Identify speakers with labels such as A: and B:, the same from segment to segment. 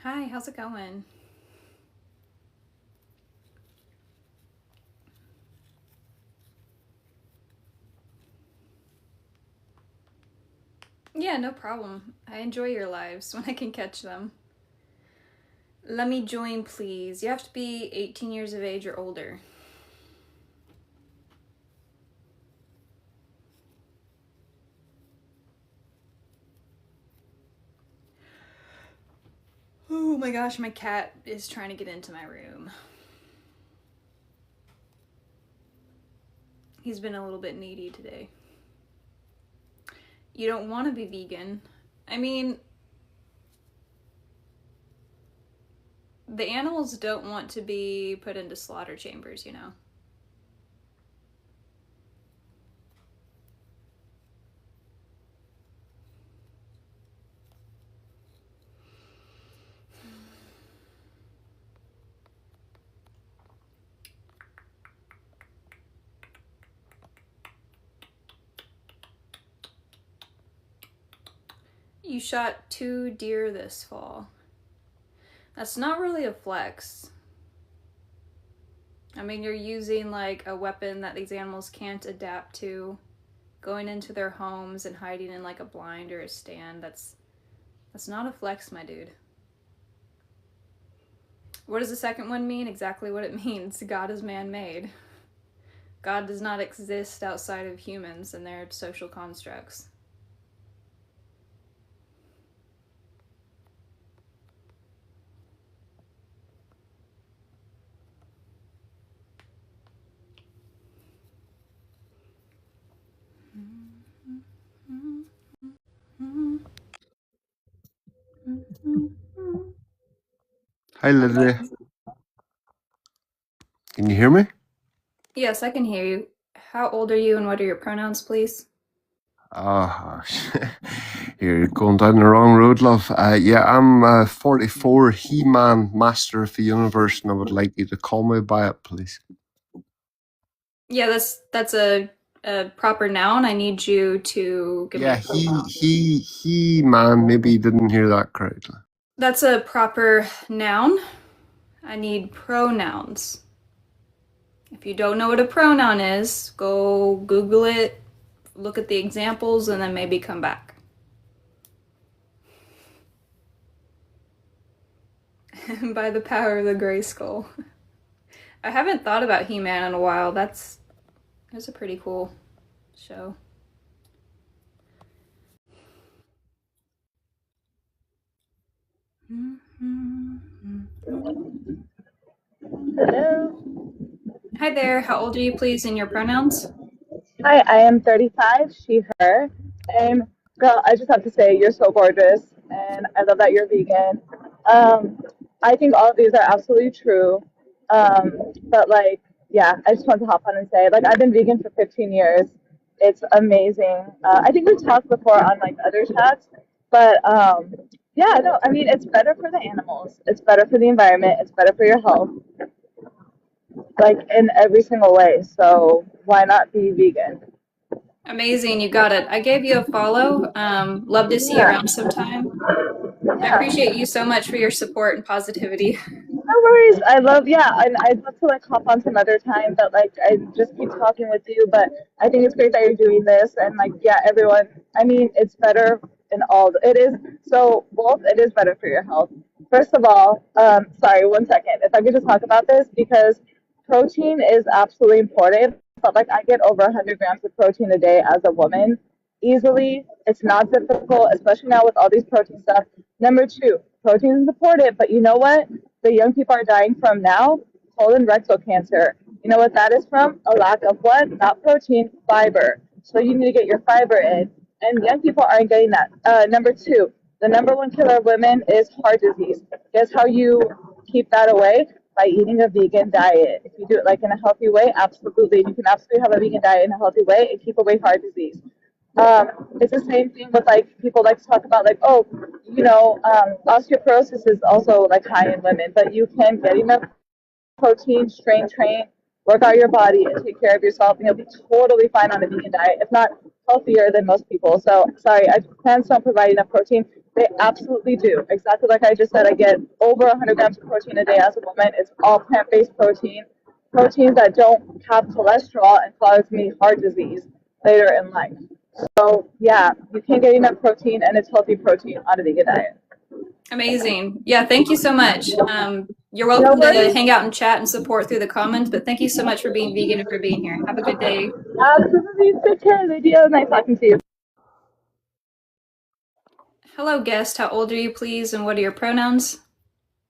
A: Hi, how's it going? Yeah, no problem. I enjoy your lives when I can catch them. Let me join, please. You have to be 18 years of age or older. Oh my gosh, my cat is trying to get into my room. He's been a little bit needy today. You don't want to be vegan. I mean, the animals don't want to be put into slaughter chambers, you know? You shot 2 deer this fall. That's not really a flex. I mean, you're using like a weapon that these animals can't adapt to, going into their homes and hiding in like a blind or a stand. That's not a flex, my dude. What does the second one mean? Exactly what it means. God is man-made. God does not exist outside of humans and their social constructs.
B: Hi, Lily. Can you hear me?
A: Yes, I can hear you. How old are you and what are your pronouns, please?
B: Ah, you're going down the wrong road, love. Yeah, I'm 44, He-Man, Master of the Universe, and I would like you to call me by it, please.
A: Yeah, that's a proper noun. I need you to give me
B: Yeah,
A: a profile.
B: He-Man. Maybe you didn't hear that correctly.
A: That's a proper noun. I need pronouns. If you don't know what a pronoun is, go Google it, look at the examples, and then maybe come back. By the power of the gray skull. I haven't thought about He-Man in a while. That's a pretty cool show.
C: Hello.
A: Hi there. How old are you, please, in your pronouns?
C: Hi, I am 35, she, her. And girl, I just have to say, you're so gorgeous. And I love that you're vegan. Um, I think all of these are absolutely true. But, like, yeah, I just want to hop on and say, like, I've been vegan for 15 years. It's amazing. I think we've talked before on, like, other chats. But, yeah, no, I mean, it's better for the animals. It's better for the environment. It's better for your health, like, in every single way. So why not be vegan?
A: Amazing, you got it. I gave you a follow. Love to see you
C: Yeah,
A: around sometime. I
C: yeah.
A: appreciate you so much for your support and positivity.
C: No worries. I love, yeah, and I'd love to like hop on some other time, but like I just keep talking with you. But I think it's great that you're doing this, and like, yeah, everyone. I mean, it's better in all. It is so both. It is better for your health. First of all, sorry, one second. If I could just talk about this because protein is absolutely important. But like, I get over 100 grams of protein a day as a woman easily. It's not difficult, especially now with all these protein stuff. Number two, protein is important, but you know what? The young people are dying from now? Colon rectal cancer. You know what that is from? A lack of what? Not protein, fiber. So you need to get your fiber in. And young people aren't getting that. Number two, the number one killer of women is heart disease. Guess how you keep that away? By eating a vegan diet. If you do it like in a healthy way, absolutely. You can absolutely have a vegan diet in a healthy way and keep away heart disease. It's the same thing with like people like to talk about like, oh, osteoporosis is also like high in women, but you can get enough protein, strain, train, work out your body, and take care of yourself, and you'll be totally fine on a vegan diet, if not healthier than most people. So sorry, I plans don't provide enough protein. They absolutely do. Exactly like I just said, I get over 100 grams of protein a day as a woman. It's all plant-based protein, proteins that don't have cholesterol and cause me heart disease later in life. So yeah, you can't get enough protein, and it's healthy protein on a vegan diet.
A: Amazing. Yeah, thank you so much. You're
C: No
A: welcome to
C: worries.
A: hang out and chat and support through the comments, but thank you so much for being vegan and for being here. Have a good day.
C: Absolutely. Take care, Lydia. Nice talking to you.
A: Hello, guest. How old are you, please, and what are your pronouns?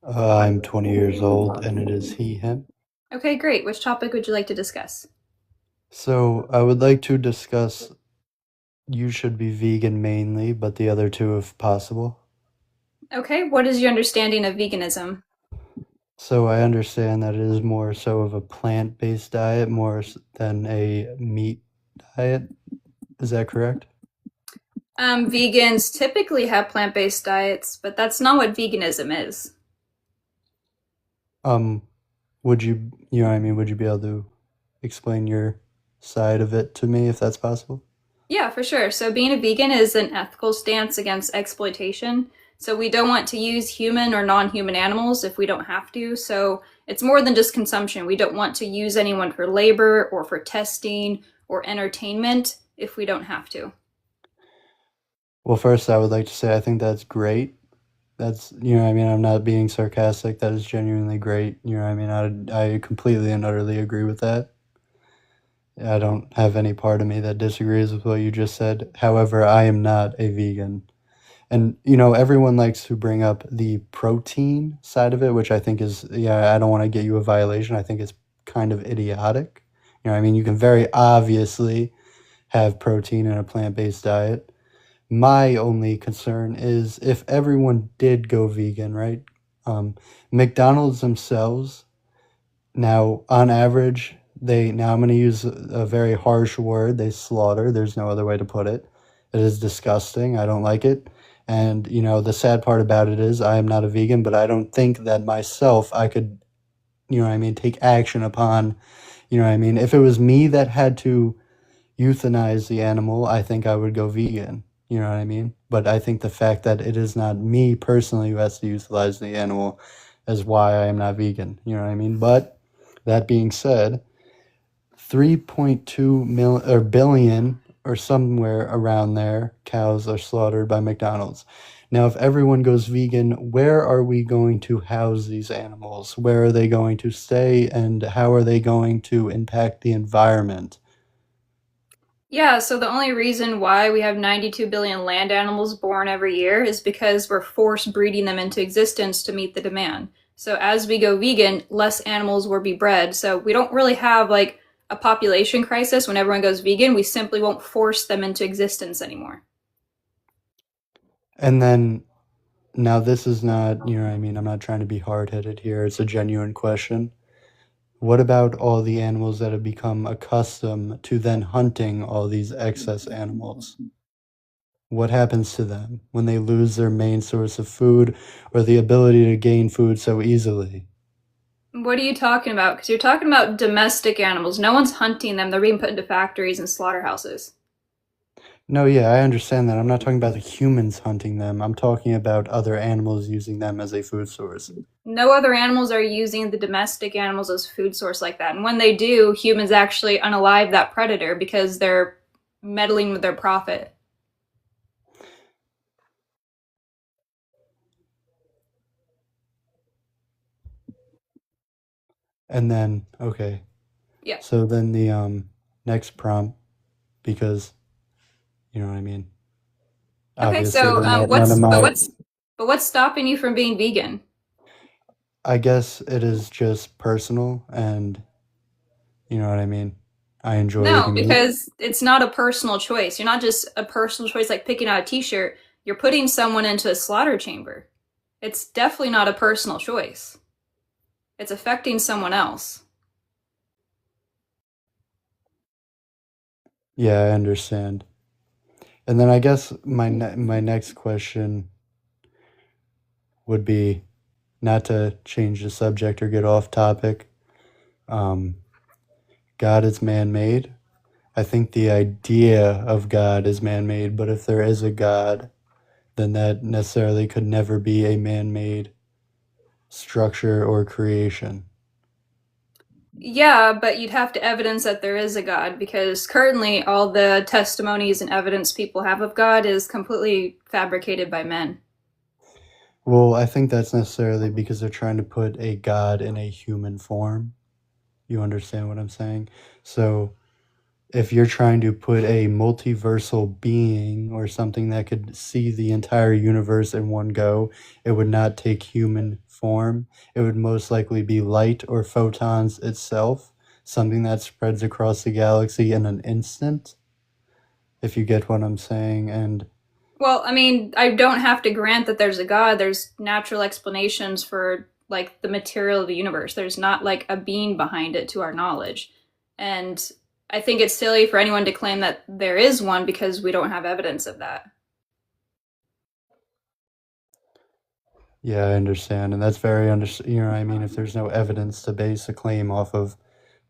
D: I'm 20 years old, and it is he, him.
A: Okay, great. Which topic would you like to discuss?
D: So I would like to discuss you should be vegan mainly, but the other two if possible.
A: Okay, what is your understanding of veganism?
D: So I understand that it is more so of a plant-based diet more than a meat diet. Is that correct?
A: Vegans typically have plant-based diets, but that's not what veganism is.
D: Would you know what I mean, would you be able to explain your side of it to me if that's possible?
A: Yeah, for sure. So being a vegan is an ethical stance against exploitation. So we don't want to use human or non-human animals if we don't have to. So it's more than just consumption. We don't want to use anyone for labor or for testing or entertainment if we don't have to.
D: Well, first I would like to say I think that's great. That's, you know what I mean, I'm not being sarcastic. That is genuinely great. You know what I mean? I completely and utterly agree with that. I don't have any part of me that disagrees with what you just said. However, I am not a vegan. And, you know, everyone likes to bring up the protein side of it, which I think is, yeah, I don't want to get you a violation. I think it's kind of idiotic. You know what I mean? You can very obviously have protein in a plant-based diet. My only concern is if everyone did go vegan, right? McDonald's themselves, now on average, now I'm going to use a very harsh word, they slaughter. There's no other way to put it. It is disgusting. I don't like it. And, you know, the sad part about it is I am not a vegan, but I don't think that myself I could, you know what I mean, take action upon, you know what I mean. If it was me that had to euthanize the animal, I think I would go vegan. You know what I mean? But I think the fact that it is not me personally who has to euthanize the animal is why I am not vegan. You know what I mean? But that being said, 3.2 billion or somewhere around there cows are slaughtered by McDonald's. Now, if everyone goes vegan, where are we going to house these animals? Where are they going to stay? And how are they going to impact the environment?
A: Yeah, so the only reason why we have 92 billion land animals born every year is because we're force breeding them into existence to meet the demand. So as we go vegan, less animals will be bred. So we don't really have like a population crisis when everyone goes vegan. We simply won't force them into existence anymore.
D: And then, now this is not, you know what I mean, I'm not trying to be hard-headed here. It's a genuine question. What about all the animals that have become accustomed to then hunting all these excess animals? What happens to them when they lose their main source of food or the ability to gain food so easily?
A: What are you talking about? Because you're talking about domestic animals. No one's hunting them. They're being put into factories and slaughterhouses.
D: No, yeah, I understand that. I'm not talking about the humans hunting them. I'm talking about other animals using them as a food source.
A: No other animals are using the domestic animals as food source like that. And when they do, humans actually unalive that predator because they're meddling with their profit.
D: And then, okay.
A: Yeah.
D: So then the next prompt, because you know what I mean.
A: Okay,
D: Obviously,
A: so
D: none of my.
A: what's stopping you from being vegan?
D: I guess it is just personal, and you know what I mean. I enjoy
A: No,
D: eating meat.
A: because it's not a personal choice. You're not just a personal choice like picking out a t-shirt. You're putting someone into a slaughter chamber. It's definitely not a personal choice. It's affecting someone else.
D: Yeah, I understand. And then I guess my next question would be not to change the subject or get off topic. Um, God is man-made. I think the idea of God is man-made, but if there is a God, then that necessarily could never be a man-made structure or creation.
A: Yeah, but you'd have to evidence that there is a God because currently all the testimonies and evidence people have of God is completely fabricated by men.
D: Well, I think that's necessarily because they're trying to put a God in a human form. You understand what I'm saying? So if you're trying to put a multiversal being or something that could see the entire universe in one go, it would not take human form. It would most likely be light or photons itself, something that spreads across the galaxy in an instant, if you get what I'm saying. And
A: Well, I mean, I don't have to grant that there's a God. There's natural explanations for like the material of the universe. There's not like a being behind it to our knowledge. And I think it's silly for anyone to claim that there is one because we don't have evidence of that.
D: yeah, I understand. And that's very, you know what I mean? If there's no evidence to base a claim off of,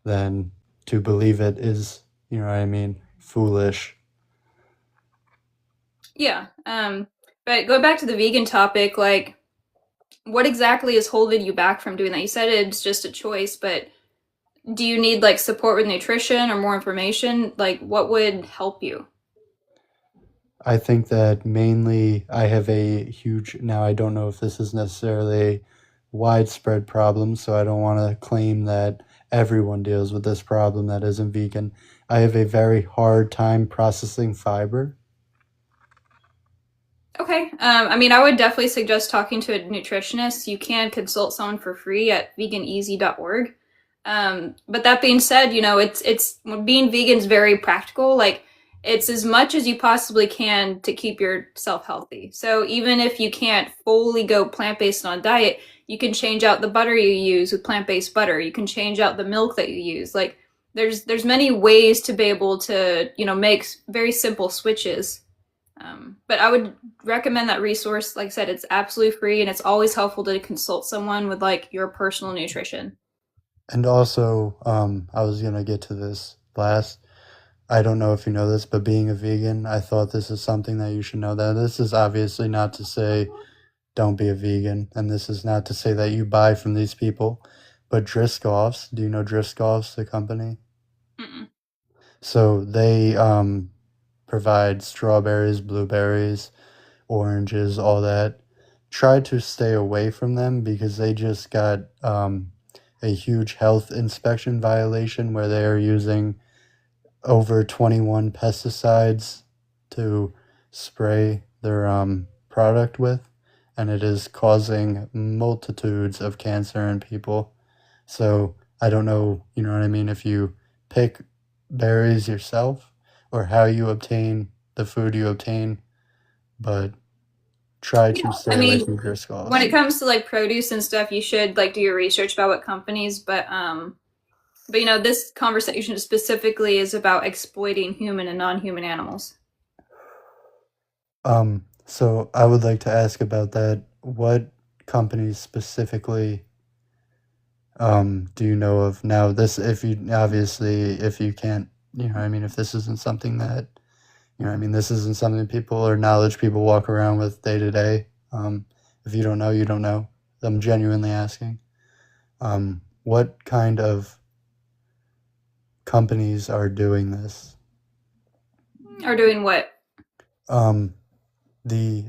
D: then to believe it is, you know what I mean, foolish.
A: Yeah. But going back to the vegan topic, like what exactly is holding you back from doing that? You said it's just a choice, but do you need like support with nutrition or more information? Like what would help you?
D: I think that mainly I have a huge, now I don't know if this is necessarily a widespread problem, so I don't want to claim that everyone deals with this problem that isn't vegan. I have a very hard time processing fiber.
A: Okay. I mean, I would definitely suggest talking to a nutritionist. You can consult someone for free at veganeasy.org. But that being said, you know, it's being vegan is very practical. Like it's as much as you possibly can to keep yourself healthy. So even if you can't fully go plant-based on a diet, you can change out the butter you use with plant-based butter. You can change out the milk that you use. Like there's many ways to be able to, you know, make very simple switches. But I would recommend that resource. Like I said, it's absolutely free and it's always helpful to consult someone with like your personal nutrition.
D: And also, I was going to get to this last. I don't know if you know this, but being a vegan, I thought this is something that you should know. That this is obviously not to say don't be a vegan, and this is not to say that you buy from these people. But Driscoll's, do you know Driscoll's, the company?
A: Mm-mm.
D: So they provide strawberries, blueberries, oranges, all that. Try to stay away from them because they just got a huge health inspection violation where they are using over 21 pesticides to spray their product with, and it is causing multitudes of cancer in people. So I don't know, you know what I mean, if you pick berries yourself or how you obtain the food you obtain, but try to
A: Yeah, I
D: stay away
A: mean,
D: from
A: when it
D: Driscoll's.
A: comes to like produce and stuff, you should like do your research about what companies, but you know, this conversation specifically is about exploiting human and non-human animals.
D: So I would like to ask about that. What companies specifically do you know of now? This, if you obviously, if you can't, you know, I mean, if this isn't something that, you know, I mean, this isn't something people or knowledge people walk around with day to day. If you don't know, you don't know. I'm genuinely asking. What kind of companies are doing this?
A: Are doing what?
D: Um, the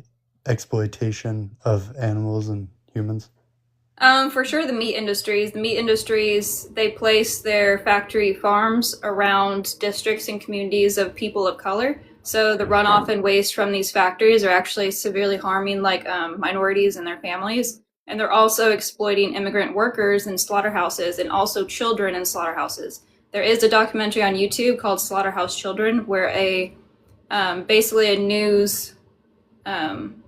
D: exploitation of animals and humans.
A: For sure, the meat industries. The meat industries, they place their factory farms around districts and communities of people of color. So the runoff and waste from these factories are actually severely harming like minorities and their families. And they're also exploiting immigrant workers in slaughterhouses and also children in slaughterhouses. There is a documentary on YouTube called Slaughterhouse Children where a basically a news um,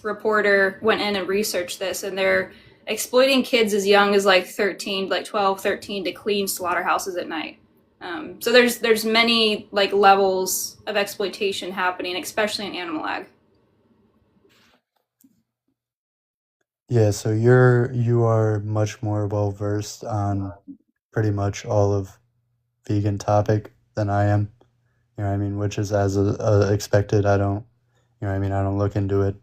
A: reporter went in and researched this, and they're exploiting kids as young as like 13, like 12, 13 to clean slaughterhouses at night. So there's many like levels of exploitation happening, especially in animal ag.
D: Yeah, so you are much more well versed on pretty much all of vegan topic than I am. You know what I mean, which is as expected. I don't, you know what I mean, I don't look into it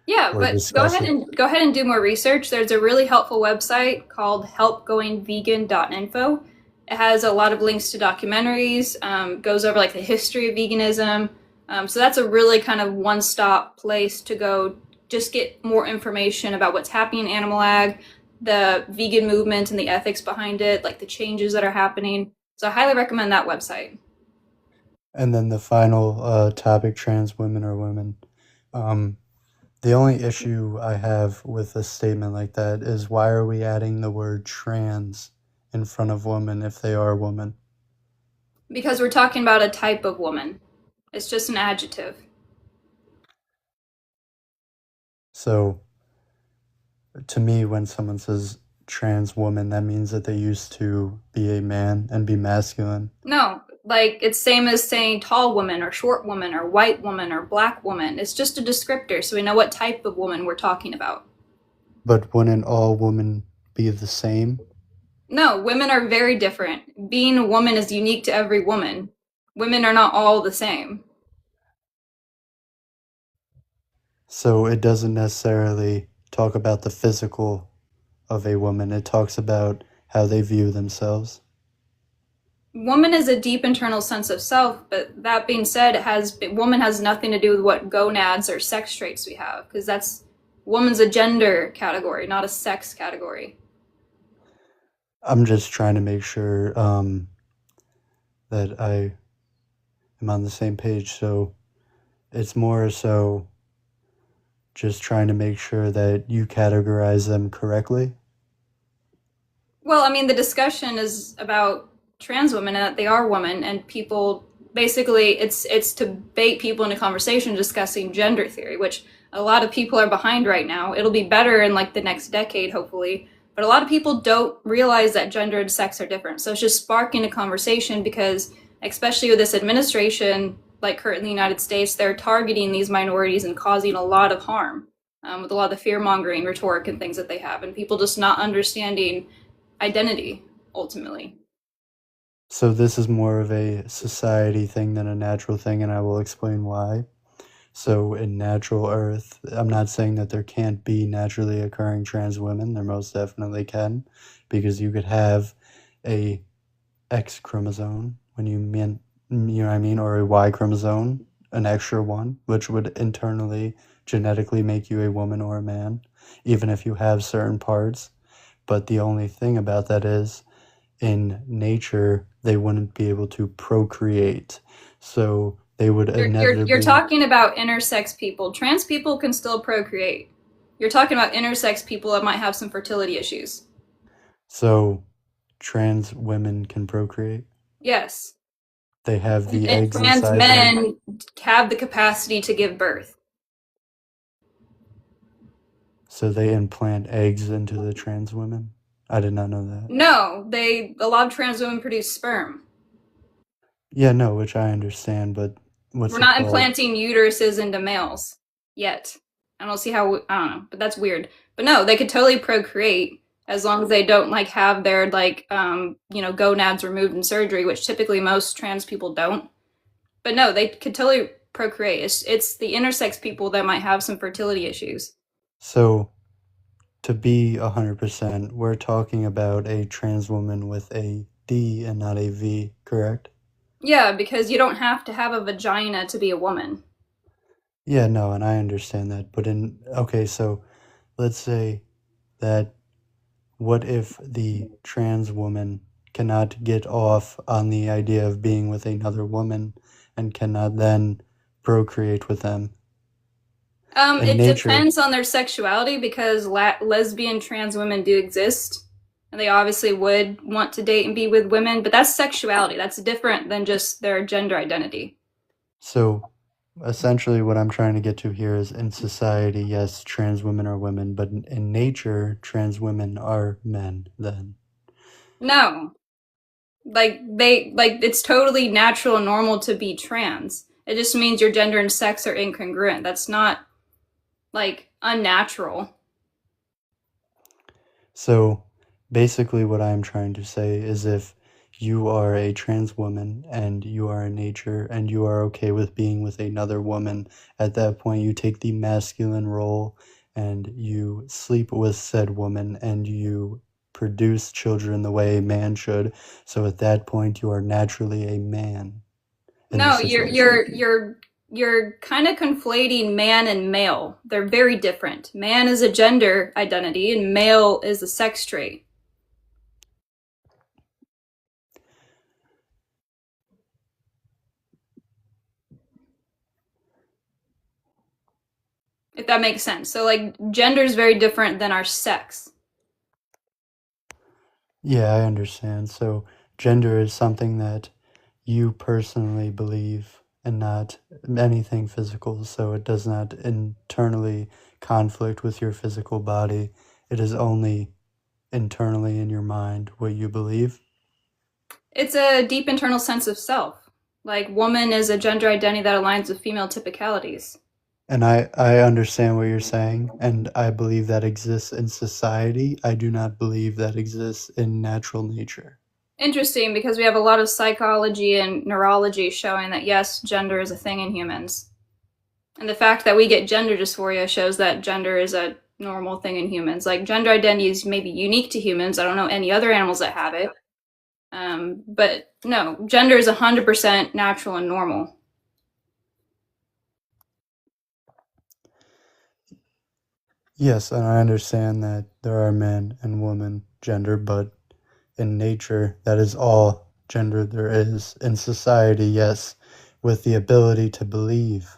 A: Yeah,
D: or
A: but
D: discuss it?
A: go ahead and do more research. There's a really helpful website called helpgoingvegan.info. It has a lot of links to documentaries, goes over like the history of veganism. So that's a really kind of one-stop place to go just get more information about what's happening in animal ag, the vegan movement and the ethics behind it, like the changes that are happening. So I highly recommend that website.
D: And then the final topic, trans women or women. Um, the only issue I have with a statement like that is why are we adding the word trans in front of woman if they are woman?
A: Because we're talking about a type of woman. It's just an adjective.
D: So to me, when someone says trans woman, that means that they used to be a man and be masculine.
A: No, like it's same as saying tall woman or short woman or white woman or black woman. It's just a descriptor so we know what type of woman we're talking about.
D: But wouldn't all women be the same?
A: No, women are very different. Being a woman is unique to every woman. Women are not all the same.
D: So it doesn't necessarily talk about the physical of a woman. It talks about how they view themselves.
A: Woman is a deep internal sense of self, but that being said, woman has nothing to do with what gonads or sex traits we have, because that's woman's a gender category, not a sex category.
D: I'm just trying to make sure that I am on the same page. So it's more so just trying to make sure that you categorize them correctly.
A: Well, I mean, the discussion is about trans women and that they are women, and people basically it's to bait people into conversation discussing gender theory, which a lot of people are behind right now. It'll be better in like the next decade, hopefully. But a lot of people don't realize that gender and sex are different. So it's just sparking a conversation because, especially with this administration, like current in the United States, they're targeting these minorities and causing a lot of harm with a lot of the fear mongering rhetoric and things that they have, and people just not understanding identity ultimately.
D: So this is more of a society thing than a natural thing, and I will explain why. So in natural earth, I'm not saying that there can't be naturally occurring trans women. There most definitely can, because you could have a X chromosome when you mean, you know what I mean, or a Y chromosome, an extra one, which would internally genetically make you a woman or a man, even if you have certain parts. But the only thing about that is in nature, they wouldn't be able to procreate. So they would
A: You're
D: inevitably.
A: talking about intersex people. Trans people can still procreate. You're talking about intersex people that might have some fertility issues.
D: So trans women can procreate.
A: Yes.
D: They have the
A: And
D: eggs
A: trans
D: inside them.
A: men have the capacity to give birth.
D: So they implant eggs into the trans women. I did not know that.
A: No, a lot of trans women produce sperm.
D: Yeah, no, which I understand, but what's
A: We're
D: it
A: not
D: called?
A: implanting uteruses into males yet. I don't see how. I don't know, but that's weird. But no, they could totally procreate as long as they don't like have their like gonads removed in surgery, which typically most trans people don't. But no, they could totally procreate. It's the intersex people that might have some fertility issues.
D: So to be 100%, we're talking about a trans woman with a D and not a V, correct?
A: Yeah, because you don't have to have a vagina to be a woman.
D: Yeah, no, and I understand that. But okay, so let's say that what if the trans woman cannot get off on the idea of being with another woman and cannot then procreate with them? In
A: It
D: nature,
A: depends on their sexuality because lesbian trans women do exist, and they obviously would want to date and be with women. But that's sexuality. That's different than just their gender identity.
D: so essentially what I'm trying to get to here is in society, yes, trans women are women, but in nature, trans women are men then.
A: No, like it's totally natural and normal to be trans. It just means your gender and sex are incongruent. That's not like unnatural.
D: So basically what I'm trying to say is if you are a trans woman and you are in nature and you are okay with being with another woman, at that point you take the masculine role and you sleep with said woman and you produce children the way a man should. So at that point you are naturally a man in
A: No,
D: this situation.
A: you're kind of conflating man and male. They're very different. Man is a gender identity and male is a sex trait. If that makes sense. So like gender is very different than our sex.
D: Yeah, I understand. So gender is something that you personally believe and not anything physical, so it does not internally conflict with your physical body. It is only internally in your mind what you believe.
A: It's a deep internal sense of self. Like woman is a gender identity that aligns with female typicalities.
D: And I understand what you're saying, and I believe that exists in society. I do not believe that exists in natural nature.
A: Interesting, because we have a lot of psychology and neurology showing that yes, gender is a thing in humans. And the fact that we get gender dysphoria shows that gender is a normal thing in humans. Like gender identity is maybe unique to humans. I don't know any other animals that have it. But no, gender is 100% natural and normal.
D: Yes, and I understand that there are men and women gender, but in nature, that is all gender there is. In society, yes, with the ability to believe.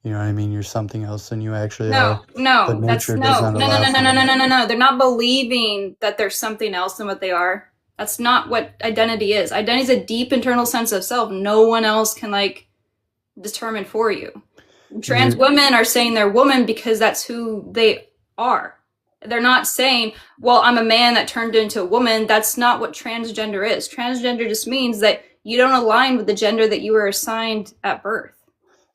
D: You know what I mean? You're something else than you actually are. But nature does not allow for that.
A: No. They're not believing that there's something else than what they are. That's not what identity is. Identity is a deep internal sense of self. No one else can like determine for you. Trans women are saying they're woman because that's who they are. They're not saying, well, I'm a man that turned into a woman. That's not what transgender is. Transgender just means that you don't align with the gender that you were assigned at birth.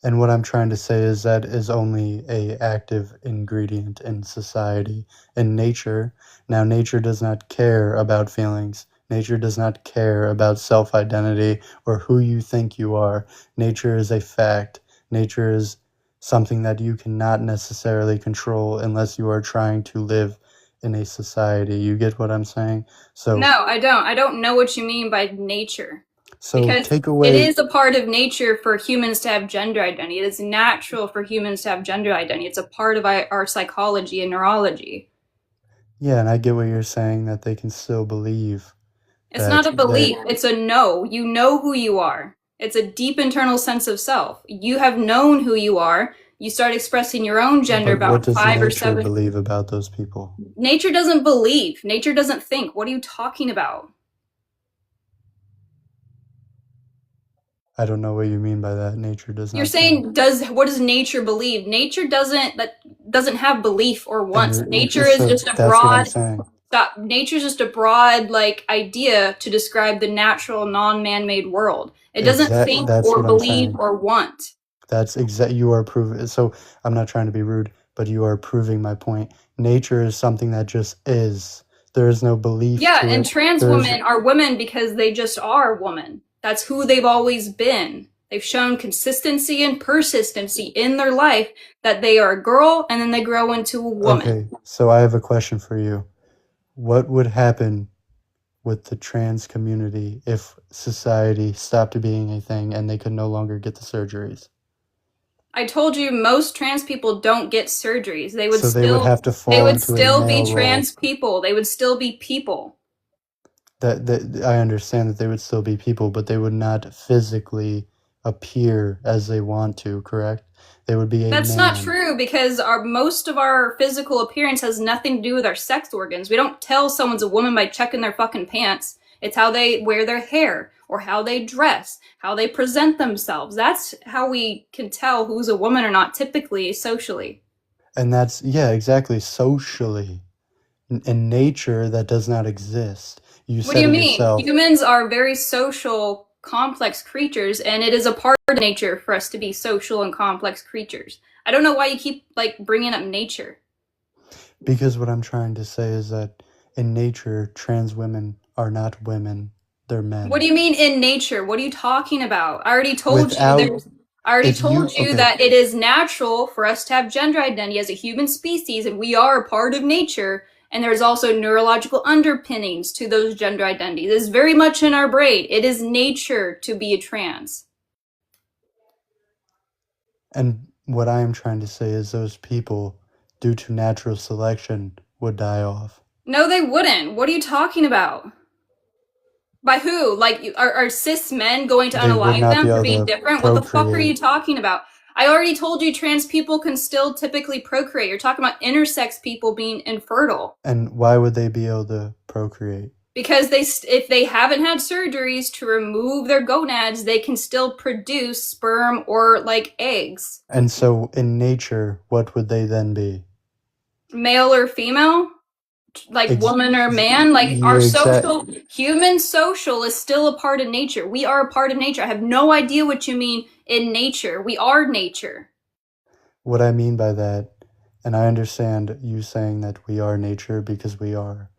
D: And what I'm trying to say is that is only a active ingredient in society. In nature, now nature does not care about feelings. Nature does not care about self-identity or who you think you are. Nature is a fact. Nature is something that you cannot necessarily control unless you are trying to live in a society. You get what I'm saying? So
A: no, I don't. I don't know what you mean by nature.
D: So
A: because
D: take away.
A: It is a part of nature for humans to have gender identity. It is natural for humans to have gender identity. It's a part of our psychology and neurology.
D: Yeah, and I get what you're saying, that they can still believe.
A: It's not a belief. It's a know. You know who you are. It's a deep internal sense of self. You have known who you are. You start expressing your own gender about 5 or 7.
D: What does nature believe about those people?
A: Nature doesn't believe. Nature doesn't think. What are you talking about?
D: I don't know what you mean by that. Nature does not.
A: You're saying what does nature believe? Nature doesn't have belief or wants. Nature is just a broad. Stop. Nature's just a broad like idea to describe the natural, non-man-made world. It doesn't think or believe or want.
D: That's exactly, you are proving. So I'm not trying to be rude, but you are proving my point. Nature is something that just is. There is no belief.
A: Yeah, and trans women are women because they just are women. That's who they've always been. They've shown consistency and persistency in their life that they are a girl and then they grow into a woman.
D: Okay, so I have a question for you. What would happen with the trans community if society stopped being a thing and they could no longer get the surgeries?
A: I told you most trans people don't get surgeries. They would
D: they would have to fall into a male
A: be trans people. They would still be people.
D: That I understand that they would still be people, but they would not physically appear as they want to, correct? They would be a man.
A: That's not true, because most of our physical appearance has nothing to do with our sex organs. We don't tell someone's a woman by checking their fucking pants. It's how they wear their hair, or how they dress, how they present themselves. That's how we can tell who's a woman or not, typically, socially.
D: And that's, yeah, exactly, socially. In nature, that does not exist.
A: What do you mean? Humans are very social, complex creatures, and it is a part of nature for us to be social and complex creatures. I don't know why you keep like bringing up nature.
D: Because what I'm trying to say is that in nature, trans women are not women. they're men.
A: What do you mean in nature? What are you talking about? I already told
D: Without-
A: you
D: okay.
A: that it is natural for us to have gender identity as a human species, and we are a part of nature. And there's also neurological underpinnings to those gender identities. It's very much in our brain. It is nature to be a trans.
D: And what I am trying to say is those people, due to natural selection, would die off.
A: No, they wouldn't. What are you talking about? By who? Like, are cis men going to
D: They would
A: unalive
D: not
A: them
D: be
A: for
D: able
A: being
D: to
A: different? What the fuck are
D: procreate.
A: you talking about? I already told you trans people can still typically procreate. You're talking about intersex people being infertile.
D: And why would they be able to procreate?
A: Because if they haven't had surgeries to remove their gonads, they can still produce sperm or like eggs.
D: And so in nature, what would they then be?
A: Male or female? Like woman or man? Like
D: You're
A: our
D: exact-
A: human social is still a part of nature. We are a part of nature. I have no idea what you mean in nature. We are nature.
D: What I mean by that, and I understand you saying that we are nature because we are,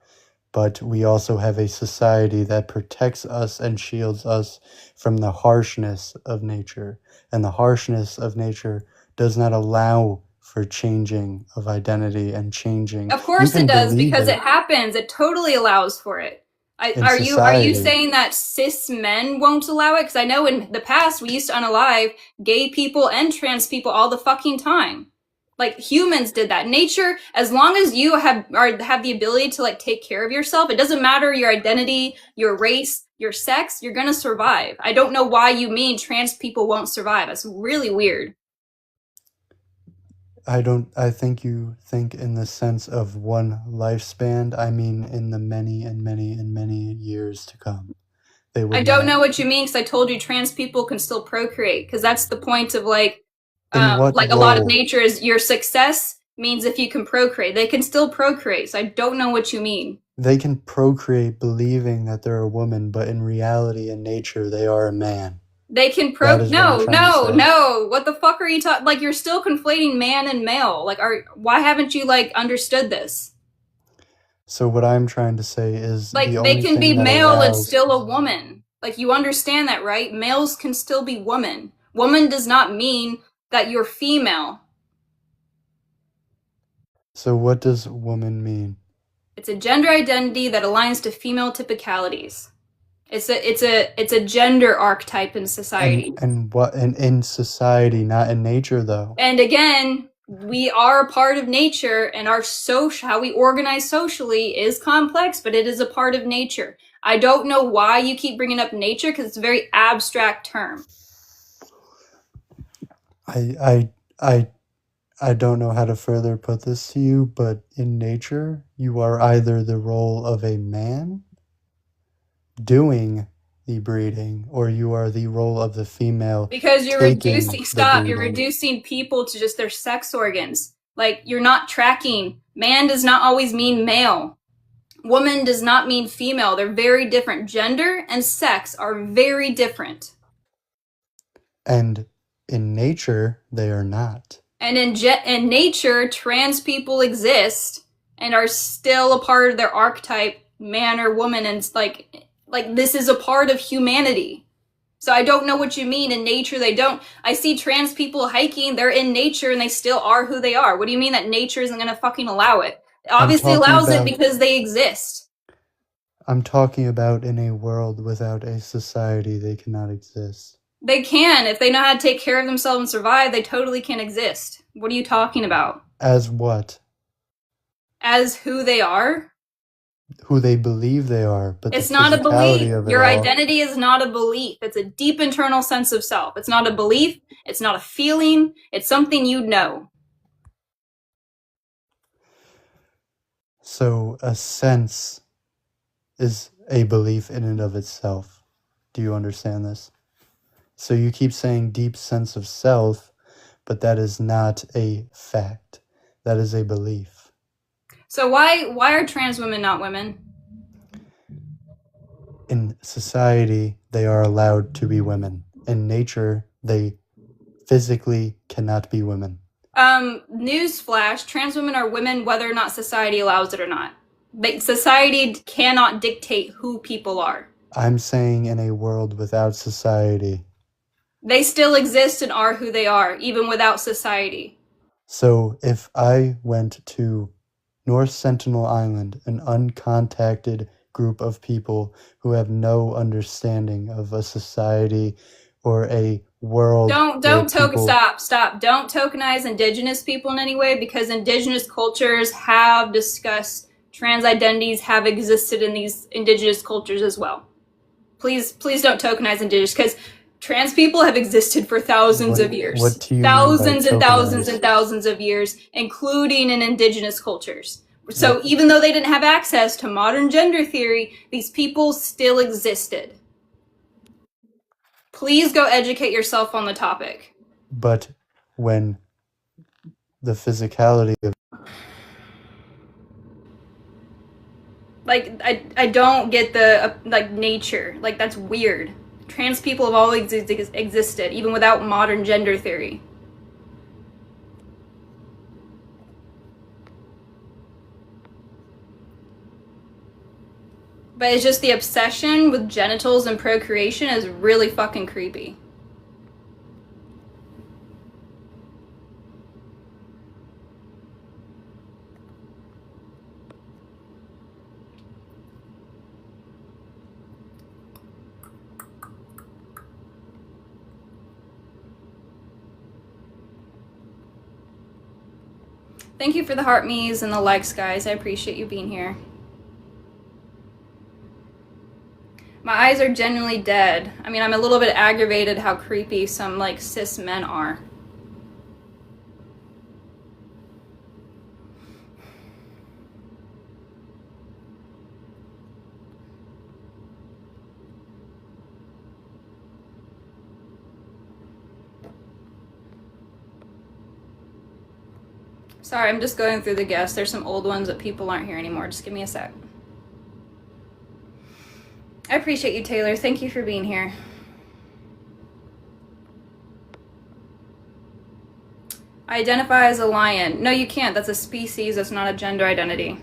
D: but we also have a society that protects us and shields us from the harshness of nature. And the harshness of nature does not allow for changing of identity and changing.
A: Of course
D: You
A: it
D: can
A: does,
D: believe
A: because it happens. It totally allows for it.
D: In
A: Are you
D: society.
A: saying that cis men won't allow it? Because I know in the past we used to unalive gay people and trans people all the fucking time. Like humans did that. Nature, as long as you have the ability to like take care of yourself, it doesn't matter your identity, your race, your sex, you're gonna survive. I don't know why you mean trans people won't survive. That's really weird.
D: I think you think in the sense of one lifespan. I mean in the many and many and many years to come. They would
A: I don't
D: not.
A: know what you mean, because I told you trans people can still procreate, because that's the point of like
D: what
A: a lot of
D: role?
A: nature is your success means if you can procreate. They can still procreate, so I don't know what you mean.
D: They can procreate believing that they're a woman, but in reality, in nature, they are a man.
A: They can
D: That is what I'm trying to say.
A: no. What the fuck are you talking? Like, you're still conflating man and male. Like, why haven't you like understood this?
D: So what I'm trying to say is
A: Like,
D: the
A: they
D: only
A: can be
D: thing that
A: male and
D: allows-
A: still a woman. Like, you understand that, right? Males can still be woman. Woman does not mean that you're female.
D: So what does woman mean?
A: It's a gender identity that aligns to female typicalities. It's a gender archetype in society.
D: And what in society, not in nature, though.
A: And again, we are a part of nature, and our how we organize socially is complex, but it is a part of nature. I don't know why you keep bringing up nature, because it's a very abstract term.
D: I don't know how to further put this to you, but in nature, you are either the role of a man doing the breeding, or you are the role of the female.
A: Because you're
D: taking
A: reducing,
D: the
A: you're
D: breeding.
A: reducing people to just their sex organs. Like, you're not tracking. Man does not always mean male. Woman does not mean female. They're very different. Gender and sex are very different.
D: And in nature, they are not.
A: And in nature, trans people exist and are still a part of their archetype, man or woman, and it's like this is a part of humanity. So I don't know what you mean. In nature, they don't. I see trans people hiking, they're in nature and they still are who they are. What do you mean that nature isn't gonna fucking allow it? It obviously allows it because they exist.
D: I'm talking about in a world without a society, they cannot exist.
A: They can. If they know how to take care of themselves and survive, they totally can exist. What are you talking about?
D: As what?
A: As who they are?
D: Who they believe they are, but
A: It's
D: the
A: not a
D: physicality
A: belief.
D: of it
A: Your
D: all-
A: identity is not a belief. It's a deep internal sense of self. It's not a belief. It's not a feeling. It's something you know.
D: So a sense is a belief in and of itself. Do you understand this? So you keep saying deep sense of self, but that is not a fact. That is a belief.
A: So why are trans women not women?
D: In society, they are allowed to be women. In nature, they physically cannot be women.
A: Newsflash, trans women are women whether or not society allows it or not. Society cannot dictate who people are.
D: I'm saying in a world without society.
A: They still exist and are who they are, even without society.
D: So if I went to North Sentinel Island, an uncontacted group of people who have no understanding of a society or a world where people...
A: Stop. Don't tokenize indigenous people in any way, because indigenous cultures have discussed trans identities have existed in these indigenous cultures as well. Please don't tokenize indigenous, because trans people have existed for thousands of years.
D: What do you
A: thousands
D: mean by
A: and thousands
D: tokenize?
A: and thousands of years, including in indigenous cultures. So even though they didn't have access to modern gender theory, these people still existed. Please go educate yourself on the topic.
D: But when the physicality of...
A: Like, I don't get the, like, nature. Like, that's weird. Trans people have always existed, even without modern gender theory. But it's just the obsession with genitals and procreation is really fucking creepy. Thank you for the heart me's and the likes, guys. I appreciate you being here. My eyes are genuinely dead. I mean, I'm a little bit aggravated how creepy some, like, cis men are. Sorry, I'm just going through the guests. There's some old ones that people aren't here anymore. Just give me a sec. I appreciate you, Taylor. Thank you for being here. I identify as a lion. No, you can't. That's a species. That's not a gender identity.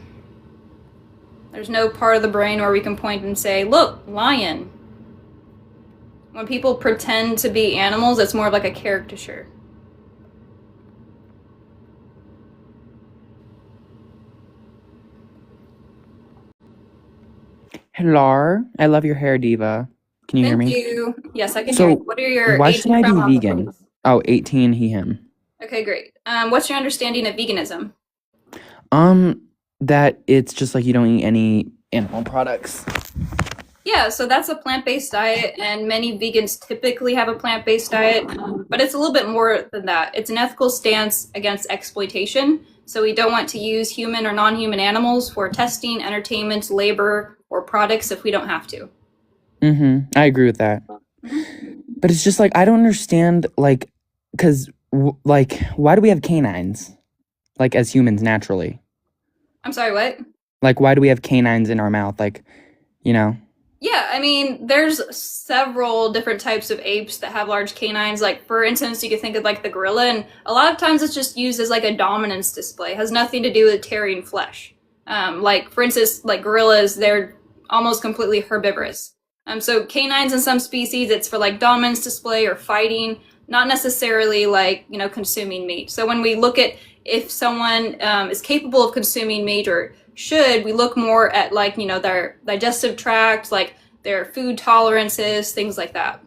A: There's no part of the brain where we can point and say, look, lion. When people pretend to be animals, it's more of like a caricature.
E: Hello, I love your hair, Diva. Can you hear me?
A: Thank you. Yes, I can
E: So,
A: hear you. What are your
E: why
A: age
E: should I be
A: pronouns,
E: vegan?
A: please?
E: Oh, 18, he, him.
A: Okay, great. What's your understanding of veganism?
E: That it's just like you don't eat any animal products.
A: Yeah, so that's a plant-based diet, and many vegans typically have a plant-based diet, but it's a little bit more than that. It's an ethical stance against exploitation, so we don't want to use human or non-human animals for testing, entertainment, labor, or products if we don't have to.
E: I agree with that. But it's just like, I don't understand, like, because, like, why do we have canines? Like, as humans, naturally.
A: I'm sorry, what?
E: Like, why do we have canines in our mouth? Like, you know?
A: Yeah, I mean, there's several different types of apes that have large canines. Like, for instance, you could think of, like, the gorilla, and a lot of times it's just used as, like, a dominance display. It has nothing to do with tearing flesh. Like, for instance, like, gorillas, they're almost completely herbivorous. So canines in some species, it's for, like, dominance display or fighting, not necessarily, like, you know, consuming meat. So when we look at if someone is capable of consuming meat or should, we look more at, like, you know, their digestive tract, like their food tolerances, things like that.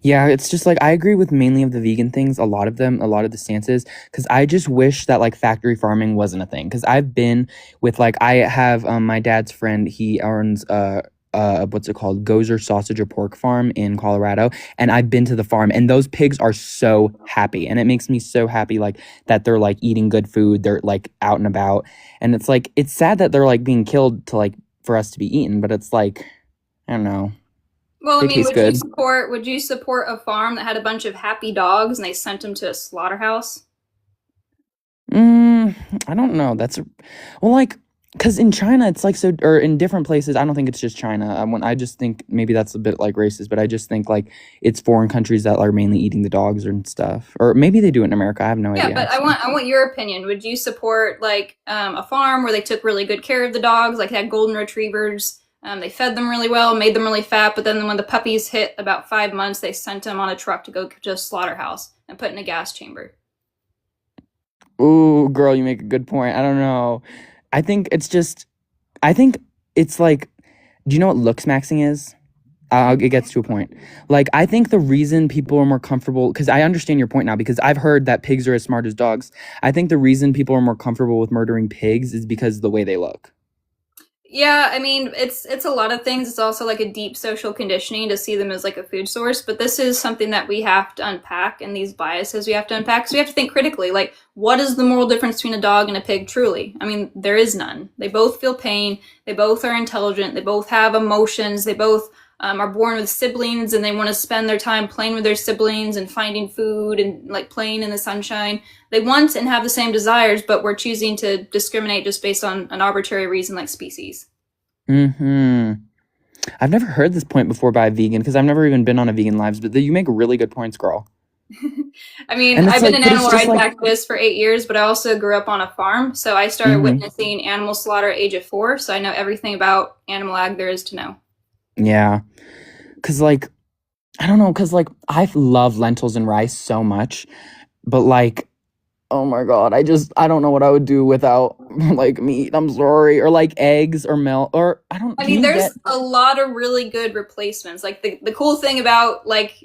E: Yeah, it's just like, I agree with mainly of the vegan things, a lot of the stances, because I just wish that, like, factory farming wasn't a thing. Because I've been with, like, I have my dad's friend, he owns what's it called, Gozer Sausage or Pork Farm in Colorado, and I've been to the farm, and those pigs are so happy, and it makes me so happy, like, that they're, like, eating good food, they're, like, out and about, and it's like, it's sad that they're, like, being killed to, like, for us to be eaten, but it's like, I don't know.
A: Well, I
E: They
A: mean,
E: taste good.
A: would you support a farm that had a bunch of happy dogs and they sent them to a slaughterhouse?
E: I don't know. Well, like, because in China, it's like so, or in different places, I don't think it's just China. I just think maybe that's a bit like racist, but I just think like it's foreign countries that are mainly eating the dogs and stuff, or maybe they do it in America. I have no idea.
A: Yeah, but I want your opinion. Would you support like a farm where they took really good care of the dogs, like had golden retrievers, They fed them really well, made them really fat, but then when the puppies hit about 5 months, they sent them on a truck to go to a slaughterhouse and put in a gas chamber.
E: Ooh, girl, you make a good point. I don't know. I think it's like, do you know what looks maxing is? It gets to a point. Like, I think the reason people are more comfortable, because I understand your point now, because I've heard that pigs are as smart as dogs. I think the reason people are more comfortable with murdering pigs is because of the way they look.
A: Yeah, I mean, it's a lot of things. It's also like a deep social conditioning to see them as like a food source, but this is something that we have to unpack, and these biases we have to unpack. So we have to think critically, like, what is the moral difference between a dog and a pig truly? I mean, there is none. They both feel pain, they both are intelligent, they both have emotions, they both are born with siblings, and they want to spend their time playing with their siblings and finding food and like playing in the sunshine. They want and have the same desires, but we're choosing to discriminate just based on an arbitrary reason like species.
E: Mm-hmm. I've never heard this point before by a vegan, because I've never even been on a vegan lives, but you make really good points, girl.
A: I mean,
E: And it's
A: I've been
E: like,
A: an
E: but it's
A: animal
E: just
A: rights
E: like,
A: activist for 8 years, but I also grew up on a farm. So I started
E: Mhm.
A: witnessing animal slaughter at age of 4. So I know everything about animal ag there is to know.
E: Yeah. Because, like, I don't know, because, like, I love lentils and rice so much, but, like, oh my God, I don't know what I would do without, like, meat. I'm sorry. Or, like, eggs or milk, or
A: I
E: can
A: mean,
E: you
A: there's
E: get,
A: a lot of really good replacements. Like the cool thing about like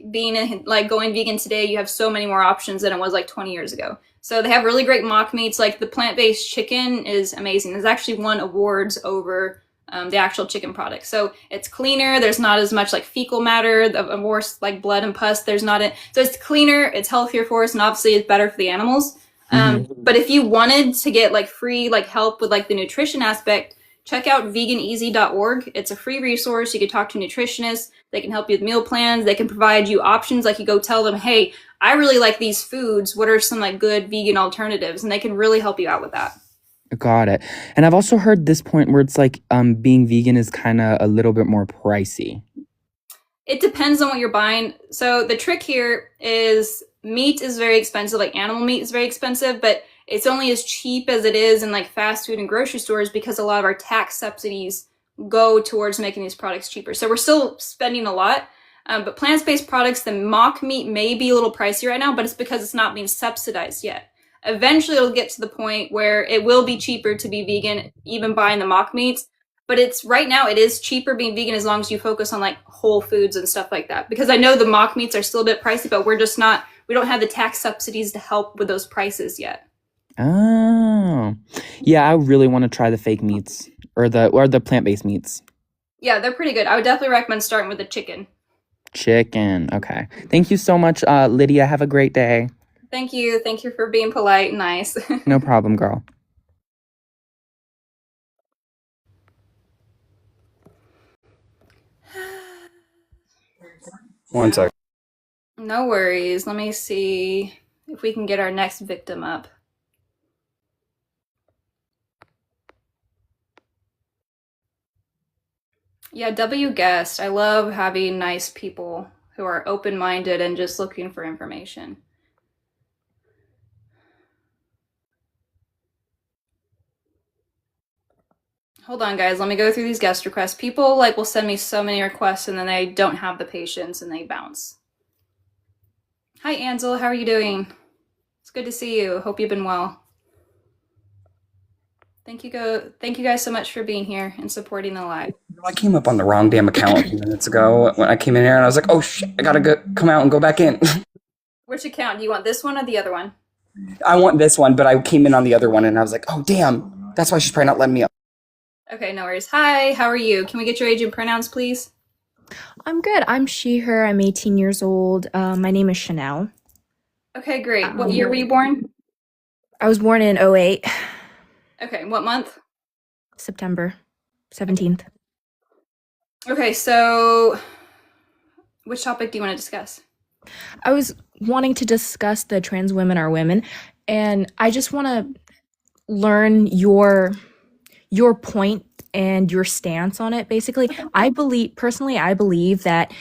A: like going vegan today, you have so many more options than it was like 20 years ago. So they have really great mock meats. Like the plant-based chicken is amazing. There's actually won awards over the actual chicken product. So it's cleaner. There's not as much like fecal matter, more like blood and pus. There's not it. So it's cleaner. It's healthier for us, and obviously it's better for the animals. But if you wanted to get like free like help with like the nutrition aspect, check out veganeasy.org. It's a free resource. You can talk to nutritionists. They can help you with meal plans. They can provide you options. Like you go tell them, hey, I really like these foods. What are some like good vegan alternatives? And they can really help you out with that.
E: got it. And I've also heard this point where it's like, being vegan is kind of a little bit more pricey.
A: It depends on what you're buying. So the trick here is meat is very expensive. Like animal meat is very expensive, but it's only as cheap as it is in like fast food and grocery stores because a lot of our tax subsidies go towards making these products cheaper. So we're still spending a lot. But plant-based products, the mock meat may be a little pricey right now, but it's because it's not being subsidized yet. Eventually it'll get to the point where it will be cheaper to be vegan, even buying the mock meats. But it's right now it is cheaper being vegan as long as you focus on like whole foods and stuff like that. Because I know the mock meats are still a bit pricey, but we don't have the tax subsidies to help with those prices yet.
E: Oh, yeah, I really want to try the fake meats or the plant-based meats.
A: Yeah, they're pretty good. I would definitely recommend starting with the chicken.
E: Chicken. Okay. Thank you so much, Lydia. Have a great day.
A: Thank you. Thank you for being polite and nice.
E: No problem, girl.
F: One sec.
A: No worries. Let me see if we can get our next victim up. Yeah, W guest. I love having nice people who are open-minded and just looking for information. Hold on, guys. Let me go through these guest requests. People like will send me so many requests and then they don't have the patience and they bounce. Hi, Ansel. How are you doing? It's good to see you. Hope you've been well. Thank you guys so much for being here and supporting the live.
F: I came up on the wrong damn account a few minutes ago when I came in here, and I was like, oh shit, I gotta come out and go back in.
A: Which account? Do you want this one or the other one?
F: I want this one, but I came in on the other one, and I was like, oh damn, that's why she's probably not letting me up.
A: Okay, no worries. Hi, how are you? Can we get your age and pronouns, please?
G: I'm good. I'm she, her. I'm 18 years old. My name is Chanel.
A: Okay, great. What year were you born?
G: I was born in 08,
A: Okay, what month?
G: September 17th.
A: Okay, so which topic do you want to discuss?
G: I was wanting to discuss the trans women are women, and I just want to learn your point and your stance on it. Basically, I believe that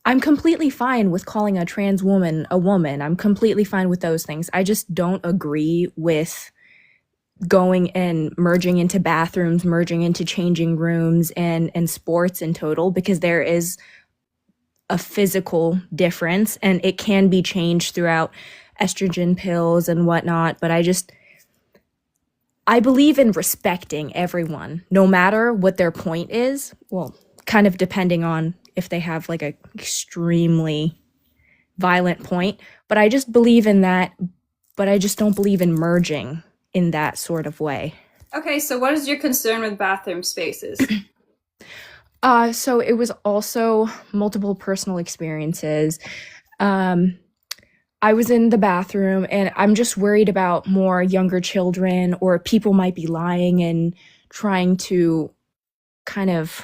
G: I'm completely fine with calling a trans woman a woman. I'm completely fine with those things. I just don't agree with going and merging into bathrooms, merging into changing rooms and sports in total, because there is a physical difference and it can be changed throughout estrogen pills and whatnot. But I believe in respecting everyone, no matter what their point is. Well, kind of depending on if they have like a extremely violent point. But I just believe in that, but I just don't believe in merging in that sort of way.
A: Okay, so what is your concern with bathroom spaces?
G: So it was also multiple personal experiences. I was in the bathroom and I'm just worried about more younger children, or people might be lying and trying to kind of,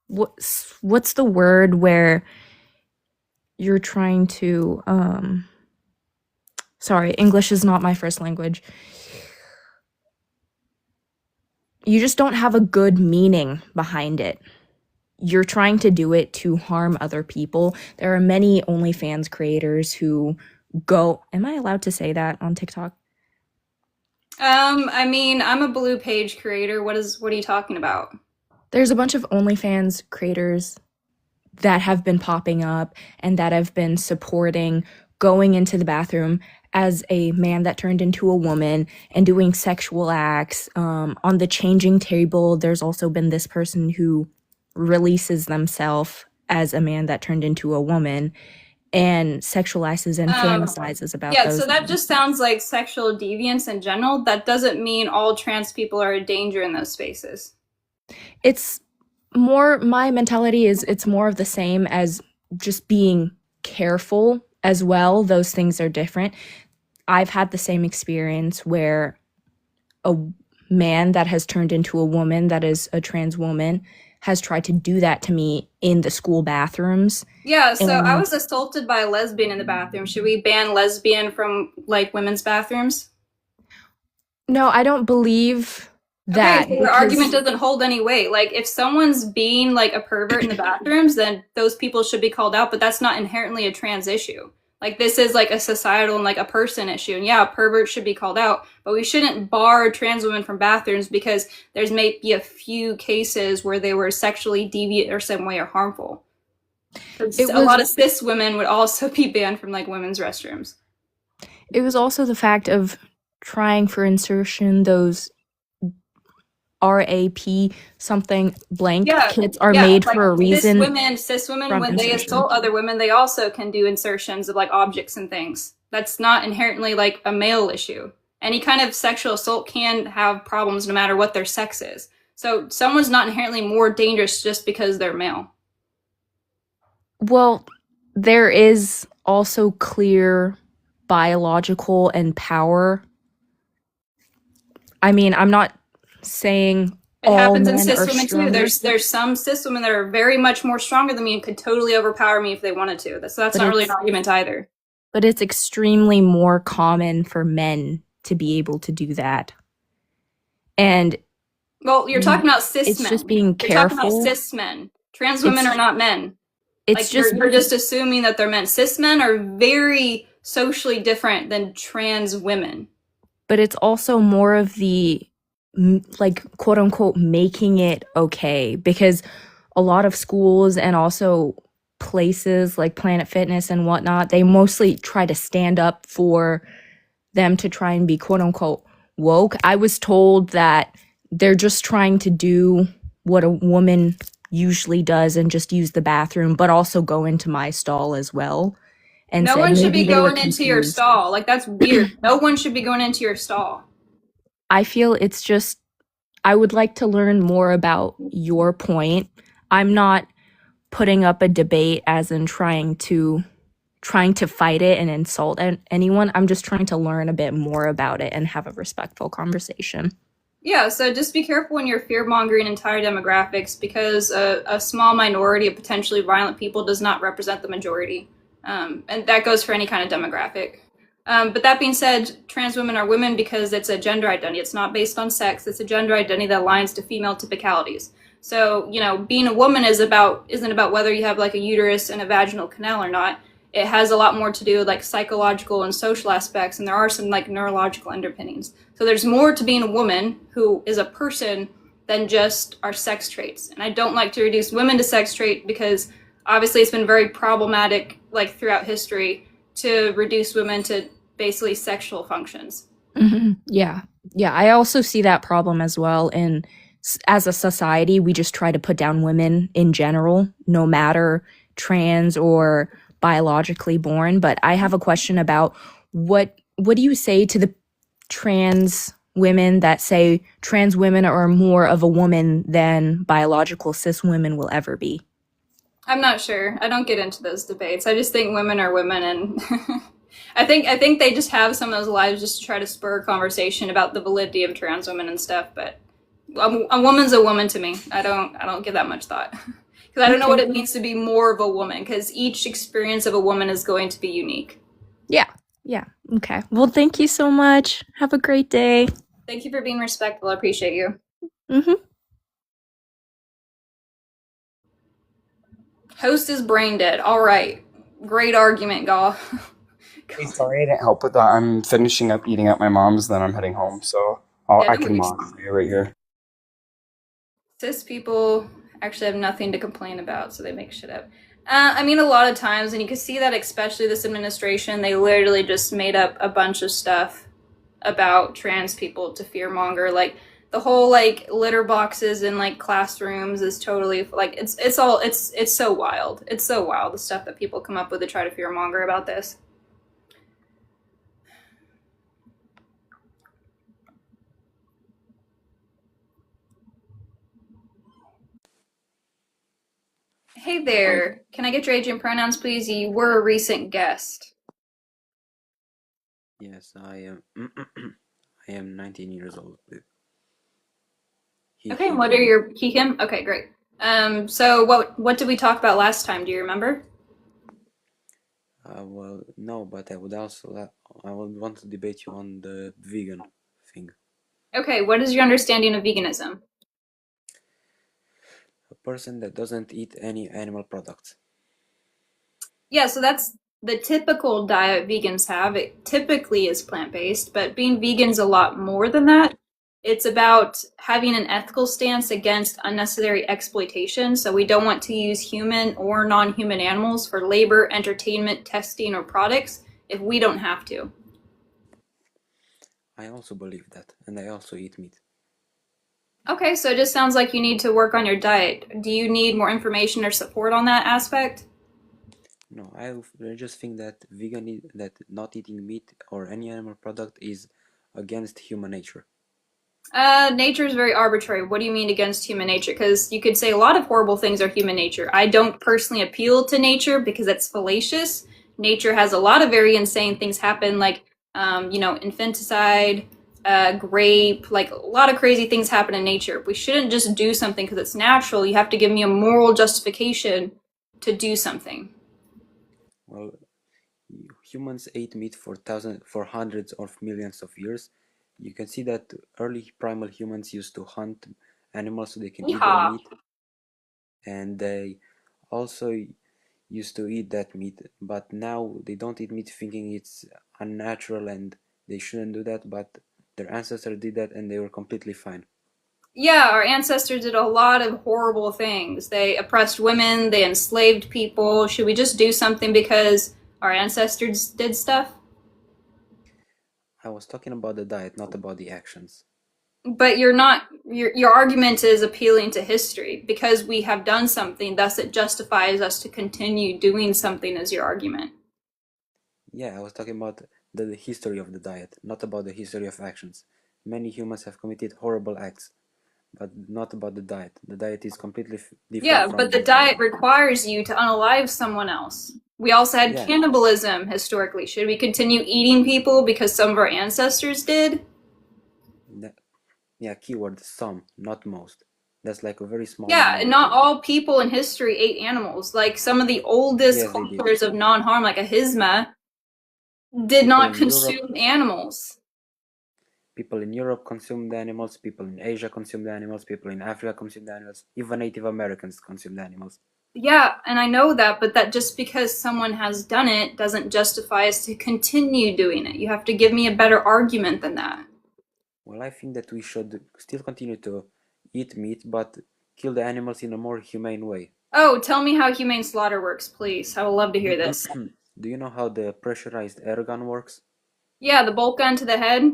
G: what's the word where you're trying to, sorry, English is not my first language. You just don't have a good meaning behind it. You're trying to do it to harm other people. There are many OnlyFans creators who go, am I allowed to say that on TikTok?
A: I mean, I'm a blue page creator. What are you talking about?
G: There's a bunch of OnlyFans creators that have been popping up and that have been supporting going into the bathroom as a man that turned into a woman and doing sexual acts. On the changing table, there's also been this person who releases themselves as a man that turned into a woman and sexualizes and fantasizes about those.
A: So that just sounds like sexual deviance in general. That doesn't mean all trans people are a danger in those spaces.
G: It's more, my mentality is it's more of the same as just being careful as well. Those things are different. I've had the same experience where a man that has turned into a woman that is a trans woman has tried to do that to me in the school bathrooms.
A: Yeah, so I was assaulted by a lesbian in the bathroom. Should we ban lesbian from like women's bathrooms?
G: No, I don't believe that.
A: Okay, so your argument doesn't hold any weight. Like, if someone's being like a pervert in the bathrooms, then those people should be called out, but that's not inherently a trans issue. Like, this is like a societal and like a person issue. And yeah, perverts should be called out, but we shouldn't bar trans women from bathrooms because there's maybe a few cases where they were sexually deviant or some way or harmful. A lot of cis women would also be banned from like women's restrooms.
G: It was also the fact of trying for insertion, those RAP something blank kits are made for a reason.
A: Cis women, when they assault other women, they also can do insertions of like objects and things. That's not inherently like a male issue. Any kind of sexual assault can have problems no matter what their sex is. So someone's not inherently more dangerous just because they're male.
G: Well, there is also clear biological and power. I mean, I'm not saying
A: it happens in cis women too. There's some cis women that are very much more stronger than me and could totally overpower me if they wanted to. So that's not really an argument either.
G: But it's extremely more common for men to be able to do that. And
A: well, you're talking about cis
G: it's
A: men.
G: Just being
A: you're
G: careful.
A: Talking about cis men. Trans women are not men.
G: It's
A: like
G: just
A: you're just assuming that they're men. Cis men are very socially different than trans women.
G: But it's also more of the like quote unquote making it okay, because a lot of schools and also places like Planet Fitness and whatnot, they mostly try to stand up for them to try and be quote unquote woke. I was told that they're just trying to do what a woman usually does and just use the bathroom, but also go into my stall as well. And
A: no one should be going into your stall. Like, that's weird. No one should be going into your stall.
G: I feel it's just, I would like to learn more about your point. I'm not putting up a debate as in trying to fight it and insult anyone. I'm just trying to learn a bit more about it and have a respectful conversation.
A: Yeah, so just be careful when you're fear-mongering entire demographics, because a small minority of potentially violent people does not represent the majority. And that goes for any kind of demographic. But that being said, trans women are women because it's a gender identity. It's not based on sex. It's a gender identity that aligns to female typicalities. So, being a woman isn't about whether you have like a uterus and a vaginal canal or not. it has a lot more to do with like psychological and social aspects, and there are some like neurological underpinnings. So there's more to being a woman who is a person than just our sex traits. And I don't like to reduce women to sex trait because obviously it's been very problematic like throughout history to reduce women to basically sexual functions.
G: Yeah. Yeah. I also see that problem as well. And as a society, we just try to put down women in general, no matter trans or biologically born. But I have a question about what do you say to the trans women that say trans women are more of a woman than biological cis women will ever be?
A: I'm not sure. I don't get into those debates. I just think women are women, and I think they just have some of those lives just to try to spur a conversation about the validity of trans women and stuff. But a woman's a woman to me. I don't give that much thought because I don't know what it means to be more of a woman, because each experience of a woman is going to be unique.
G: Yeah. Yeah. Okay. Well, thank you so much. Have a great day.
A: Thank you for being respectful. I appreciate you. Host is brain dead. All right. Great argument, Gaw.
F: Hey, sorry I didn't help with that. I'm finishing up eating at my mom's, then I'm heading home, so I can mod right here.
A: Cis people actually have nothing to complain about, so they make shit up. I mean, a lot of times, and you can see that especially this administration, they literally just made up a bunch of stuff about trans people to fearmonger. Like the whole like litter boxes in like classrooms is totally like it's so wild. It's so wild the stuff that people come up with to try to fearmonger about this. Hey there. Can I get your age and pronouns, please? You were a recent guest.
H: Yes, I am. I am 19 years old.
A: Okay, and what are your him? Okay, great. So what did we talk about last time? Do you remember?
H: Well, no, but I would want to debate you on the vegan thing.
A: Okay, what is your understanding of veganism?
H: A person that doesn't eat any animal products.
A: Yeah, so that's the typical diet vegans have. It typically is plant-based, but being vegan is a lot more than that. It's about having an ethical stance against unnecessary exploitation. So we don't want to use human or non-human animals for labor, entertainment, testing, or products if we don't have to.
H: I also believe that, and I also eat meat.
A: Okay, so it just sounds like you need to work on your diet. Do you need more information or support on that aspect?
H: No, I just think that that not eating meat or any animal product is against human nature.
A: Nature is very arbitrary. What do you mean against human nature? Because you could say a lot of horrible things are human nature. I don't personally appeal to nature because it's fallacious. Nature has a lot of very insane things happen, like infanticide, rape, like a lot of crazy things happen in nature. We shouldn't just do something because it's natural. You have to give me a moral justification to do something.
H: Well, humans ate meat for hundreds of millions of years. You can see that early primal humans used to hunt animals so they can eat their meat, and they also used to eat that meat, but now they don't eat meat thinking it's unnatural and they shouldn't do that, but their ancestors did that and they were completely fine.
A: Yeah, our ancestors did a lot of horrible things. They oppressed women, they enslaved people. Should we just do something because our ancestors did stuff?
H: I was talking about the diet, not about the actions.
A: But you're not, your argument is appealing to history. Because we have done something, thus it justifies us to continue doing something, is your argument.
H: Yeah, I was talking about the history of the diet, not about the history of actions. Many humans have committed horrible acts, but not about the diet. The diet is completely different.
A: Yeah, but the diet requires you to unalive someone else. We also had cannibalism historically. Should we continue eating people because some of our ancestors did?
H: Yeah, keyword some, not most. That's like a very small
A: Yeah, and not all people in history ate animals. Like some of the oldest cultures of non-harm, like Ahizma, did not consume animals.
H: People in Europe consumed animals, people in Asia consumed animals, people in Africa consumed animals, even Native Americans consumed animals.
A: Yeah, and I know that, but that just because someone has done it doesn't justify us to continue doing it. You have to give me a better argument than that.
H: Well, I think that we should still continue to eat meat, but kill the animals in a more humane way.
A: Oh, tell me how humane slaughter works, please. I would love to hear this.
H: Do you know how the pressurized air gun works?
A: Yeah, the bolt gun to the head.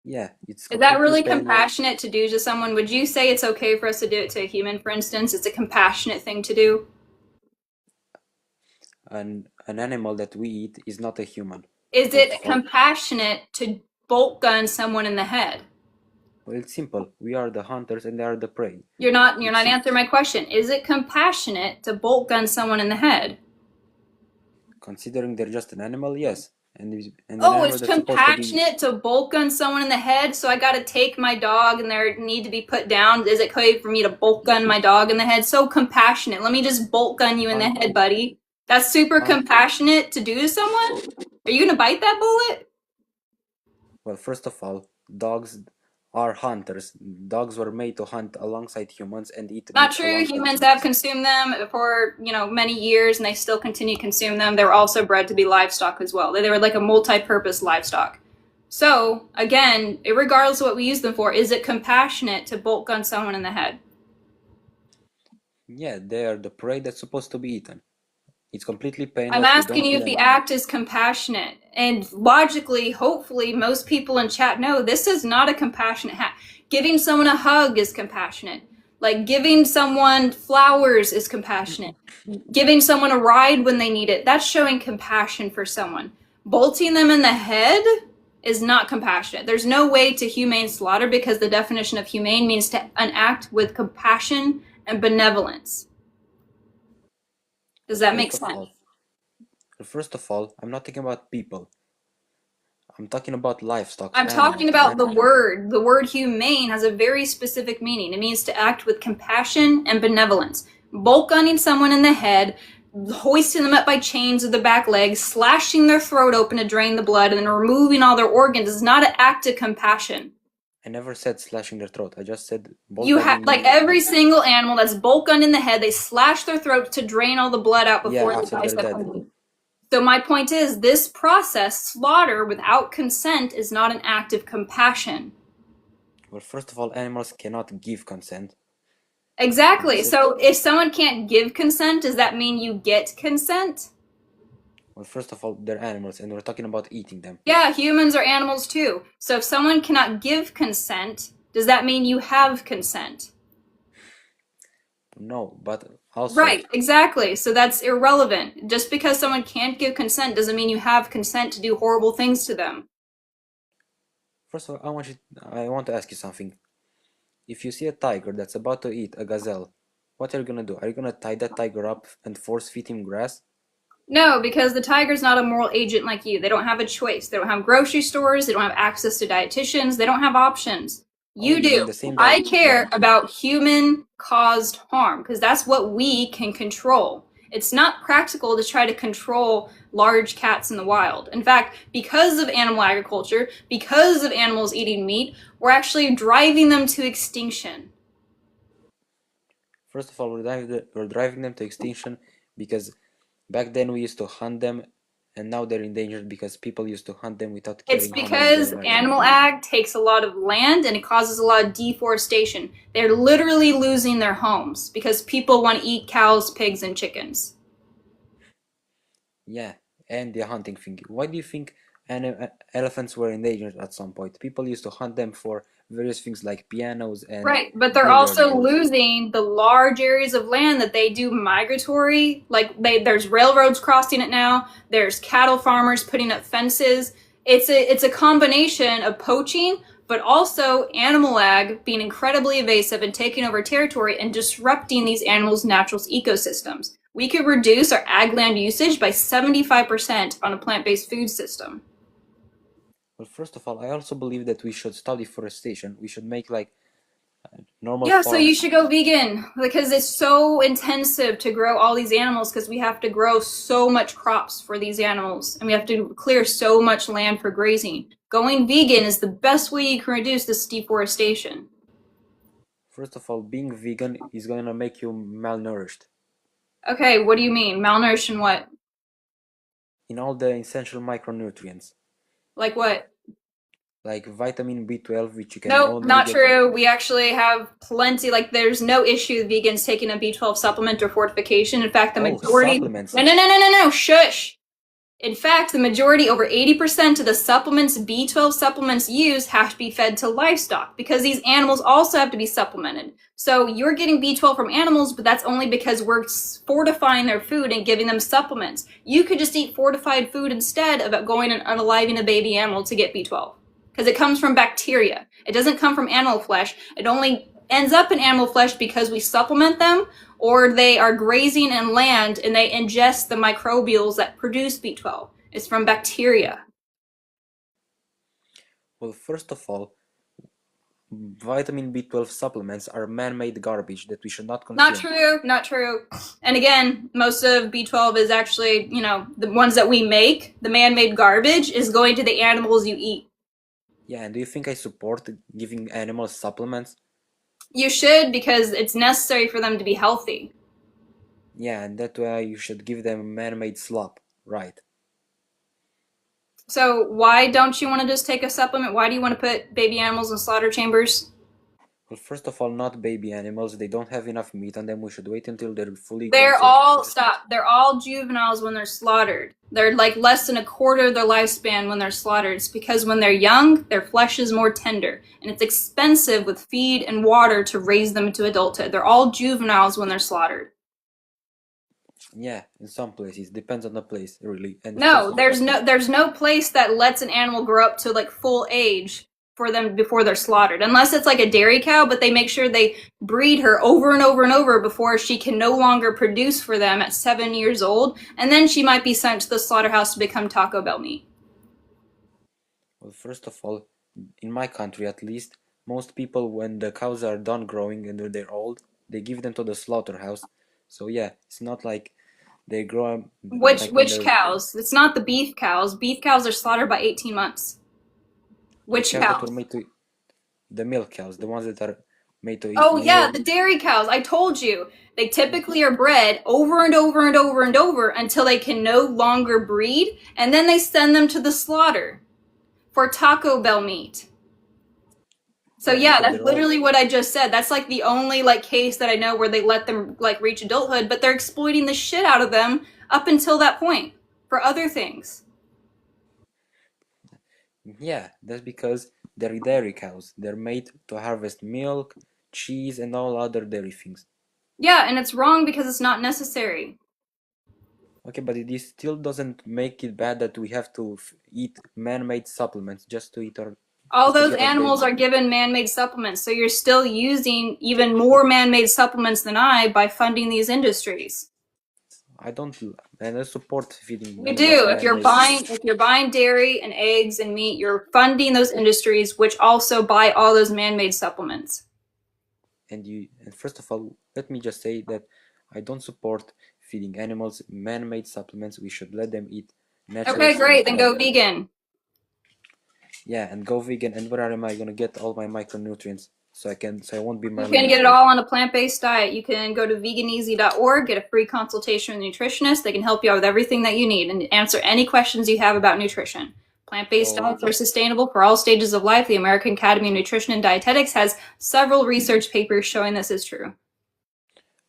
H: Yeah, it's
A: Is that
H: completely
A: really
H: painless.
A: compassionate to do to someone? Would you say it's okay for us to do it to a human, for instance? It's a compassionate thing to do?
H: An animal that we eat is not a human.
A: Is
H: First
A: it
H: of all.
A: compassionate to bolt gun someone in the head?
H: Well, it's simple. We are the hunters and they are the prey.
A: You're not answering my question. Is it compassionate to bolt gun someone in the head?
H: Considering they're just an animal, yes. And an
A: Oh,
H: animal
A: it's
H: that's supposed to be
A: compassionate to bolt gun someone in the head, so I gotta take my dog and they need to be put down. Is it okay for me to bolt gun my dog in the head? So compassionate. Let me just bolt gun you in the head, buddy. That's super compassionate to do to someone? Are you gonna bite that bullet?
H: Well, first of all, dogs are hunters. Dogs were made to hunt alongside humans and eat
A: Not
H: meat
A: true.
H: alongside
A: Humans
H: humans.
A: have consumed them for, many years, and they still continue to consume them. They were also bred to be livestock as well. They were like a multi-purpose livestock. So, again, regardless of what we use them for, is it compassionate to bolt gun someone in the head?
H: Yeah, they are the prey that's supposed to be eaten. It's completely painless.
A: I'm
H: We
A: asking
H: don't
A: you
H: kill
A: if the
H: anyone.
A: act is compassionate. And logically, hopefully, most people in chat know this is not a compassionate act. Giving someone a hug is compassionate. Like giving someone flowers is compassionate. Giving someone a ride when they need it, that's showing compassion for someone. Bolting them in the head is not compassionate. There's no way to humane slaughter because the definition of humane means to an act with compassion and benevolence. Does that make sense?
H: First of all, I'm not talking about people. I'm talking about livestock.
A: I'm talking about the word. The word humane has a very specific meaning. It means to act with compassion and benevolence. Bolt gunning someone in the head, hoisting them up by chains of the back legs, slashing their throat open to drain the blood, and then removing all their organs is not an act of compassion.
H: I never said slashing their throat. I just said bolt
A: You have like every single animal that's bolt gunned in the head, they slash their throats to drain all the blood out before
H: Yeah,
A: they
H: after
A: die
H: they're dead.
A: So my point is, this process, slaughter without consent, is not an act of compassion.
H: Well, first of all, animals cannot give consent.
A: Exactly. So if someone can't give consent, does that mean you get consent?
H: Well, first of all, they're animals, and we're talking about eating them.
A: Yeah, humans are animals too. So if someone cannot give consent, does that mean you have consent?
H: No, but also...
A: Right, exactly. So that's irrelevant. Just because someone can't give consent doesn't mean you have consent to do horrible things to them.
H: First of all, I want to ask you something. If you see a tiger that's about to eat a gazelle, what are you gonna do? Are you gonna tie that tiger up and force feed him grass?
A: No, because the tiger's not a moral agent like you. They don't have a choice. They don't have grocery stores. They don't have access to dietitians. They don't have options. You do. I care about human-caused harm because that's what we can control. It's not practical to try to control large cats in the wild. In fact, because of animal agriculture, because of animals eating meat, we're actually driving them to extinction.
H: First of all, we're driving them to extinction because back then we used to hunt them, and now they're endangered because people used to hunt them without caring.
A: It's because animal ag takes a lot of land and it causes a lot of deforestation. They're literally losing their homes because people want to eat cows, pigs, and chickens.
H: Yeah, and the hunting thing. Why do you think elephants were endangered at some point? People used to hunt them for various things like pianos and...
A: Right, but they're also losing the large areas of land that they do migratory. Like there's railroads crossing it now. There's cattle farmers putting up fences. It's a combination of poaching, but also animal ag being incredibly invasive and taking over territory and disrupting these animals' natural ecosystems. We could reduce our ag land usage by 75% on a plant-based food system.
H: Well, first of all, I also believe that we should stop deforestation. We should make like normal
A: farms. So you should go vegan because it's so intensive to grow all these animals because we have to grow so much crops for these animals and we have to clear so much land for grazing. Going vegan is the best way you can reduce this deforestation.
H: First of all, being vegan is going to make you malnourished.
A: Okay, what do you mean? Malnourished in what?
H: In all the essential micronutrients,
A: Like what?
H: like vitamin B12, which you can
A: Nope,
H: only
A: not
H: get.
A: true. We actually have plenty. Like, there's no issue with vegans taking a B12 supplement or fortification. In fact, the
H: Oh,
A: majority.
H: supplements.
A: No. Shush. In fact, the majority, over 80% of the supplements, B12 supplements used, have to be fed to livestock because these animals also have to be supplemented. So you're getting B12 from animals, but that's only because we're fortifying their food and giving them supplements. You could just eat fortified food instead of going and unaliving a baby animal to get B12 because it comes from bacteria. It doesn't come from animal flesh. It only ends up in animal flesh because we supplement them, or they are grazing in land and they ingest the microbials that produce B12. It's from bacteria.
H: Well, first of all, vitamin B12 supplements are man-made garbage that we should not consume.
A: Not true. And again, most of B12 is actually, the ones that we make, the man-made garbage is going to the animals you eat.
H: Yeah, and do you think I support giving animals supplements?
A: You should, because it's necessary for them to be healthy.
H: Yeah, and that's why you should give them man-made slop, right?
A: So why don't you want to just take a supplement? Why do you want to put baby animals in slaughter chambers?
H: Well, first of all, not baby animals. They don't have enough meat on them. We should wait until they're fully grown.
A: They're all juveniles when they're slaughtered. They're like less than a quarter of their lifespan when they're slaughtered. It's because when they're young, their flesh is more tender. And it's expensive with feed and water to raise them to adulthood. They're all juveniles when they're slaughtered.
H: Yeah, in some places. Depends on the place, really. And
A: No, there's no place that lets an animal grow up to like full age for them before they're slaughtered, unless it's like a dairy cow, but they make sure they breed her over and over and over before she can no longer produce for them at 7 years old, and then she might be sent to the slaughterhouse to become Taco Bell meat.
H: Well, first of all, in my country at least, most people, when the cows are done growing and they're old, they give them to the slaughterhouse. So yeah, it's not like they grow up.
A: Which cows? It's not the beef cows. Beef cows are slaughtered by 18 months. Which cows?
H: That were made to, the milk cows, the ones that are made to eat.
A: Oh yeah, the dairy cows. I told you. They typically are bred over and over and over and over until they can no longer breed, and then they send them to the slaughter for Taco Bell meat. So yeah, that's literally what I just said. That's like the only like case that I know where they let them like reach adulthood, but they're exploiting the shit out of them up until that point for other things.
H: Yeah, that's because they're dairy cows. They're made to harvest milk, cheese, and all other dairy things.
A: Yeah, and it's wrong because it's not necessary.
H: Okay, but it still doesn't make it bad that we have to eat man-made supplements just to eat our.
A: All those animals are given man-made supplements, so you're still using even more man-made supplements than I by funding these industries.
H: I don't support feeding.
A: You do. If you're buying dairy and eggs and meat, you're funding those industries, which also buy all those man-made supplements.
H: And first of all, let me just say that I don't support feeding animals man-made supplements. We should let them eat natural.
A: Okay, great. Then go vegan.
H: Yeah, and go vegan. And where am I gonna get all my micronutrients so I won't be.
A: You can get it all on a plant-based diet. You can go to veganeasy.org, get a free consultation with a nutritionist. They can help you out with everything that you need and answer any questions you have about nutrition. Plant-based diets are sustainable for all stages of life. The American Academy of Nutrition and Dietetics has several research papers showing this is true.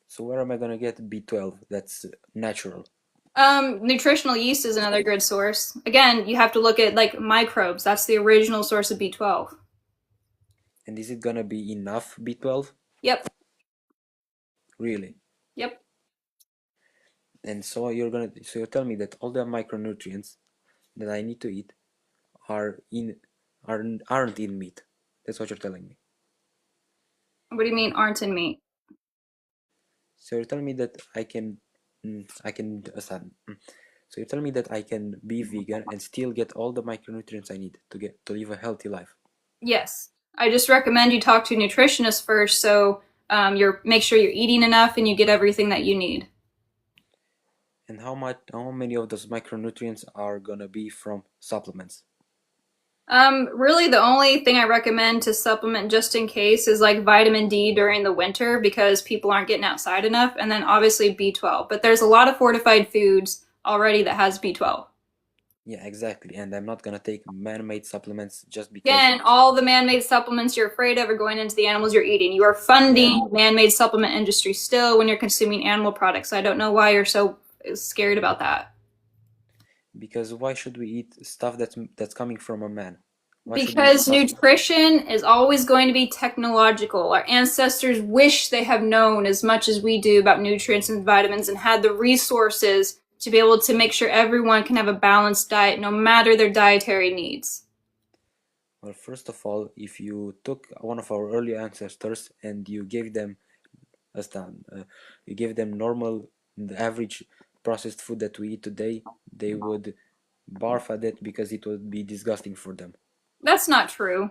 H: So where am I gonna get B12 that's natural?
A: Nutritional yeast is another good source. Again, you have to look at like microbes. That's the original source of B12.
H: And is it gonna be enough B12?
A: Yep.
H: Really?
A: Yep.
H: And so you're telling me that all the micronutrients that I need to eat aren't in meat. That's what you're telling me.
A: What do you mean aren't in meat?
H: So you're telling me that I can So you're telling me that I can be vegan and still get all the micronutrients I need to live a healthy life?
A: Yes. I just recommend you talk to a nutritionist first, so make sure you're eating enough and you get everything that you need.
H: And how many of those micronutrients are gonna be from supplements?
A: Really the only thing I recommend to supplement just in case is like vitamin D during the winter because people aren't getting outside enough, and then obviously B12. But there's a lot of fortified foods already that has B12.
H: Yeah, exactly. And I'm not gonna take man-made supplements just because.
A: Again, all the man-made supplements you're afraid of are going into the animals you're eating. You are funding man-made supplement industry still when you're consuming animal products. I don't know why you're so scared about that.
H: Because why should we eat stuff that's coming from a man?
A: Because nutrition is always going to be technological. Our ancestors wish they have known as much as we do about nutrients and vitamins and had the resources to be able to make sure everyone can have a balanced diet no matter their dietary needs.
H: Well, first of all, if you took one of our early ancestors and you gave them normal, the average processed food that we eat today, they would barf at it because it would be disgusting for them.
A: That's not true.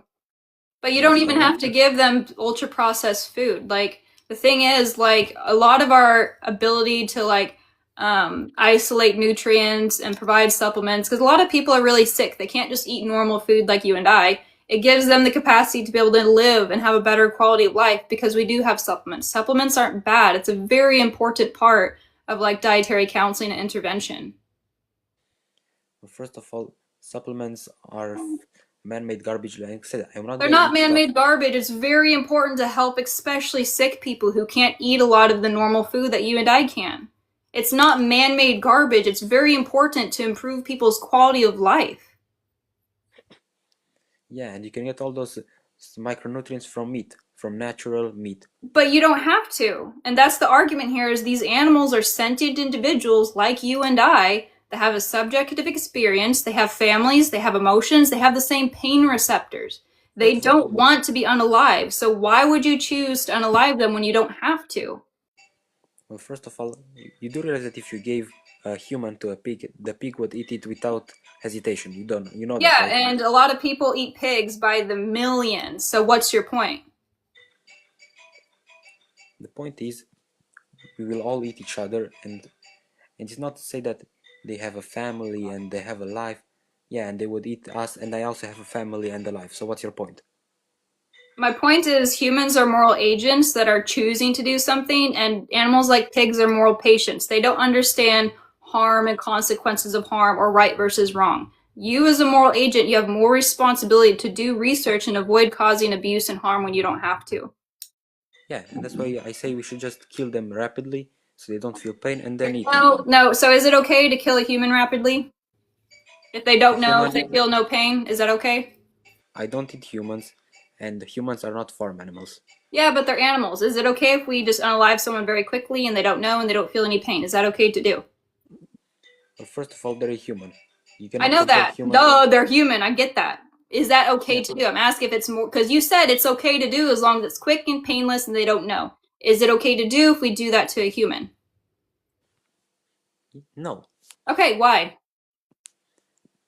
A: But you don't even have to give them ultra processed food. Like the thing is, like a lot of our ability to like isolate nutrients and provide supplements, because a lot of people are really sick. They can't just eat normal food like you and I. It gives them the capacity to be able to live and have a better quality of life because we do have supplements. Supplements aren't bad. It's a very important part of like dietary counseling and intervention.
H: Well, first of all, supplements are man-made garbage. Like I said,
A: they're not man-made garbage. It's very important to help especially sick people who can't eat a lot of the normal food that you and I can. It's not man-made garbage. It's very important to improve people's quality of life.
H: Yeah, and you can get all those micronutrients from meat, from natural meat.
A: But you don't have to. And that's the argument here is these animals are sentient individuals like you and I that have a subjective experience. They have families, they have emotions, they have the same pain receptors. They don't want to be unalive. So why would you choose to unalive them when you don't have to?
H: Well, first of all, you do realize that if you gave a human to a pig, the pig would eat it without hesitation. You know
A: yeah,
H: that, right?
A: And a lot of people eat pigs by the millions. So what's your point?
H: The point is, we will all eat each other, and it's not to say that they have a family and they have a life. Yeah, and they would eat us, and I also have a family and a life. So what's your point?
A: My point is humans are moral agents that are choosing to do something, and animals like pigs are moral patients. They don't understand harm and consequences of harm or right versus wrong. You as a moral agent, you have more responsibility to do research and avoid causing abuse and harm when you don't have to.
H: Yeah, and that's why I say we should just kill them rapidly so they don't feel pain and then eat them.
A: No, so is it okay to kill a human rapidly? If they don't know, if they feel no pain, is that okay?
H: I don't eat humans, and humans are not farm animals.
A: Yeah, but they're animals. Is it okay if we just unalive someone very quickly and they don't know and they don't feel any pain? Is that okay to do?
H: Well, first of all, they're a human.
A: I know that. No, they're human. I get that. Is that okay to do? I'm asking if it's more, because you said it's okay to do as long as it's quick and painless and they don't know. Is it okay to do if we do that to a human?
H: No.
A: Okay, why?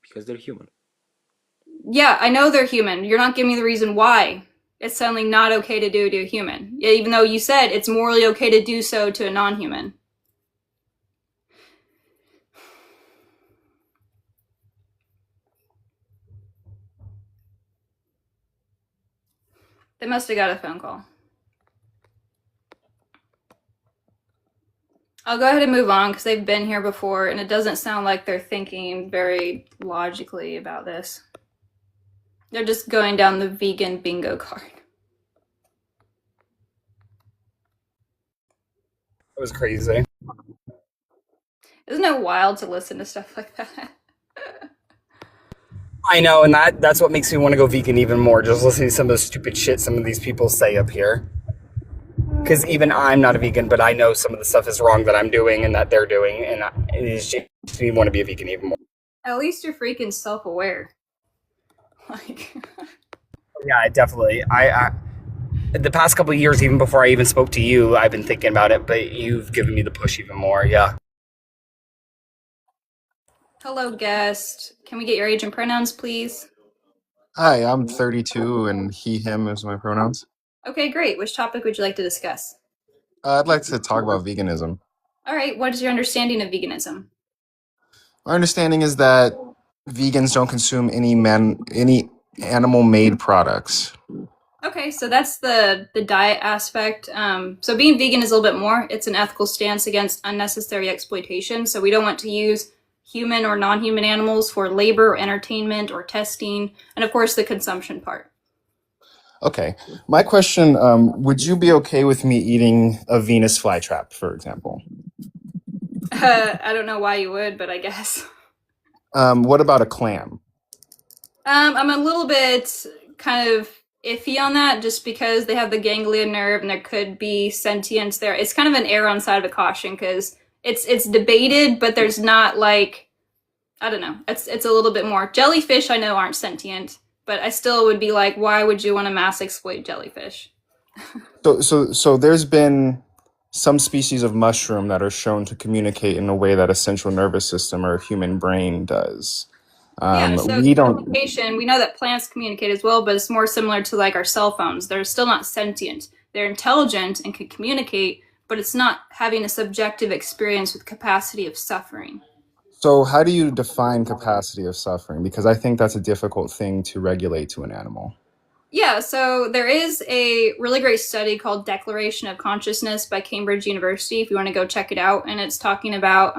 H: Because they're human.
A: Yeah, I know they're human. You're not giving me the reason why it's suddenly not okay to do to a human. Yeah, even though you said it's morally okay to do so to a non-human. They must have got a phone call. I'll go ahead and move on because they've been here before and it doesn't sound like they're thinking very logically about this. They're just going down the vegan bingo card.
F: It was crazy.
A: Isn't it wild to listen to stuff like that?
F: I know, and that's what makes me want to go vegan even more, just listening to some of the stupid shit some of these people say up here. Because even I'm not a vegan, but I know some of the stuff is wrong that I'm doing and that they're doing, and it just makes me want to be a vegan even more.
A: At least you're freaking self-aware. Like...
F: Yeah, definitely. I the past couple of years, even before I even spoke to you, I've been thinking about it, but you've given me the push even more, yeah.
A: Hello, guest. Can we get your age and pronouns, please?
I: Hi, I'm 32, and he, him is my pronouns.
A: Okay, great. Which topic would you like to discuss?
I: I'd like to talk about veganism.
A: All right, what is your understanding of veganism?
I: My understanding is that vegans don't consume any animal-made products?
A: Okay, so that's the diet aspect. So being vegan is a little bit more. It's an ethical stance against unnecessary exploitation. So we don't want to use human or non-human animals for labor or entertainment or testing, and of course the consumption part.
I: Okay. My question, would you be okay with me eating a Venus flytrap, for example?
A: I don't know why you would, but I guess.
I: What about a clam?
A: I'm a little bit kind of iffy on that just because they have the ganglion nerve and there could be sentience there. It's kind of an error on side of a caution because it's debated, but there's not like, I don't know. It's a little bit more. Jellyfish I know aren't sentient, but I still would be like, why would you want to mass exploit jellyfish?
I: So there's been some species of mushroom that are shown to communicate in a way that a central nervous system or a human brain does.
A: Yeah, so
I: We don't.
A: communication, we know that plants communicate as well, but it's more similar to like our cell phones. They're still not sentient. They're intelligent and can communicate, but it's not having a subjective experience with capacity of suffering.
I: So how do you define capacity of suffering? Because I think that's a difficult thing to regulate to an animal.
A: Yeah, so there is a really great study called Declaration of Consciousness by Cambridge University, if you want to go check it out. And it's talking about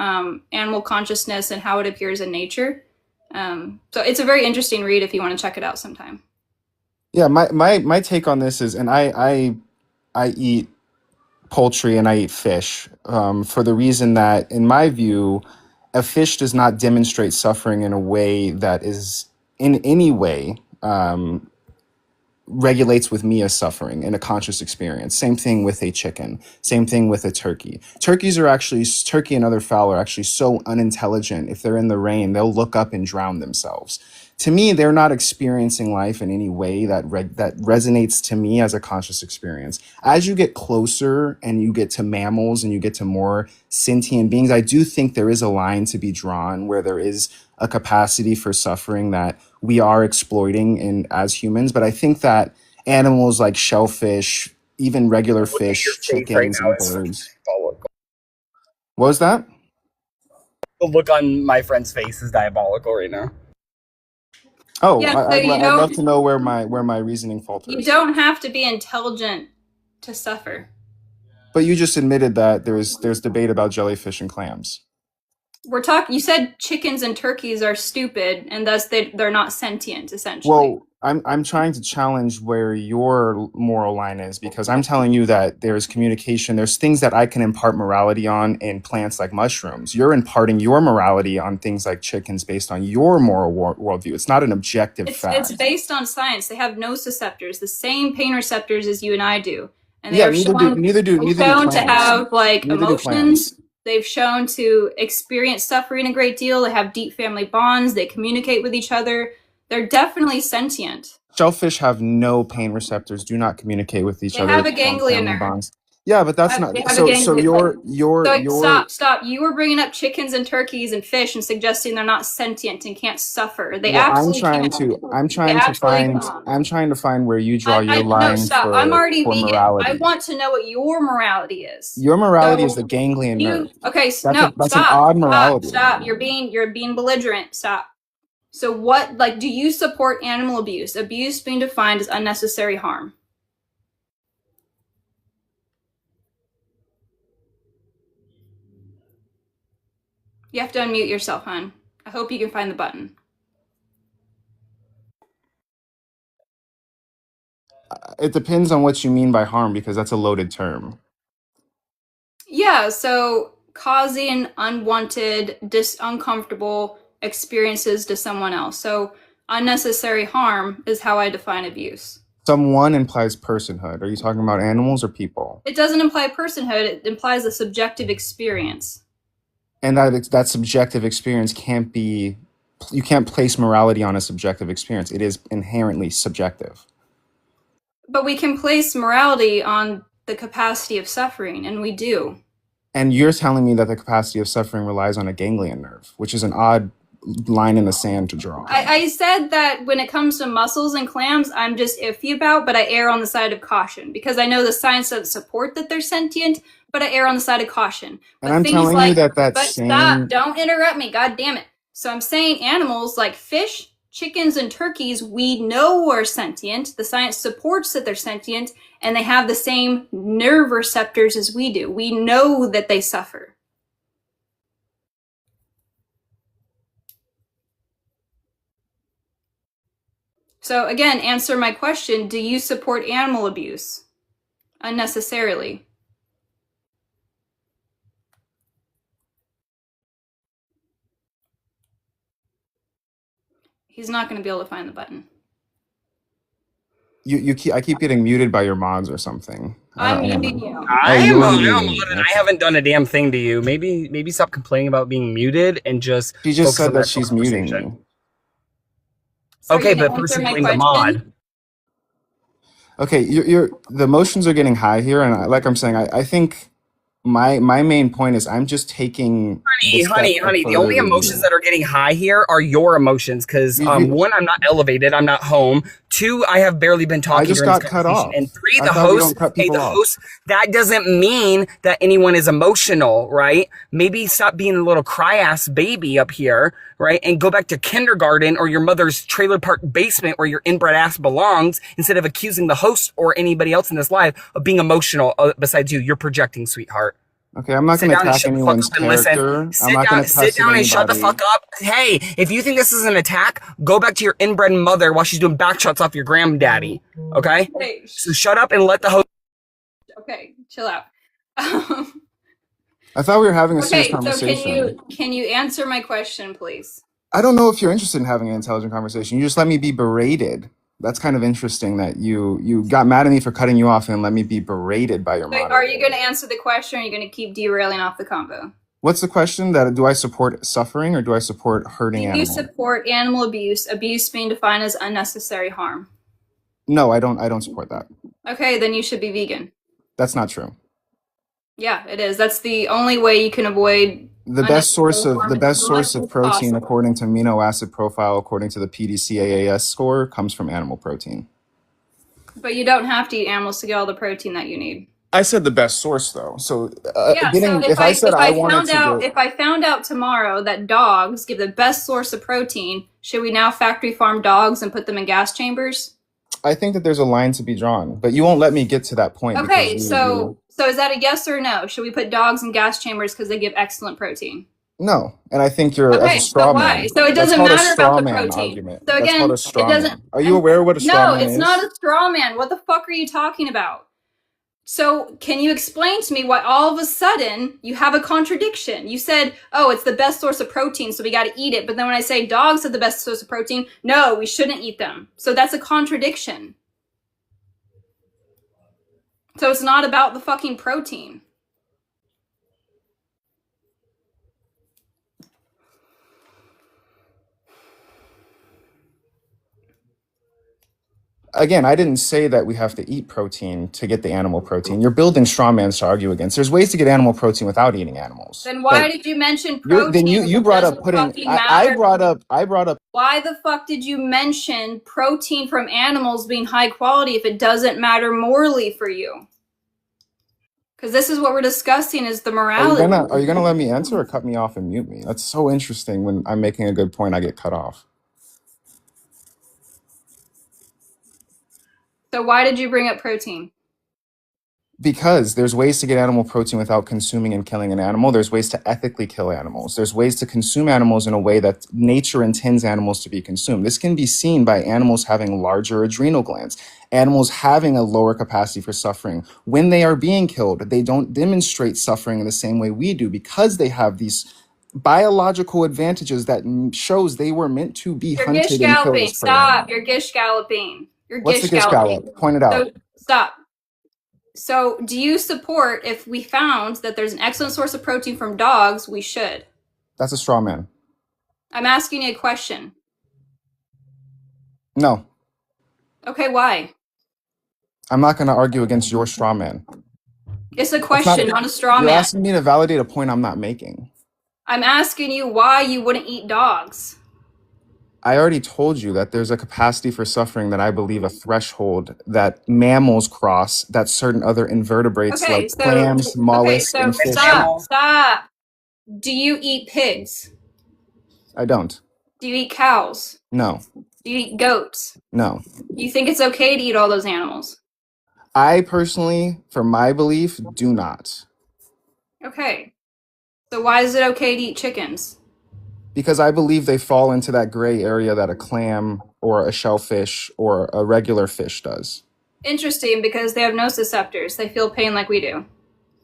A: animal consciousness and how it appears in nature. So it's a very interesting read if you want to check it out sometime.
I: Yeah, my take on this is, and I eat poultry and I eat fish for the reason that, in my view, a fish does not demonstrate suffering in a way that is in any way regulates with me as suffering in a conscious experience. Same thing with a chicken. Same thing with a turkey. Turkey and other fowl are actually so unintelligent. If they're in the rain, they'll look up and drown themselves. To me, they're not experiencing life in any way that resonates to me as a conscious experience. As you get closer and you get to mammals and you get to more sentient beings, I do think there is a line to be drawn where there is a capacity for suffering that we are exploiting as humans. But I think that animals like shellfish, even regular
F: Look at your
I: fish,
F: face right
I: chickens,
F: now
I: and
F: is
I: birds.
F: diabolical.
I: What was that?
F: The look on my friend's face is diabolical right now.
I: Oh,
A: Yeah, so
I: I'd love to know where my reasoning
A: you
I: falters.
A: don't have to be intelligent to suffer.
I: But you just admitted that there's debate about jellyfish and clams.
A: You said chickens and turkeys are stupid and thus they're not sentient, essentially.
I: Well, I'm trying to challenge where your moral line is, because I'm telling you that there's communication, there's things that I can impart morality on in plants like mushrooms. You're imparting your morality on things like chickens based on your moral worldview. It's not an objective fact.
A: It's based on science. They have nociceptors, the same pain receptors as you and I do. And they
I: Yeah,
A: are
I: neither do
A: shown to
I: clams.
A: have like
I: Neither do
A: emotions.
I: clams.
A: They've shown to experience suffering a great deal. They have deep family bonds. They communicate with each other. They're definitely sentient.
I: Shellfish have no pain receptors, do not communicate with each
A: They
I: other.
A: have a
I: They form
A: ganglion
I: family
A: nerve.
I: bonds. Yeah, but that's not
A: They have a
I: so.
A: ganglion
I: So
A: nerve.
I: your
A: Stop. You were bringing up chickens and turkeys and fish and suggesting they're not sentient and can't suffer. They
I: well,
A: absolutely can.
I: I'm trying to find where you draw your line
A: stop.
I: for
A: I'm already vegan.
I: morality.
A: I want to know what your morality is.
I: Your morality is the ganglion nerve.
A: Okay,
I: That's
A: no,
I: that's
A: stop.
I: an odd morality.
A: Stop. You're being belligerent. Stop. So what, like, do you support animal abuse? Abuse being defined as unnecessary harm. You have to unmute yourself, hon. I hope you can find the button.
I: It depends on what you mean by harm, because that's a loaded term.
A: Yeah, so causing unwanted, uncomfortable experiences to someone else. So unnecessary harm is how I define abuse.
I: Someone implies personhood. Are you talking about animals or people?
A: It doesn't imply personhood. It implies a subjective experience.
I: And that subjective experience can't be. You can't place morality on a subjective experience. It is inherently subjective.
A: But we can place morality on the capacity of suffering, and we do.
I: And you're telling me that the capacity of suffering relies on a ganglion nerve, which is an odd line in the sand to draw.
A: I said that when it comes to mussels and clams, I'm just iffy about, but I err on the side of caution because I know the science doesn't support that they're sentient, but I err on the side of caution.
I: And I'm telling you that
A: Stop! Don't interrupt me, god damn it. So I'm saying animals like fish, Chickens and turkeys, we know are sentient. The science supports that they're sentient, and they have the same nerve receptors as we do. We know that they suffer. So again, answer my question. Do you support animal abuse unnecessarily? He's not going to be able to find the button.
I: I keep getting muted by your mods or something.
A: I'm muting you.
I: you're
F: I'm
I: muting.
F: muted. I haven't done a damn thing to you. Maybe stop complaining about being muted and just
I: She just
F: focus on
I: said that
F: the
I: she's muting me.
F: conversation.
A: So
F: Okay,
A: you
F: but
A: answer
F: person
A: my
F: playing the
A: question?
F: mod.
I: Okay, the emotions are getting high here, and like I'm saying, I think my main point is I'm just taking the step
F: Honey,
I: of
F: the
I: further
F: only
I: reading
F: emotions
I: it.
F: that are getting high here are your emotions, because one, I'm not elevated, I'm not home. Two, I have barely been
I: I
F: talking
I: just
F: during this
I: got cut
F: conversation.
I: off.
F: And three,
I: I
F: the
I: thought we
F: host,
I: don't cut people off.
F: that doesn't mean that anyone is emotional, right? Maybe stop being a little cry-ass baby up here, right? And go back to kindergarten or your mother's trailer park basement where your inbred ass belongs, instead of accusing the host or anybody else in this live of being emotional besides you. You're projecting, sweetheart.
I: Okay, I'm not going to attack anyone's character. I'm not going to cuss
F: Sit down and shut the
I: anybody.
F: fuck up. Hey, if you think this is an attack, go back to your inbred mother while she's doing back shots off your granddaddy. Okay?
A: Hey,
F: So shut up and let the host.
A: okay, chill out.
I: I thought we were having a serious conversation.
A: So can you answer my question, please?
I: I don't know if you're interested in having an intelligent conversation. You just let me be berated. That's kind of interesting that you got mad at me for cutting you off and let me be berated by your moderator.
A: Are you going to answer the question, or are you going to keep derailing off the convo?
I: What's the question? That do I support suffering or do I support hurting animals?
A: Do you support animal abuse? Abuse being defined as unnecessary harm.
I: No, I don't support that.
A: Okay, then you should be vegan.
I: That's not true.
A: Yeah, it is. That's the only way you can avoid
I: the best source of protein according to amino acid profile, according to the PDCAAS score, comes from animal protein.
A: But you don't have to eat animals to get all the protein that you need.
I: I said the best source, though. So,
A: if I found out tomorrow that dogs give the best source of protein, should we now factory farm dogs and put them in gas chambers?
I: I think that there's a line to be drawn, but you won't let me get to that point.
A: Okay, so is that a yes or no? Should we put dogs in gas chambers because they give excellent protein?
I: No, and I think you're as a straw man.
A: Why? So it doesn't matter about the protein.
I: Argument.
A: So again,
I: it doesn't. Are you aware what a straw man is?
A: No, it's not a straw man. What the fuck are you talking about? So can you explain to me why all of a sudden you have a contradiction? You said, oh, it's the best source of protein, so we got to eat it. But then when I say dogs are the best source of protein, no, we shouldn't eat them. So that's a contradiction. So it's not about the fucking protein.
I: Again, I didn't say that we have to eat protein to get the animal protein. You're building straw mans to argue against. There's ways to get animal protein without eating animals.
A: Then why did you mention protein?
I: Then you brought up putting. I brought up.
A: Why the fuck did you mention protein from animals being high quality if it doesn't matter morally for you? Because this is what we're discussing, is the morality.
I: Are you gonna let me answer or cut me off and mute me? That's so interesting. When I'm making a good point, I get cut off.
A: So why did you bring up protein?
I: Because there's ways to get animal protein without consuming and killing an animal. There's ways to ethically kill animals. There's ways to consume animals in a way that nature intends animals to be consumed. This can be seen by animals having larger adrenal glands, animals having a lower capacity for suffering. When they are being killed, they don't demonstrate suffering in the same way we do because they have these biological advantages that shows they were meant to be hunted and killed as prey.
A: Stop. You're gish galloping.
I: What's the gish gallop? Point it out.
A: So, stop. So do you support, if we found that there's an excellent source of protein from dogs, we should?
I: That's a straw man.
A: I'm asking you a question.
I: No.
A: Okay, why?
I: I'm not going to argue against your straw man.
A: It's a question, not a straw man.
I: You're asking me to validate a point I'm not making.
A: I'm asking you why you wouldn't eat dogs.
I: I already told you that there's a capacity for suffering that I believe a threshold that mammals cross that certain other invertebrates clams, mollusks, and fish.
A: Stop. Do you eat pigs?
I: I don't.
A: Do you eat cows?
I: No.
A: Do you eat goats?
I: No.
A: Do you think it's okay to eat all those animals?
I: I personally, for my belief, do not.
A: Okay. So why is it okay to eat chickens?
I: Because I believe they fall into that gray area that a clam or a shellfish or a regular fish does.
A: Interesting, because they have nociceptors. They feel pain like we do.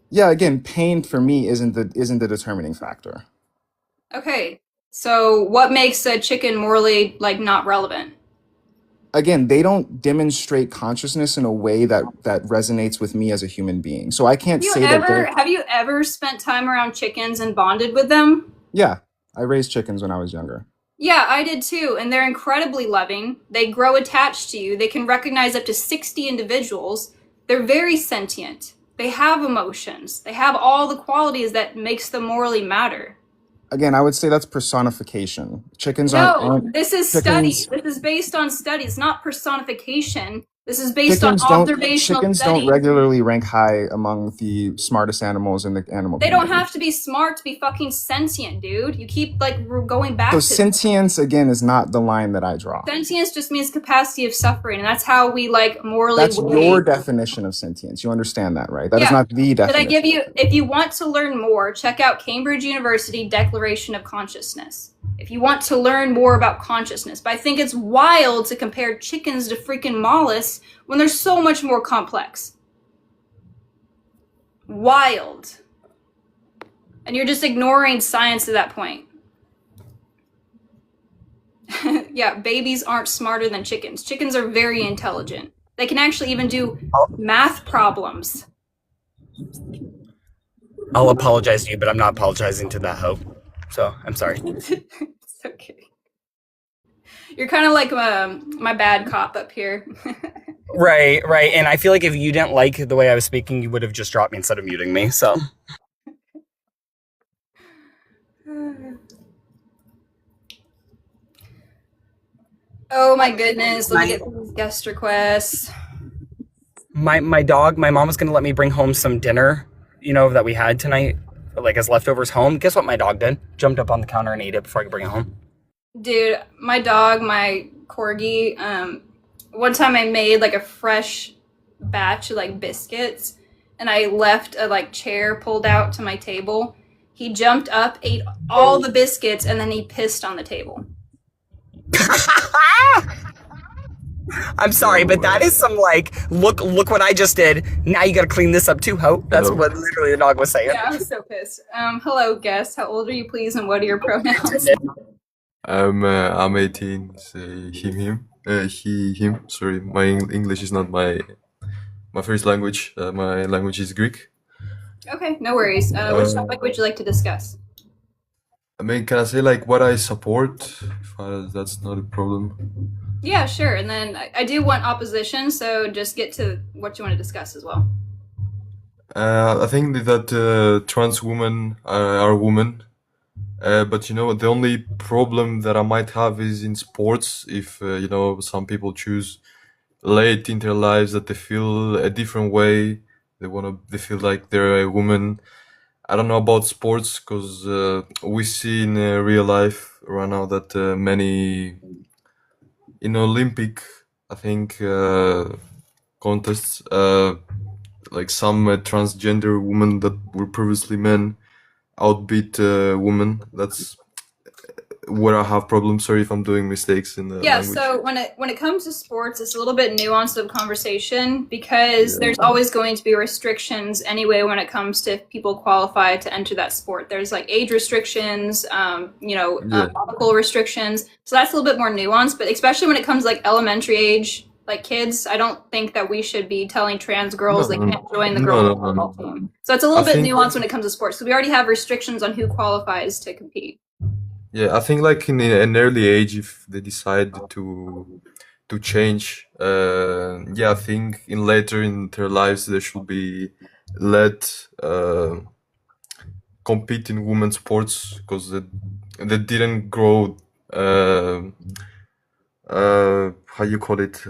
I: Yeah, again, pain for me isn't the determining factor.
A: Okay. So what makes a chicken morally not relevant?
I: Again, they don't demonstrate consciousness in a way that resonates with me as a human being. So I can't say that they're...
A: Have you ever spent time around chickens and bonded with them?
I: Yeah, I raised chickens when I was younger.
A: Yeah, I did too, and they're incredibly loving. They grow attached to you. They can recognize up to 60 individuals. They're very sentient. They have emotions. They have all the qualities that makes them morally matter.
I: Again, I would say that's personification. Chickens
A: No,
I: aren't
A: this is
I: chickens,
A: study. This is based on studies, not personification. This is based on
I: chickens
A: observational
I: don't
A: studies.
I: regularly rank high among the smartest animals in the animal
A: They
I: community.
A: don't have to be smart to be fucking sentient, dude. You keep going back
I: So
A: to
I: sentience, again, is not the line that I draw.
A: Sentience just means capacity of suffering, and that's how we morally.
I: That's your definition of sentience. You understand that, right? That is not the definition.
A: Did I give you? If you want to learn more, check out Cambridge University Declaration of Consciousness. If you want to learn more about consciousness, but I think it's wild to compare chickens to freaking mollusks when they're so much more complex. Wild. And you're just ignoring science at that point. Yeah, babies aren't smarter than chickens. Chickens are very intelligent. They can actually even do math problems.
F: I'll apologize to you, but I'm not apologizing to that hoe. So, I'm sorry.
A: It's okay. You're kind of like my bad cop up here.
F: Right. And I feel like if you didn't like the way I was speaking, you would have just dropped me instead of muting me, so.
A: Oh my goodness, let me get these guest requests.
F: My mom was going to let me bring home some dinner, that we had tonight, as leftovers home. Guess what my dog did? Jumped up on the counter and ate it before I could bring it home.
A: Dude, my dog, my corgi, one time I made a fresh batch of biscuits, and I left a chair pulled out to my table. He jumped up, ate all the biscuits, and then he pissed on the table.
F: I'm sorry, but that is some look what I just did. Now you gotta clean this up too, ho. That's what literally the dog was saying.
A: Yeah, I was so pissed. Hello, guest. How old are you, please, and what are your pronouns?
J: I'm 18. Say him. He, him. Sorry, my English is not my first language. My language is Greek.
A: Okay, no worries. Which topic would you like to discuss?
J: I mean, can I say what I support? If that's not a problem.
A: Yeah, sure. And then I do want opposition, so just get to what you want to discuss as well.
J: I think that trans women are women. But the only problem that I might have is in sports. If some people choose late in their lives that they feel a different way, they feel like they're a woman. I don't know about sports because we see in real life right now that many in Olympic, I think, contests, some transgender women that were previously men outbeat women. That's where I have problems. Sorry if I'm doing mistakes in the language.
A: So when it comes to sports, it's a little bit nuanced of conversation because there's always going to be restrictions anyway when it comes to if people qualify to enter that sport. There's age restrictions, medical restrictions. So that's a little bit more nuanced, but especially when it comes elementary age, kids, I don't think that we should be telling trans girls they can't join the girls football team. So it's a little bit nuanced when it comes to sports. So we already have restrictions on who qualifies to compete.
J: Yeah, I think in an early age, if they decide to change, I think later in their lives they should be let compete in women's sports because they didn't grow. How you call it?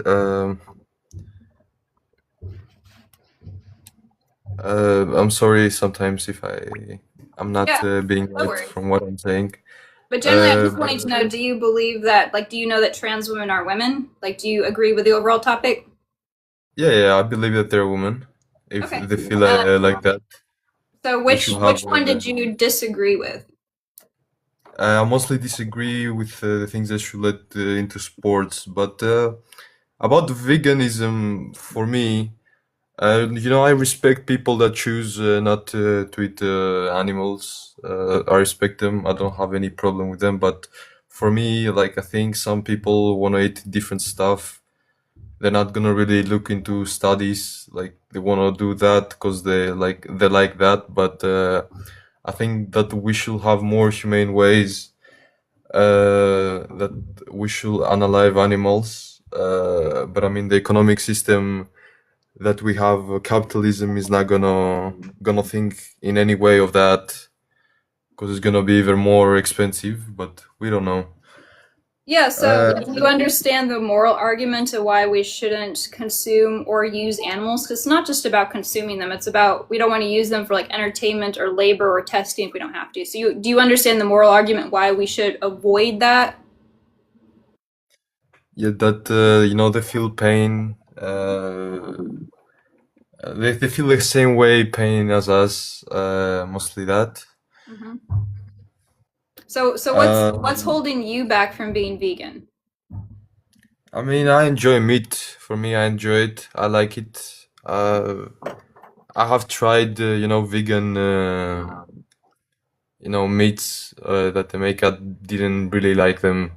J: I'm sorry sometimes if I'm not being right from what I'm saying.
A: But generally, I'm
J: Uh,
A: just wanting to know, do you believe that, like, do you know that trans women are women? Like, do you agree with the overall topic?
J: yeah, I believe that they're women. If
A: Okay.
J: they feel like that,
A: So
J: they
A: which
J: should have.
A: one did you disagree with?
J: I mostly disagree with the things that should let into sports, but about veganism, for me, I respect people that choose not to eat animals. I respect them. I don't have any problem with them. But for me, like I think some people want to eat different stuff. They're not gonna really look into studies. Like they want to do that because they like that. But I think that we should have more humane ways. That we should unalive animals. But I mean, the economic system that we have, capitalism is not gonna think in any way of that because it's gonna be even more expensive. But we don't know.
A: Yeah, so do you understand the moral argument of why we shouldn't consume or use animals? Because it's not just about consuming them, it's about we don't want to use them for like entertainment or labor or testing if we don't have to. So do you understand the moral argument why we should avoid that?
J: Yeah, that they feel pain. They feel the same way pain as us. Mostly that.
A: Mm-hmm. So what's holding you back from being vegan?
J: I mean, I enjoy meat. For me, I enjoy it. I like it. I have tried, vegan, meats that they make. I didn't really like them,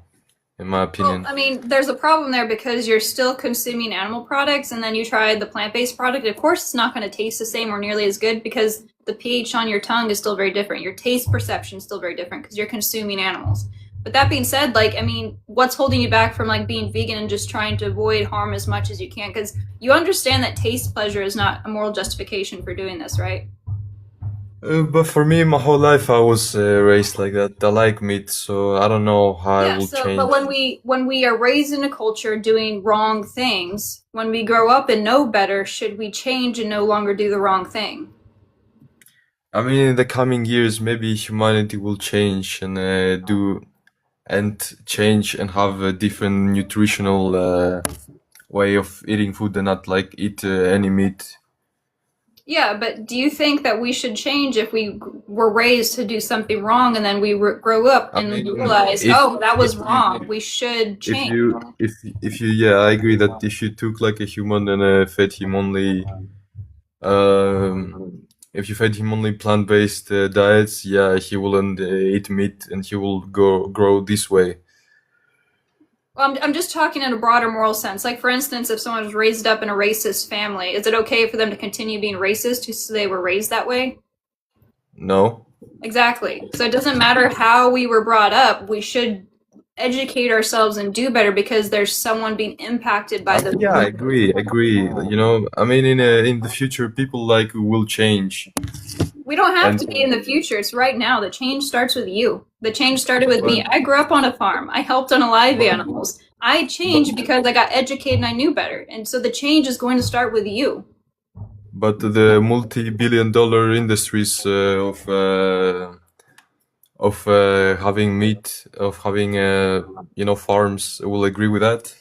J: in my
A: Well,
J: opinion.
A: I mean, there's a problem there because you're still consuming animal products and then you try the plant-based product. Of course, it's not going to taste the same or nearly as good because the pH on your tongue is still very different. Your taste perception is still very different because you're consuming animals. But that being said, like, I mean, what's holding you back from like being vegan and just trying to avoid harm as much as you can? Because you understand that taste pleasure is not a moral justification for doing this, right?
J: But for me, my whole life, I was raised like that. I like meat, so I don't know how I
A: Yeah,
J: will
A: so
J: change.
A: but when we are raised in a culture doing wrong things, when we grow up and know better, should we change and no longer do the wrong thing?
J: I mean, in the coming years, maybe humanity will change and change and have a different nutritional way of eating food and not like eat any meat.
A: Yeah, but do you think that we should change if we were raised to do something wrong and then we grow up
J: I
A: and
J: mean,
A: realize,
J: if
A: oh, that was
J: if
A: wrong.
J: you
A: We should
J: if
A: change.
J: you if you yeah, I agree that if you took like a human and fed him only if you fed him only plant-based diets, yeah, he wouldn't eat meat and he will grow this way.
A: Well, I'm just talking in a broader moral sense. Like, for instance, if someone was raised up in a racist family, is it okay for them to continue being racist because they were raised that way?
J: No.
A: Exactly. So it doesn't matter how we were brought up, we should educate ourselves and do better because there's someone being impacted by the.
J: Yeah, I agree. I mean, in the future, people like will change.
A: We don't have
J: And
A: to be in the future. It's right now. The change starts with you. The change started with me. I grew up on a farm. I helped unalive animals. I changed because I got educated and I knew better. And so the change is going to start with you.
J: but the multi-billion-dollar industries of having meat, of having farms, will agree with that.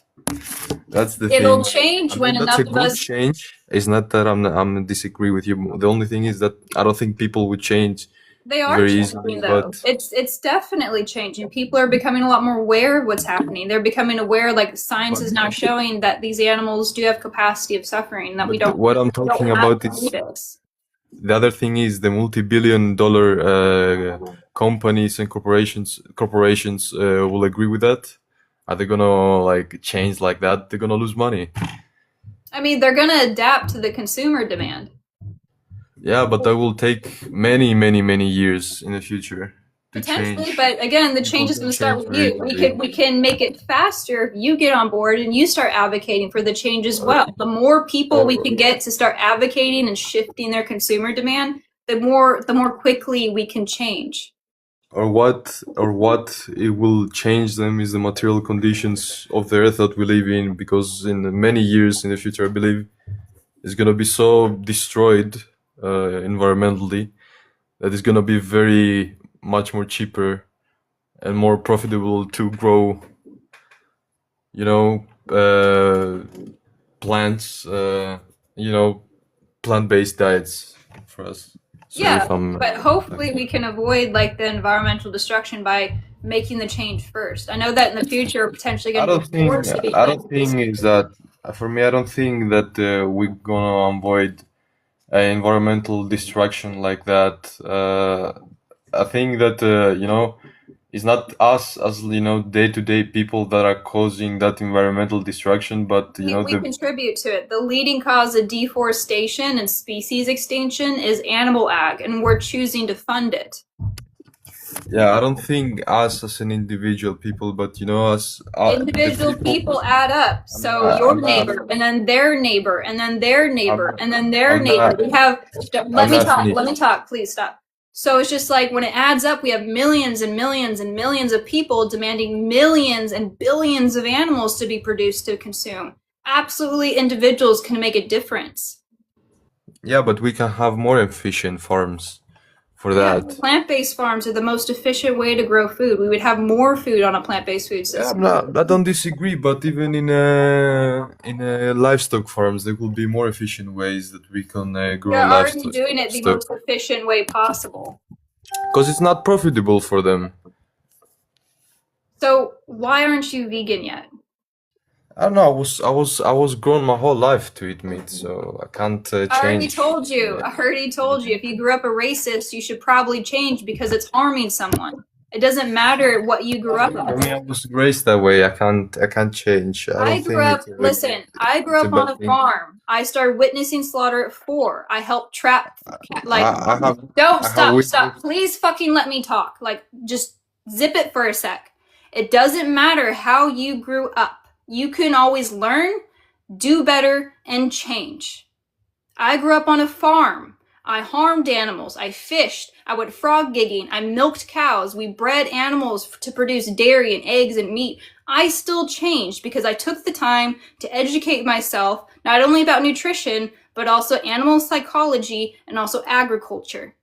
J: That's the
A: It'll
J: thing.
A: change
J: I
A: when
J: mean, that's
A: enough
J: a
A: of
J: good
A: us.
J: change. It's not that I'm disagree with you. The only thing is that I don't think people would change
A: They are
J: very
A: changing
J: easily.
A: though.
J: But
A: It's definitely changing. People are becoming a lot more aware of what's happening. They're becoming aware, like science is now showing that these animals do have capacity of suffering, that we
J: what I'm
A: don't
J: talking
A: have
J: about
A: to
J: is
A: do this.
J: the other thing is the multi-billion-dollar companies and corporations will agree with that. Are they gonna like change like that? They're gonna lose money.
A: I mean, they're going to adapt to the consumer demand.
J: Yeah, but that will take many, many, many years in the future to
A: Potentially,
J: change.
A: but again, the
J: People
A: change is
J: can
A: going to start
J: change
A: with
J: very
A: you.
J: easily.
A: We can make it faster if you get on board and you start advocating for the change as well. The more people we can get to start advocating and shifting their consumer demand, the more quickly we can change.
J: Or what it will change them is the material conditions of the earth that we live in, because in many years in the future, I believe it's gonna be so destroyed environmentally that it's gonna be very much more cheaper and more profitable to grow, you know, plants, plant-based diets for us. Sorry
A: Yeah,
J: if I'm
A: but hopefully we can avoid like the environmental destruction by making the change first. I know that in the future we're potentially
J: I
A: going to
J: don't
A: be
J: think
A: forced to be
J: I don't
A: plant-based.
J: think is that for me. I don't think that we're gonna avoid environmental destruction like that. I think that it's not us as day-to-day people that are causing that environmental destruction, but
A: We contribute to it. The leading cause of deforestation and species extinction is animal ag, and we're choosing to fund it.
J: yeah. I don't think us as an individual people, but as the
A: Individual people
J: people.
A: add up. So your
J: I'm not.
A: neighbor, and then their neighbor, and then their neighbor, and then their
J: I'm
A: neighbor.
J: not.
A: We have, let
J: I'm
A: me
J: not
A: talk,
J: finished.
A: let me talk, please stop. So it's just like when it adds up, we have millions and millions and millions of people demanding millions and billions of animals to be produced to consume. Absolutely, individuals can make a difference.
J: Yeah, but we can have more efficient farms for
A: Yeah,
J: that.
A: plant-based farms are the most efficient way to grow food. We would have more food on a plant-based food
J: Yeah,
A: system.
J: I don't disagree, but even in livestock farms, there will be more efficient ways that we can grow
A: They're already
J: livestock.
A: doing it the most efficient way possible.
J: Because it's not profitable for them.
A: So why aren't you vegan yet?
J: I don't know. I was grown my whole life to eat meat, so I can't
A: I already
J: change.
A: told you. I already told you. If you grew up a racist, you should probably change because it's harming someone. It doesn't matter what you grew up
J: For
A: with.
J: me, I was raised that way. I can't change. I
A: I
J: don't
A: grew
J: think
A: up, listen, I grew
J: it's a
A: up on
J: bad
A: a
J: thing.
A: farm. I started witnessing slaughter at 4. I helped trap, like,
J: I have
A: don't
J: I have
A: stop.
J: witnessed.
A: Please fucking let me talk. Like, just zip it for a sec. It doesn't matter how you grew up. You can always learn, do better, and change. I grew up on a farm. I harmed animals. I fished. I went frog gigging. I milked cows. We bred animals to produce dairy and eggs and meat. I still changed because I took the time to educate myself, not only about nutrition, but also animal psychology and also agriculture.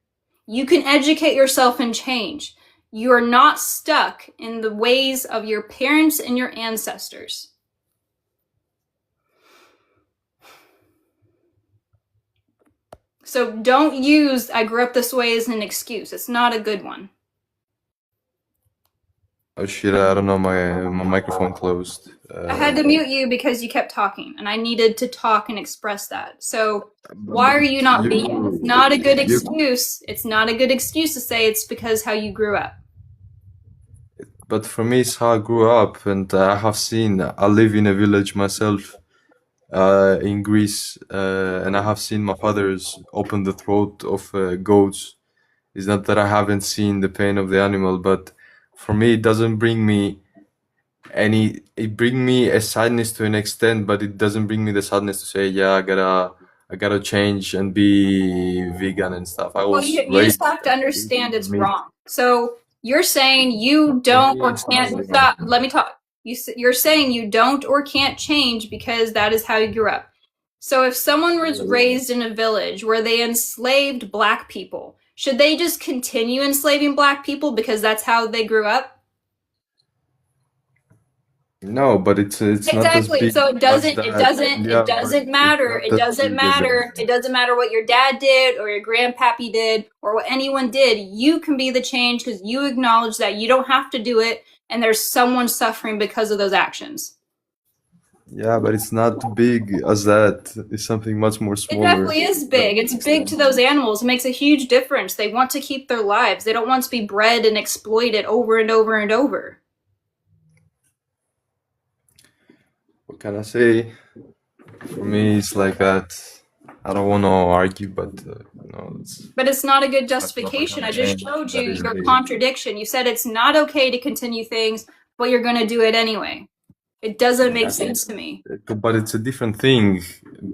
A: You can educate yourself and change. You are not stuck in the ways of your parents and your ancestors. So don't use I grew up this way as an excuse. It's not a good one.
J: Oh shit! I don't know. My microphone closed.
A: I had to mute you because you kept talking and I needed to talk and express that. So why are you not vegan? It's not a good excuse. It's not a good excuse to say it's because how you grew up.
J: But for me, it's how I grew up, and I have seen. I live in a village myself, in Greece, and I have seen my fathers open the throat of goats. It's not that I haven't seen the pain of the animal, but for me, it doesn't bring me any. It bring me a sadness to an extent, but it doesn't bring me the sadness to say, yeah, I gotta change and be vegan and stuff. I
A: Well,
J: was
A: you just
J: raised
A: have to understand
J: eating
A: it's
J: meat.
A: wrong. So you're saying you
J: For
A: don't
J: me,
A: or
J: it's not
A: can't
J: vegan.
A: stop. Let me talk. You're saying you don't or can't change because that is how you grew up. So if someone was raised in a village where they enslaved black people, should they just continue enslaving black people because that's how they grew up?
J: No, but it's not as
A: Exactly.
J: big
A: So
J: as that.
A: it
J: Yeah, but
A: doesn't
J: it's
A: matter.
J: not
A: It
J: as
A: doesn't
J: big as
A: matter.
J: that.
A: It doesn't matter what your dad did or your grandpappy did or what anyone did. You can be the change because you acknowledge that you don't have to do it and there's someone suffering because of those actions.
J: Yeah, but it's not big as that. It's something much more
A: It
J: smaller
A: definitely is
J: to that
A: big. It's big to
J: extent.
A: those animals. It makes a huge difference. They want to keep their lives. They don't want to be bred and exploited over and over and over.
J: What can I say? For me, it's like that. I don't want to argue, but
A: But it's not a good
J: that's what I
A: justification.
J: can
A: I just
J: change.
A: showed you
J: That is
A: your
J: the.
A: contradiction. You said it's not okay to continue things, but you're going to do it anyway. It doesn't make sense to me.
J: But it's a different thing.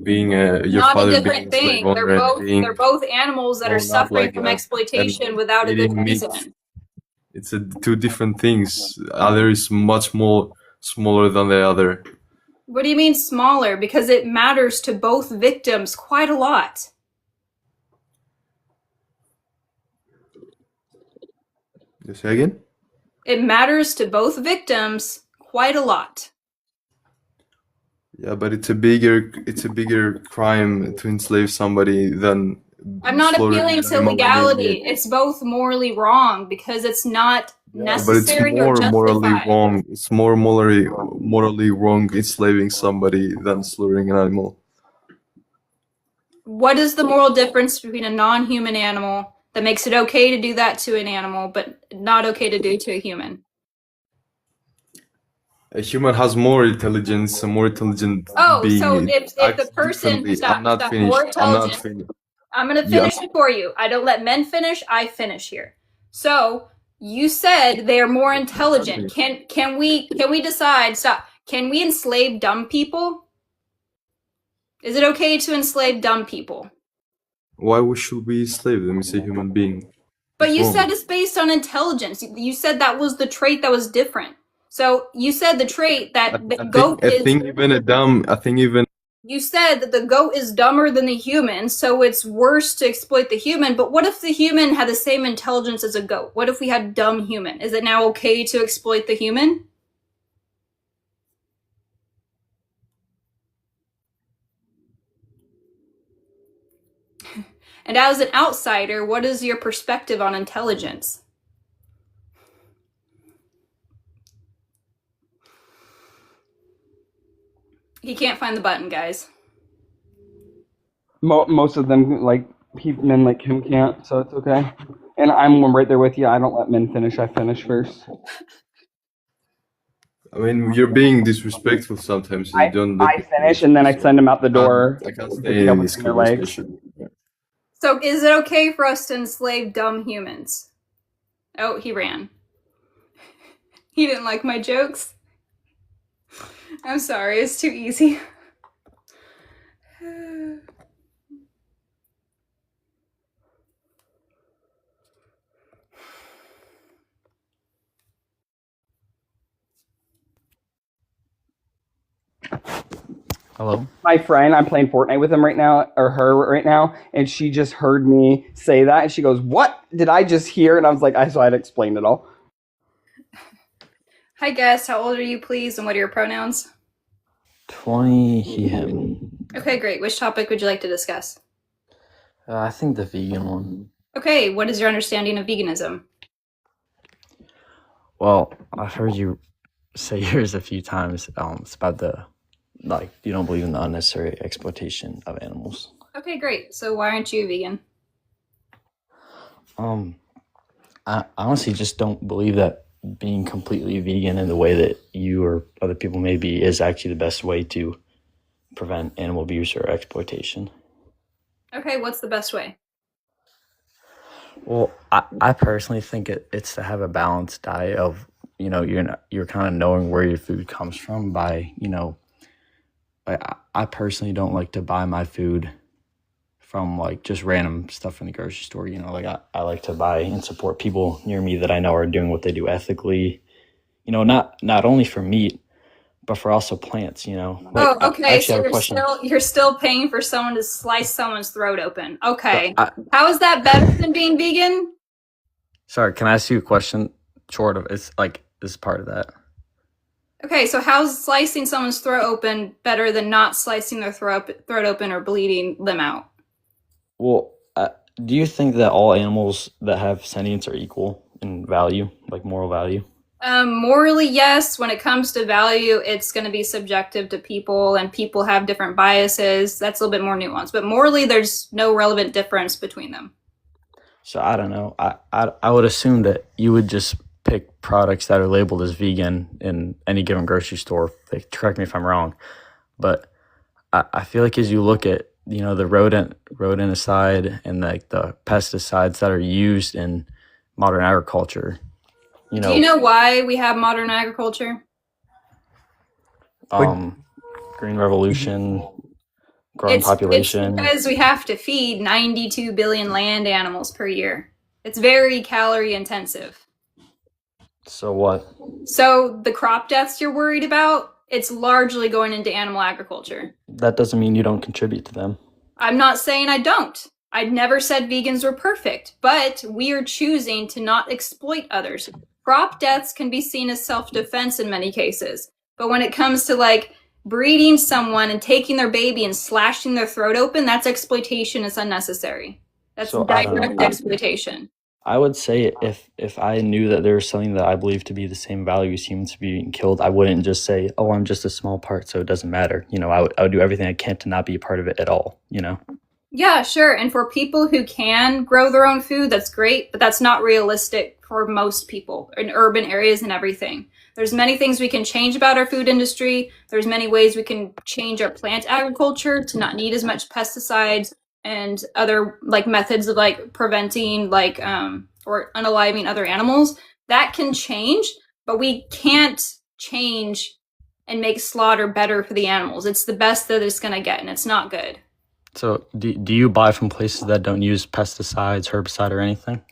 J: Being your
A: Not a
J: father being
A: different
J: a slave
A: thing.
J: owner and
A: They're
J: being
A: both animals that are
J: grown up
A: suffering
J: like
A: from
J: that and
A: exploitation without a good
J: eating meat.
A: reason.
J: It's two different things. Other is much more smaller than the other.
A: What do you mean smaller? Because it matters to both victims quite a lot.
J: You say again?
A: It matters to both victims quite a lot.
J: Yeah, but it's a bigger crime to enslave somebody than
A: I'm not
J: slaughtering
A: appealing
J: an
A: to
J: animal
A: legality. It's both morally wrong because it's not
J: Yeah, but it's
A: necessary or
J: more morally
A: justified.
J: wrong. It's more morally wrong enslaving somebody than slaughtering an animal.
A: What is the moral difference between a non-human animal that makes it okay to do that to an animal, but not okay to do to a human?
J: A human has more intelligence, a more intelligent
A: Oh,
J: being.
A: so
J: It
A: if the
J: acts
A: person
J: differently. I'm not
A: more
J: finished. I'm not
A: intelligent,
J: finished.
A: I'm gonna
J: Yeah,
A: finish it for you. I don't let men finish. I finish here. So you said they are more intelligent. Can we decide? Stop. Can we enslave dumb people? Is it okay to enslave dumb people?
J: why should we slave them? It's a human being.
A: But
J: What's
A: you
J: wrong?
A: said it's based on intelligence. You said that was the trait that was different. So you said the trait that the goat is.
J: I think even
A: You said that the goat is dumber than the human, so it's worse to exploit the human. But what if the human had the same intelligence as a goat? What if we had dumb human? Is it now okay to exploit the human? And as an outsider, what is your perspective on intelligence? He can't find the button, guys.
F: Most of them, like men like him, can't, so it's okay. And I'm right there with you. I don't let men finish. I finish first.
J: I mean, you're being disrespectful sometimes. You don't let
F: I
J: me
F: finish, and then I send them out the door.
J: I can't
F: to
J: stay
F: pick up
J: in
F: what's
J: this
F: in their legs.
J: conversation.
A: So is it okay for us to enslave dumb humans? Oh, he ran. He didn't like my jokes. I'm sorry, it's too easy.
E: Hello?
F: My friend, I'm playing Fortnite with him right now, or her right now, and she just heard me say that, and she goes, "What did I just hear?" And I was like, so I had to explain it all.
A: Hi, guest. How old are you, please, and what are your pronouns?
K: 20, he, him.
A: Okay, great. Which topic would you like to discuss?
K: I think the vegan one.
A: Okay, what is your understanding of veganism?
K: Well, I've heard you say yours a few times. It's about you don't believe in the unnecessary exploitation of animals.
A: Okay, great. So why aren't you a vegan?
K: I honestly just don't believe that being completely vegan in the way that you or other people may be is actually the best way to prevent animal abuse or exploitation.
A: Okay, what's the best way?
K: Well, I personally think it's to have a balanced diet of, you're kind of knowing where your food comes from by, I personally don't like to buy my food from like just random stuff in the grocery store. I like to buy and support people near me that I know are doing what they do ethically, not only for meat, but for also plants,
A: Oh, okay. So
K: question.
A: you're still paying for someone to slice someone's throat open. Okay. How is that better than being vegan?
K: Sorry, can I ask you a question? Short of it's like this part of that.
A: Okay, so how's slicing someone's throat open better than not slicing their throat open or bleeding them out?
K: Well, do you think that all animals that have sentience are equal in value, like moral value?
A: Morally, yes. When it comes to value, it's going to be subjective to people, and people have different biases. That's a little bit more nuanced. But morally, there's no relevant difference between them.
K: So I don't know. I would assume that you would just pick products that are labeled as vegan in any given grocery store. Like, correct me if I'm wrong, but I feel like as you look at the rodenticide and like the pesticides that are used in modern agriculture.
A: Do you know why we have modern agriculture?
K: Green Revolution, growing population.
A: It's because we have to feed 92 billion land animals per year. It's very calorie intensive.
K: So what?
A: So the crop deaths you're worried about, it's largely going into animal agriculture.
K: That doesn't mean you don't contribute to them.
A: I'm not saying I don't. I never said vegans were perfect, but we are choosing to not exploit others. crop deaths can be seen as self-defense in many cases. But when it comes to like breeding someone and taking their baby and slashing their throat open, that's exploitation. It's unnecessary. That's
K: So I don't know.
A: direct exploitation.
K: I would say if I knew that there was something that I believe to be the same value as humans being killed, I wouldn't just say, "Oh, I'm just a small part, so it doesn't matter." You know, I would do everything I can to not be a part of it at all. You know.
A: Yeah, sure. And for people who can grow their own food, that's great, but that's not realistic for most people in urban areas and everything. There's many things we can change about our food industry. There's many ways we can change our plant agriculture to not need as much pesticides and other like methods of like preventing like or unaliving other animals. That can change, but we can't change and make slaughter better for the animals. It's the best that it's going to get, and it's not good.
K: So do you buy from places that don't use pesticides, herbicide, or anything?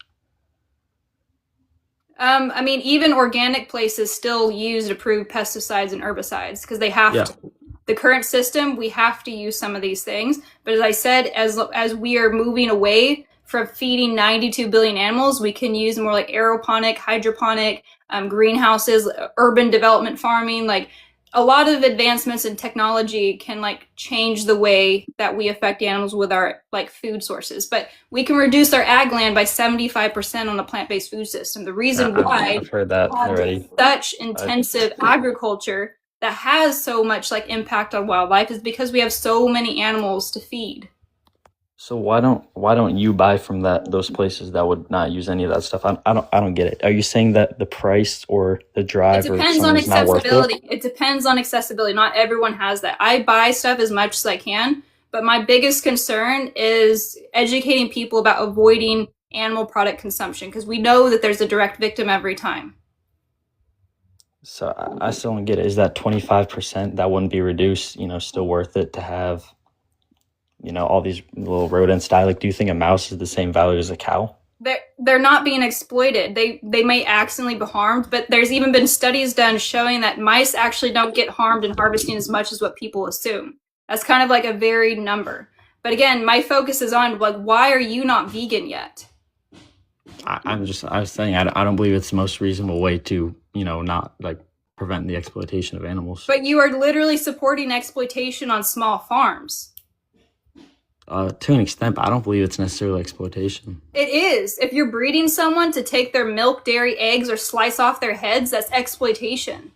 A: I mean, even organic places still use approved pesticides and herbicides because they have to. The current system, we have to use some of these things. But as I said, as we are moving away from feeding 92 billion animals, we can use more like aeroponic, hydroponic, greenhouses, urban development farming. Like a lot of advancements in technology can like change the way that we affect animals with our like food sources. But we can reduce our ag land by 75% on a plant-based food system. The reason why
K: I've heard that already.
A: Such intensive agriculture that has so much like impact on wildlife is because we have so many animals to feed.
K: So why don't you buy from those places that would not use any of that stuff? I don't get it. Are you saying that the price or the drive
A: It depends
K: or
A: on
K: something's not worth
A: accessibility. It depends on accessibility. Not everyone has that. I buy stuff as much as I can, but my biggest concern is educating people about avoiding animal product consumption because we know that there's a direct victim every time.
K: So I still don't get it. Is that 25% that wouldn't be reduced, still worth it to have, all these little rodents die? Like, do you think a mouse is the same value as a cow?
A: They're not being exploited. They may accidentally be harmed, but there's even been studies done showing that mice actually don't get harmed in harvesting as much as what people assume. That's kind of like a varied number. But again, my focus is on like, why are you not vegan yet?
K: I was saying I don't believe it's the most reasonable way to, not like prevent the exploitation of animals.
A: But you are literally supporting exploitation on small farms.
K: To an extent, but I don't believe it's necessarily exploitation.
A: It is. If you're breeding someone to take their milk, dairy, eggs, or slice off their heads, that's exploitation.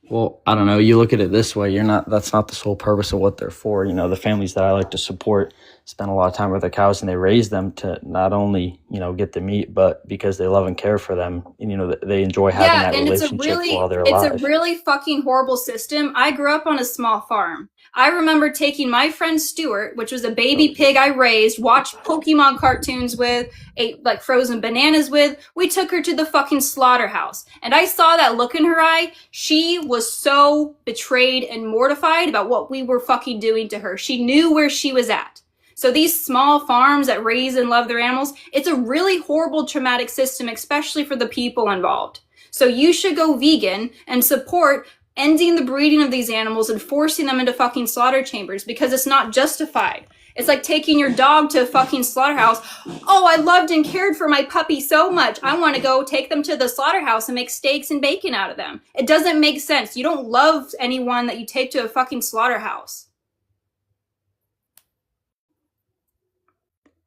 K: Well, I don't know. You look at it this way. That's not the sole purpose of what they're for. The families that I like to support spend a lot of time with their cows and they raise them to not only, get the meat, but because they love and care for them. And, they enjoy having that relationship while they're alive.
A: It's a really fucking horrible system. I grew up on a small farm. I remember taking my friend Stuart, which was a baby pig I raised, watched Pokemon cartoons with, ate like frozen bananas with. We took her to the fucking slaughterhouse. And I saw that look in her eye. She was so betrayed and mortified about what we were fucking doing to her. She knew where she was at. So these small farms that raise and love their animals, it's a really horrible traumatic system, especially for the people involved. So you should go vegan and support ending the breeding of these animals and forcing them into fucking slaughter chambers because it's not justified. It's like taking your dog to a fucking slaughterhouse. Oh, I loved and cared for my puppy so much. I want to go take them to the slaughterhouse and make steaks and bacon out of them. It doesn't make sense. You don't love anyone that you take to a fucking slaughterhouse.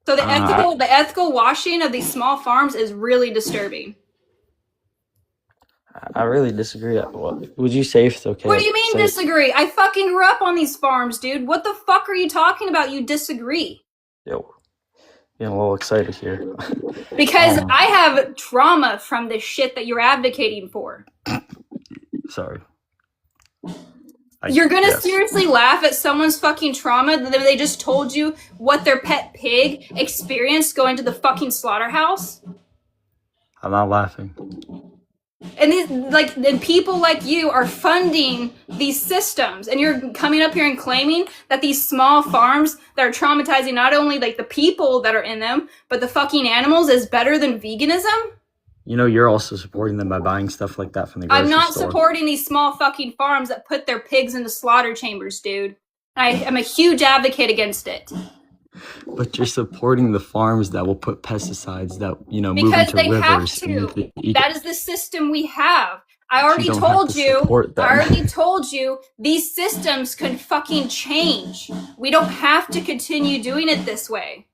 A: So the ethical washing of these small farms is really disturbing.
K: I really disagree. Would you say if it's okay?
A: What do you mean disagree? I fucking grew up on these farms, dude. What the fuck are you talking about? You disagree.
K: Yo, getting a little excited here.
A: Because I have trauma from this shit that you're advocating for.
K: Sorry.
A: You're gonna seriously laugh at someone's fucking trauma that they just told you what their pet pig experienced going to the fucking slaughterhouse?
K: I'm not laughing.
A: And and people like you are funding these systems, and you're coming up here and claiming that these small farms that are traumatizing not only like the people that are in them, but the fucking animals is better than veganism?
K: You're also supporting them by buying stuff like that from the grocery store.
A: I'm not supporting these small fucking farms that put their pigs into slaughter chambers, dude. I am a huge advocate against it.
K: But you're supporting the farms that will put pesticides that, move
A: Because
K: into
A: they have
K: rivers and into
A: to.
K: the
A: That is the system we have. I
K: you
A: already
K: don't have
A: told
K: to
A: you.
K: support
A: I
K: them.
A: already told you these systems can fucking change. We don't have to continue doing it this way.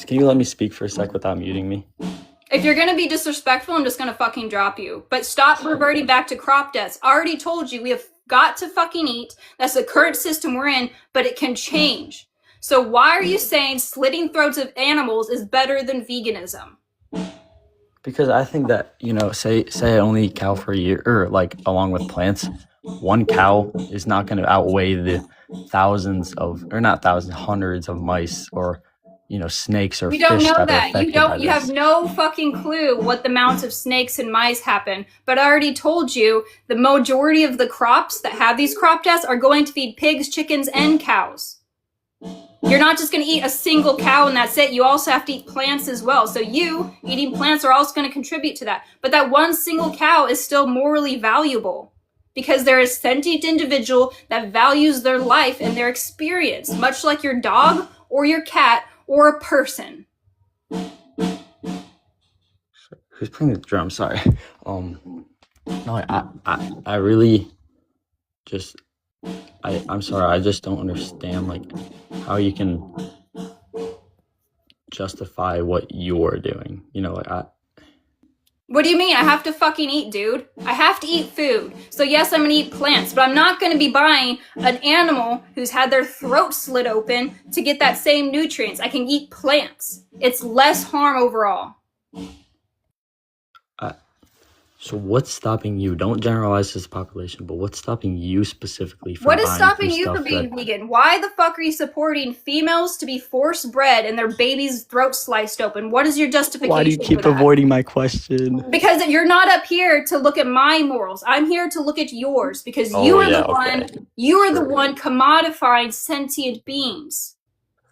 K: Can you let me speak for a sec without muting me?
A: If you're gonna be disrespectful, I'm just gonna fucking drop you. But stop reverting back to crop deaths. I already told you we have got to fucking eat. That's the current system we're in, but it can change. So why are you saying slitting throats of animals is better than veganism?
K: Because I think that, say I only eat cow for a year, or like along with plants, one cow is not going to outweigh the hundreds of mice or, snakes or
A: You don't
K: fish
A: know
K: that are
A: that.
K: affected by
A: You have
K: this.
A: no fucking clue what the amounts of snakes and mice happen. But I already told you the majority of the crops that have these crop deaths are going to feed pigs, chickens, and cows. You're not just going to eat a single cow and that's it. You also have to eat plants as well. So you eating plants are also going to contribute to that. But that one single cow is still morally valuable because they're a sentient individual that values their life and their experience, much like your dog or your cat or a person.
K: Who's playing the drum? Sorry. No, I really just, I'm sorry. I just don't understand like how you can justify what you're doing.
A: What do you mean? I have to fucking eat, dude. I have to eat food. So yes, I'm gonna eat plants, but I'm not gonna be buying an animal who's had their throat slit open to get that same nutrients. I can eat plants. It's less harm overall.
K: So what's stopping you? Don't generalize this population, but what's stopping you specifically from
A: What is
K: buying
A: stopping
K: food
A: you
K: stuff
A: from being
K: that-
A: vegan? Why the fuck are you supporting females to be force bred and their babies' throats sliced open? What is your justification?
K: Why do you keep
A: for that?
K: avoiding my question?
A: Because you're not up here to look at my morals. I'm here to look at yours because you are the one commodifying sentient beings.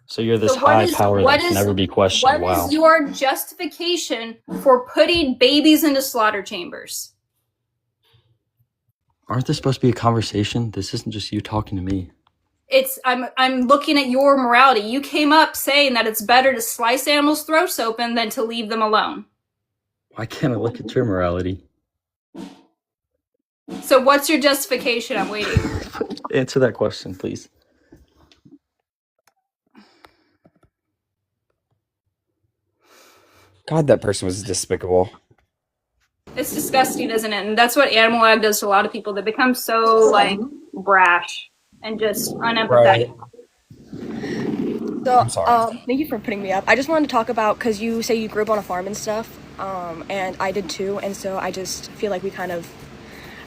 K: So you're this
A: So what
K: high
A: is-
K: power
A: what
K: that can
A: is-
K: never be questioned.
A: What
K: Wow.
A: is your justification for putting babies into slaughter chambers?
K: Aren't this supposed to be a conversation? This isn't just you talking to me.
A: I'm looking at your morality. You came up saying that it's better to slice animals' throats open than to leave them alone.
K: Why can't I look at your morality?
A: So what's your justification? I'm waiting.
K: Answer that question, please.
F: God, that person was despicable.
A: It's disgusting, isn't it? And that's what animal ag does to a lot of people. They become so like brash and just unempathetic.
F: Right.
L: So,
F: I'm sorry.
L: thank you for putting me up. I just wanted to talk about, because you say you grew up on a farm and stuff, and I did too, and so I just feel like I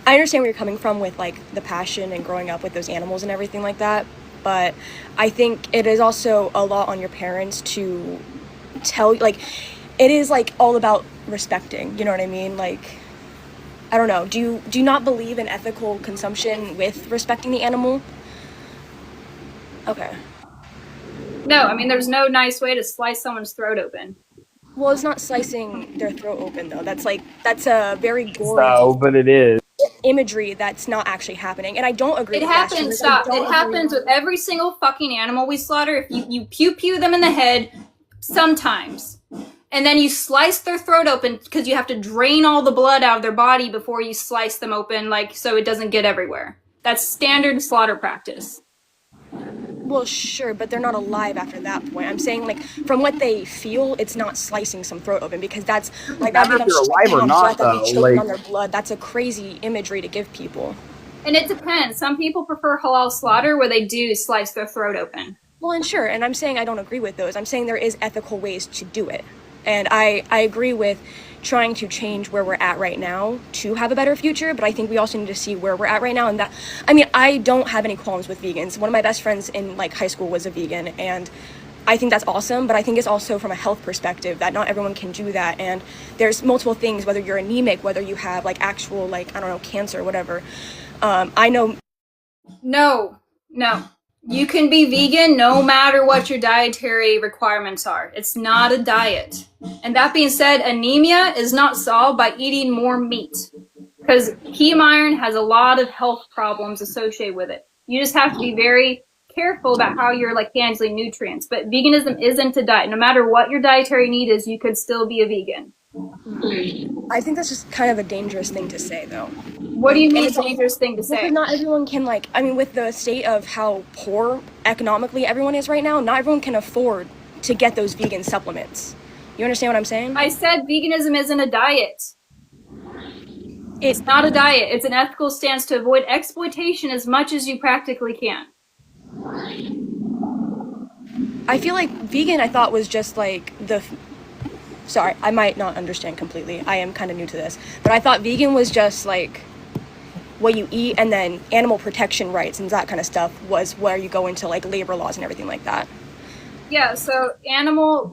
L: understand where you're coming from with like the passion and growing up with those animals and everything like that, but I think it is also a lot on your parents to tell, like, it is like all about respecting, you know what I mean? Like, I don't know, do you not believe in ethical consumption with respecting the animal? Okay.
A: No, I mean there's no nice way to slice someone's throat open.
L: Well, it's not slicing their throat open though. That's a very gory
F: No, but it is.
L: imagery that's not actually happening. And I don't agree
A: It
L: with
A: happens.
L: that.
A: Stop. It happens with every single fucking animal we slaughter. If you pew them in the head, sometimes, and then you slice their throat open because you have to drain all the blood out of their body before you slice them open, like so it doesn't get everywhere. That's standard slaughter practice.
L: Well, sure, but they're not alive after that point. I'm saying, like, from what they feel, it's not slicing some throat open, because that's like that
F: Matter if you're alive or not, though.
L: choking on their blood. That's a crazy imagery to give people.
A: And it depends. Some people prefer halal slaughter where they do slice their throat open.
L: Well, and sure, and I'm saying I don't agree with those. I'm saying there is ethical ways to do it. And I agree with trying to change where we're at right now to have a better future, but I think we also need to see where we're at right now. And that, I mean, I don't have any qualms with vegans. One of my best friends in like high school was a vegan, and I think that's awesome, but I think it's also from a health perspective that not everyone can do that. And there's multiple things, whether you're anemic, whether you have like actual, like, I don't know, cancer, whatever. I know.
A: No. You can be vegan no matter what your dietary requirements are. It's not a diet. And that being said, anemia is not solved by eating more meat. because heme iron has a lot of health problems associated with it. You just have to be very careful about how you're like handling nutrients. But veganism isn't a diet. No matter what your dietary need is, you could still be a vegan.
L: I think that's just kind of a dangerous thing to say, though.
A: What do you mean it's a dangerous thing to say?
L: Because not everyone can, like, I mean, with the state of how poor economically everyone is right now, not everyone can afford to get those vegan supplements. You understand what I'm saying?
A: I said veganism isn't a diet. It's not a diet. It's an ethical stance to avoid exploitation as much as you practically can.
L: I feel like vegan, I thought, was just like sorry, I might not understand completely. I am kind of new to this. But I thought vegan was just like what you eat, and then animal protection rights and that kind of stuff was where you go into like labor laws and everything like that.
A: Yeah, so animal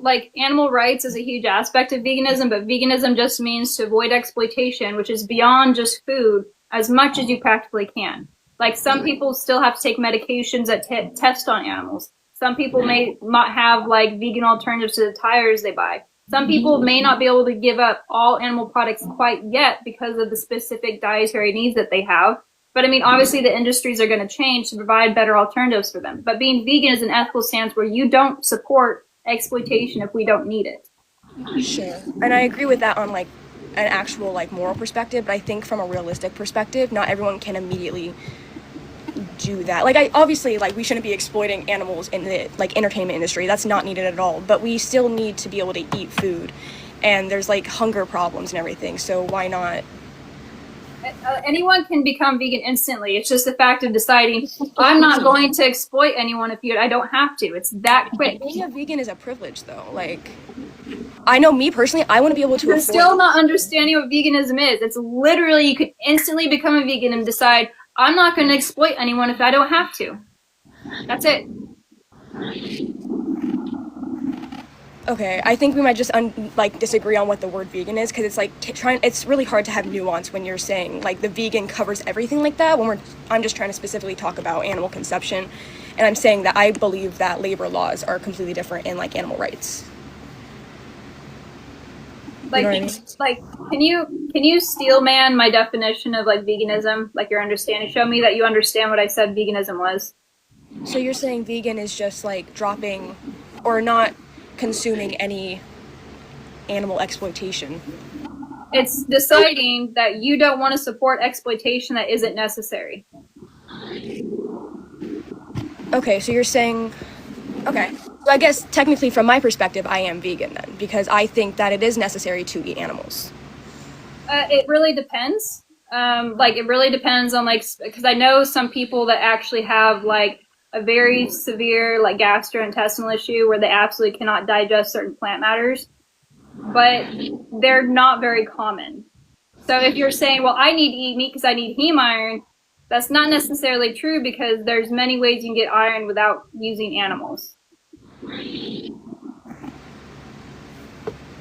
A: rights is a huge aspect of veganism, but veganism just means to avoid exploitation, which is beyond just food, as much as you practically can. Like, some people still have to take medications that test on animals. Some people may not have like vegan alternatives to the tires they buy. Some people may not be able to give up all animal products quite yet because of the specific dietary needs that they have. But I mean, obviously the industries are going to change to provide better alternatives for them. But being vegan is an ethical stance where you don't support exploitation if we don't need it.
L: Sure. And I agree with that on like an actual like moral perspective, but I think from a realistic perspective, not everyone can immediately do that. Like, obviously, like, we shouldn't be exploiting animals in the like entertainment industry. That's not needed at all. But we still need to be able to eat food, and there's like hunger problems and everything. So why not?
A: Anyone can become vegan instantly. It's just the fact of deciding, I'm not going to exploit anyone if I don't have to. It's that quick.
L: Being a vegan is a privilege, though. Like, I know me personally, I want to be able to
A: You're
L: afford.
A: still not understanding what veganism is. It's literally, you could instantly become a vegan and decide, I'm not going to exploit anyone if I don't have to. That's it.
L: Okay, I think we might just disagree on what the word vegan is, because it's like it's really hard to have nuance when you're saying like the vegan covers everything like that. I'm just trying to specifically talk about animal consumption, and I'm saying that I believe that labor laws are completely different in like animal rights.
A: Like,
L: You know what I mean?
A: can you steel man my definition of like veganism, like your understanding? Show me that you understand what I said veganism was.
L: So you're saying vegan is just like dropping or not consuming any animal exploitation.
A: It's deciding that you don't want to support exploitation that isn't necessary.
L: Okay, so you're saying, okay. So I guess technically from my perspective, I am vegan then, because I think that it is necessary to eat animals.
A: It really depends. It really depends on because I know some people that actually have like a very severe like gastrointestinal issue where they absolutely cannot digest certain plant matters, but they're not very common. So if you're saying, well, I need to eat meat because I need heme iron, that's not necessarily true, because there's many ways you can get iron without using animals.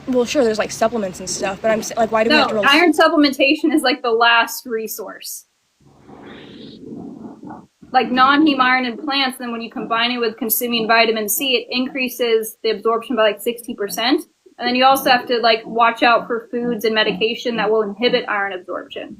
L: Well, sure, there's like supplements and stuff, but I'm like, why do we have to
A: No, iron supplementation is like the last resource. Like non-heme iron in plants, then when you combine it with consuming vitamin C, it increases the absorption by like 60%. And then you also have to like watch out for foods and medication that will inhibit iron absorption.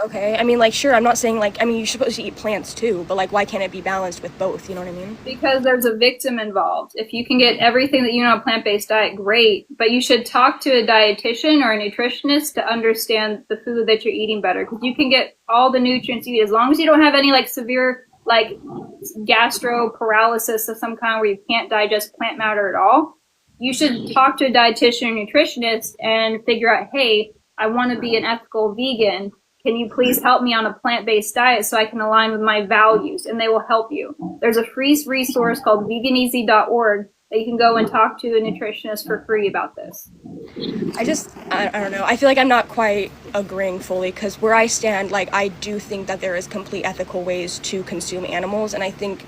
L: Okay, I mean, like, sure, I'm not saying like, I mean, you're supposed to eat plants too, but like, why can't it be balanced with both? You know what I mean?
A: Because there's a victim involved. If you can get everything that you know on a plant-based diet, great. But you should talk to a dietitian or a nutritionist to understand the food that you're eating better. Because you can get all the nutrients you eat as long as you don't have any like severe like gastro paralysis of some kind where you can't digest plant matter at all. You should talk to a dietitian or nutritionist and figure out, hey, I want to be an ethical vegan. Can you please help me on a plant-based diet so I can align with my values? And they will help you. There's a free resource called veganeasy.org that you can go and talk to a nutritionist for free about this.
L: I don't know. I feel like I'm not quite agreeing fully, because where I stand, like, I do think that there is complete ethical ways to consume animals. And I think,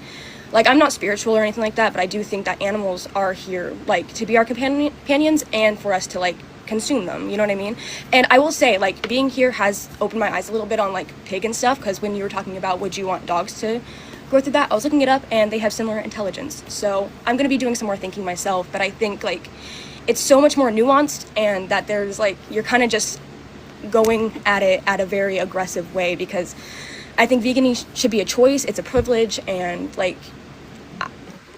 L: like, I'm not spiritual or anything like that, but I do think that animals are here, like, to be our companions and for us to, like, consume them, you know what I mean? And I will say, like, being here has opened my eyes a little bit on like pig and stuff, because when you were talking about would you want dogs to go through that, I was looking it up and they have similar intelligence. So I'm going to be doing some more thinking myself, but I think like it's so much more nuanced, and that there's like, you're kind of just going at it at a very aggressive way, because I think veganism should be a choice, it's a privilege, and like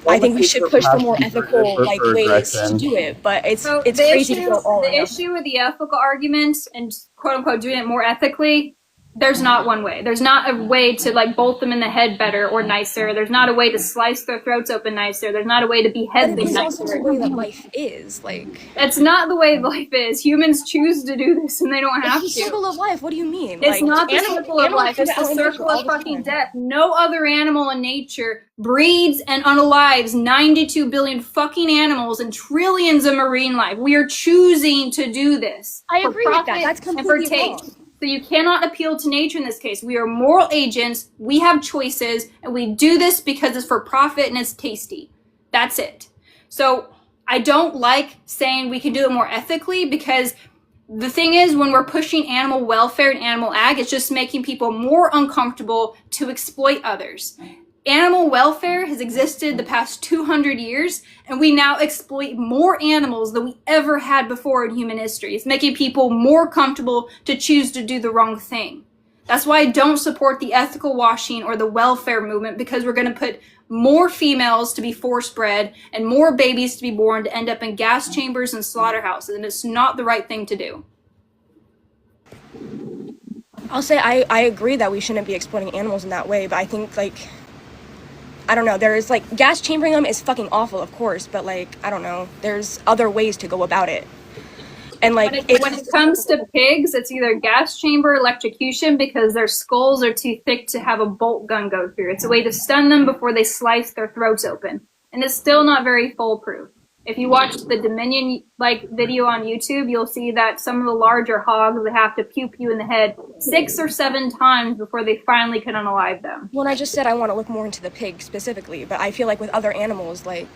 L: I think we should push for more ethical like ways to do it, but it's
A: So
L: crazy to go all in.
A: the issue with the ethical arguments and quote unquote doing it more ethically, there's not one way. There's not a way to like bolt them in the head better or nicer. There's not a way to slice their throats open nicer. There's not a way to behead them
L: It's
A: nicer.
L: also the way that life is. Like,
A: That's not the way life is. Humans choose to do this, and they don't have
L: it's
A: to.
L: the circle of life. What do you mean?
A: It's
L: like,
A: not the circle of life. It's the circle of fucking death. No other animal in nature breeds and unalives 92 billion fucking animals and trillions of marine life. We are choosing to do this.
L: I
A: for
L: agree with that.
A: profit
L: That's
A: and for
L: completely
A: taste.
L: wrong.
A: So you cannot appeal to nature in this case. We are moral agents. We have choices, and we do this because it's for profit and it's tasty. That's it. So I don't like saying we can do it more ethically, because the thing is, when we're pushing animal welfare and animal ag, it's just making people more uncomfortable to exploit others. Animal welfare has existed the past 200 years, and we now exploit more animals than we ever had before in human history. It's making people more comfortable to choose to do the wrong thing. That's why I don't support the ethical washing or the welfare movement, because we're going to put more females to be force bred and more babies to be born to end up in gas chambers and slaughterhouses, and it's not the right thing to do.
L: I'll say I agree that we shouldn't be exploiting animals in that way, but I think like, I don't know, there's like, gas chambering them is fucking awful, of course, but like, I don't know, there's other ways to go about it. And like,
A: when it comes to pigs, it's either gas chamber electrocution, because their skulls are too thick to have a bolt gun go through. It's a way to stun them before they slice their throats open, and it's still not very foolproof. If you watch the Dominion video on YouTube, you'll see that some of the larger hogs, they have to pew pew in the head 6 or 7 times before they finally can unalive them.
L: Well, I just said I want to look more into the pig specifically, but I feel like with other animals, like,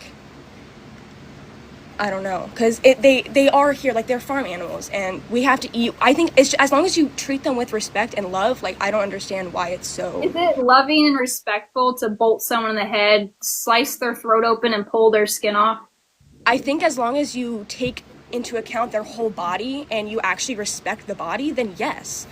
L: I don't know, because they are here, like, they're farm animals, and we have to eat. I think it's as long as you treat them with respect and love, like, I don't understand why it's so.
A: Is it loving and respectful to bolt someone in the head, slice their throat open, and pull their skin off?
L: I think as long as you take into account their whole body and you actually respect the body, then yes.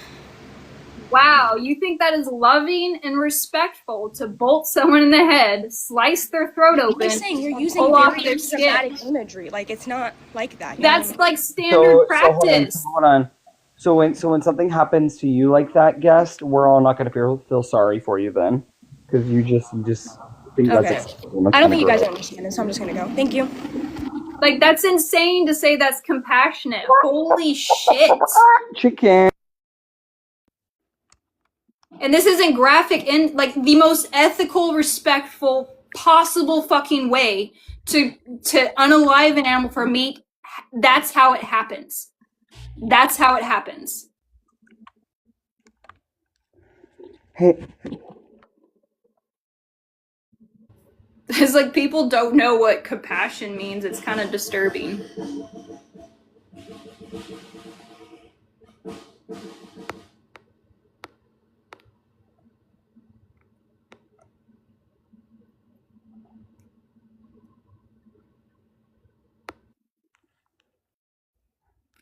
A: Wow, you think that is loving and respectful to bolt someone in the head, slice their throat open,
L: I'm saying you're using
A: pull off
L: very
A: their skin?
L: dramatic imagery. Like, it's not like that.
A: That's like standard practice.
F: Hold on. So when something happens to you like that, guest, we're all not going to feel sorry for you then, because you just think
L: Okay.
F: that's acceptable.
L: I don't think you guys understand it, so I'm just gonna go. Thank you.
A: Like, that's insane to say that's compassionate. Holy shit.
F: Chicken.
A: And this isn't graphic, in like the most ethical, respectful possible fucking way to unalive an animal for meat. That's how it happens. That's how it happens.
F: Hey.
A: It's like people don't know what compassion means. It's kind of disturbing.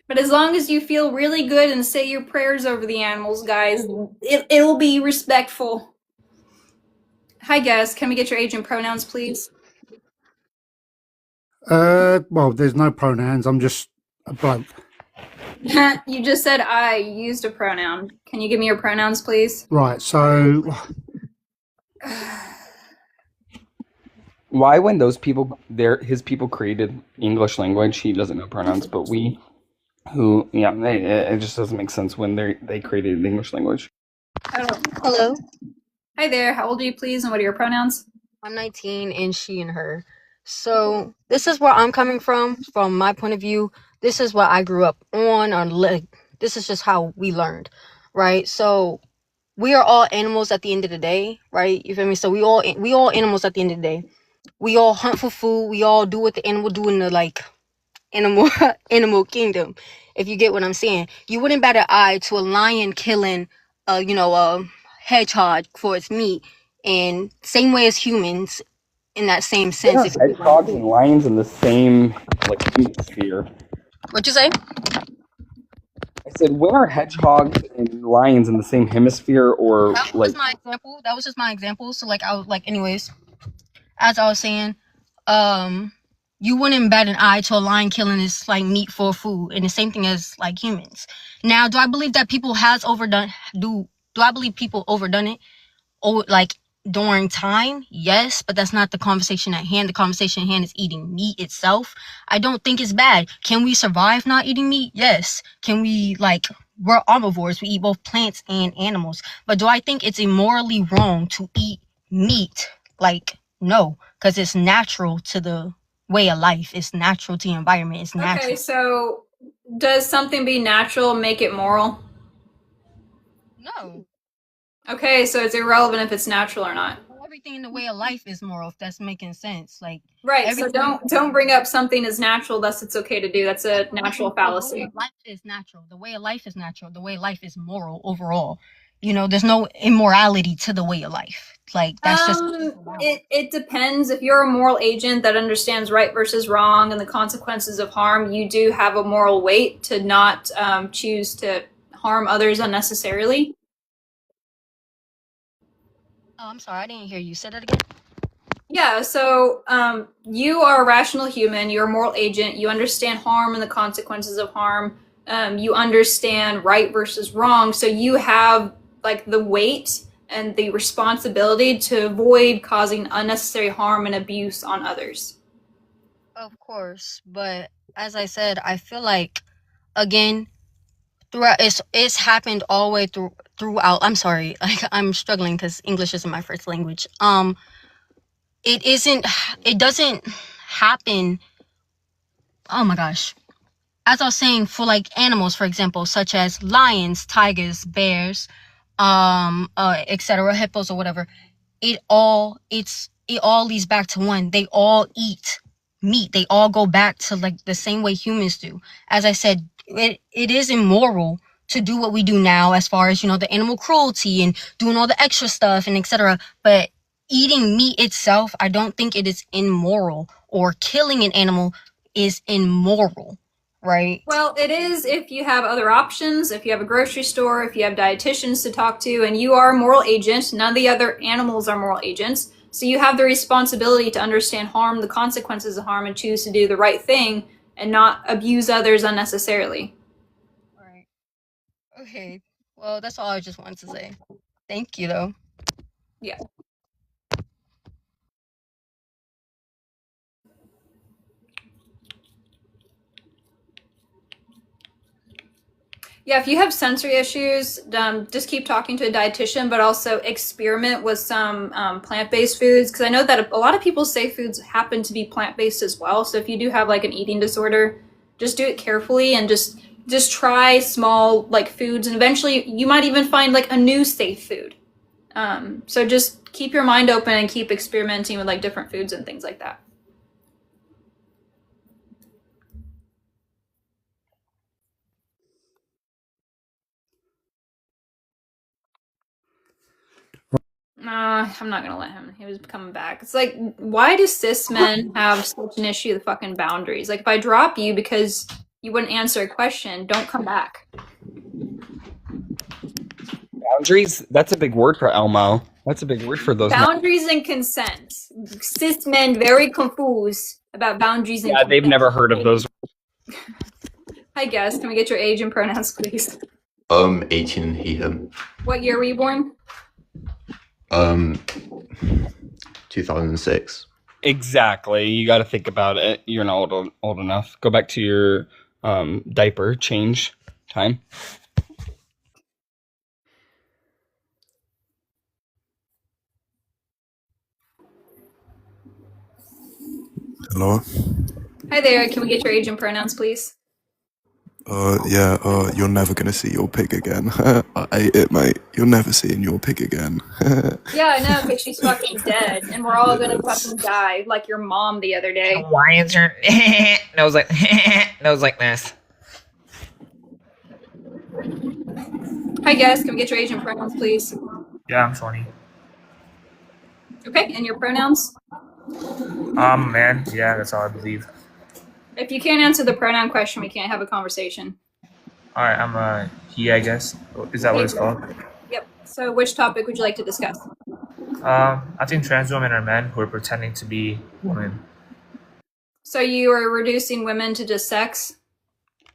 A: But as long as you feel really good and say your prayers over the animals, guys, it'll be respectful. Hi, guys. Can we get your age and pronouns, please?
M: Well, there's no pronouns. I'm just a bloke.
A: You just said I used a pronoun. Can you give me your pronouns, please?
M: Right, so
F: Why, when those people, his people created English language, he doesn't know pronouns, but we, who, yeah, it just doesn't make sense when they created the English language.
N: Hello.
A: Hi there. How old are you, please, and what are your pronouns?
N: I'm 19 and she and her. So this is where I'm coming from my point of view. This is what I grew up on, or like, this is just how we learned, right? So we are all animals at the end of the day, right? You feel me? So we all animals at the end of the day. We all hunt for food. We all do what the animal do in the like animal kingdom. If you get what I'm saying, you wouldn't bat an eye to a lion killing a hedgehog for its meat. And same way as humans, in that same
F: When
N: sense.
F: are
N: If
F: hedgehogs and lions in the same like hemisphere?
N: what you say?
F: I said, when are hedgehogs and lions in the same hemisphere, or
N: That was
F: like?
N: just my example. That was just my example. So like I was like, anyways, as I was saying, you wouldn't bat an eye to a lion killing its like meat for food, and the same thing as like humans. Now, do I believe that people has overdone? Do I believe people overdone it? Oh, like during time, yes, but that's not the conversation at hand. The conversation at hand is eating meat itself. I don't think it's bad. Can we survive not eating meat? Yes. Can we like we're omnivores, we eat both plants and animals. But do I think it's immorally wrong to eat meat? Like, no, because it's natural to the way of life. It's natural to the environment. It's natural.
A: Okay, so does something be natural make it moral?
N: No.
A: Okay, so it's irrelevant if it's natural or not.
N: Everything in the way of life is moral, if that's making sense. Like
A: Right, so
N: everything.
A: don't bring up something as natural, thus it's okay to do. That's a natural
N: The way
A: fallacy.
N: of life is natural. The way of life is natural. The way of life is moral overall. You know, there's no immorality to the way of life. Like that's just
A: It depends. If you're a moral agent that understands right versus wrong and the consequences of harm, you do have a moral weight to not choose to harm others unnecessarily.
N: Oh, I'm sorry, I didn't hear you. Say that again.
A: Yeah, so you are a rational human, you're a moral agent, you understand harm and the consequences of harm, you understand right versus wrong, so you have like the weight and the responsibility to avoid causing unnecessary harm and abuse on others.
N: Of course, but as I said, I feel like again throughout it's happened all the way throughout. I'm sorry, I'm struggling because English isn't my first language. It doesn't happen. Oh my gosh. As I was saying, for like animals, for example, such as lions, tigers, bears, etc., hippos or whatever, it all leads back to one. They all eat meat. They all go back to like the same way humans do. As I said, it is immoral to do what we do now, as far as, you know, the animal cruelty and doing all the extra stuff and etc. But eating meat itself, I don't think it is immoral, or killing an animal is immoral. Right.
A: Well, it is if you have other options, if you have a grocery store, if you have dietitians to talk to, and you are a moral agent. None of the other animals are moral agents. So you have the responsibility to understand harm, the consequences of harm, and choose to do the right thing and not abuse others unnecessarily.
N: Right. Okay. Well, that's all I just wanted to say. Thank you, though.
A: Yeah. Yeah, if you have sensory issues, just keep talking to a dietitian, but also experiment with some plant-based foods, because I know that a lot of people say foods happen to be plant-based as well. So if you do have like an eating disorder, just do it carefully and just try small like foods, and eventually you might even find like a new safe food. So just keep your mind open and keep experimenting with like different foods and things like that. I'm not gonna let him. He was coming back. It's like, why do cis men have such an issue with fucking boundaries? Like, if I drop you because you wouldn't answer a question, don't come back.
F: Boundaries? That's a big word for Elmo. That's a big word for those.
A: Boundaries and consent. Cis men very confused about boundaries and
F: Yeah,
A: consent.
F: they've never heard of those.
A: Hi, guest. Can we get your age and pronouns, please?
O: 18, he, him.
A: What year were you born?
O: 2006.
F: Exactly. You got to think about it. You're not old enough. Go back to your diaper change time.
P: Hello.
A: Hi there. Can we get your age and pronouns, please?
P: Yeah, you're never gonna see your pig again. I ate it, mate. You're never seeing your pig again.
A: Yeah, I know, because she's fucking dead, and we're all gonna fucking die, like your mom the other day.
Q: Hawaiians are nose like nose like this.
A: Hi, guest. Can we get your age and pronouns, please?
Q: Yeah, I'm 20.
A: Okay, and your pronouns?
R: Man, yeah, that's all I believe.
A: If you can't answer the pronoun question, we can't have a conversation.
R: All right, I'm he, I guess. Is that what it's called?
A: Yep. So which topic would you like to discuss?
R: I think trans women are men who are pretending to be women.
A: So you are reducing women to just sex?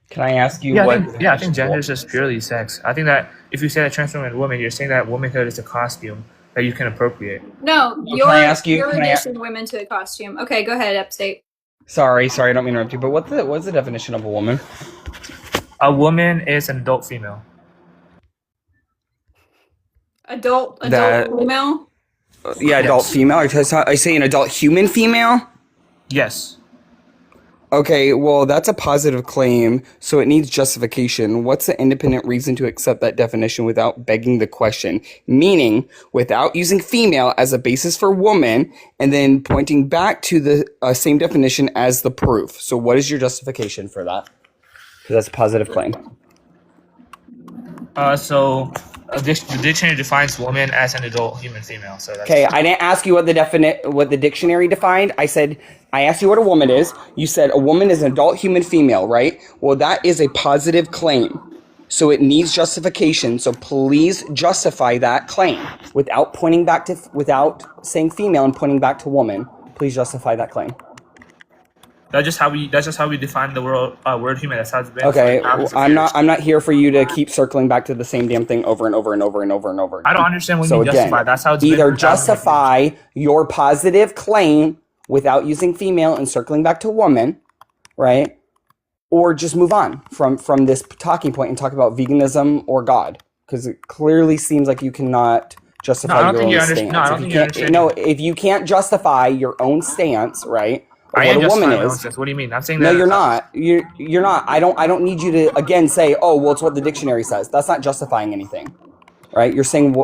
F: Can I ask you
R: Yeah,
F: what?
R: I think gender is just purely sex. I think that if you say that trans woman is woman, you're saying that womanhood is a costume that you can appropriate.
A: No,
F: Can I ask you?
A: you're reducing women to a costume. Okay, go ahead, Upstate.
F: Sorry, I don't mean to interrupt you, but what's the definition of a woman?
R: A woman is an adult female.
A: Adult female?
F: Yeah, adult female. Are you saying adult human female?
R: Yes.
F: Okay, well, that's a positive claim, so it needs justification. What's the independent reason to accept that definition without begging the question? Meaning, without using female as a basis for woman, and then pointing back to the same definition as the proof. So what is your justification for that? Because that's a positive claim.
R: So the dictionary defines woman as an adult human female. So that's
F: Okay, I didn't ask you what the dictionary defined. I asked you what a woman is. You said a woman is an adult human female, right? Well, that is a positive claim. So it needs justification. So please justify that claim without saying female and pointing back to woman. Please justify that claim.
R: That's just how we define the word human. That's how it's been.
F: Okay, I'm not here for you to keep circling back to the same damn thing over and over and over and over and over again.
R: I don't understand what you
F: So
R: mean
F: again,
R: justify. That's how it's
F: either
R: been.
F: justify your positive claim without using female and circling back to woman, right? Or just move on from this talking point and talk about veganism or God, because it clearly seems like you cannot justify your own stance.
R: No, I don't think you understand.
F: No, if you can't justify your own stance, right?
R: I
F: What
R: am
F: a woman
R: justifying my own
F: is.
R: sex. What do you mean? I'm saying
F: No,
R: that.
F: you're not. You're not. I don't need you to again say, "Oh, well, it's what the dictionary says." That's not justifying anything, right? You're saying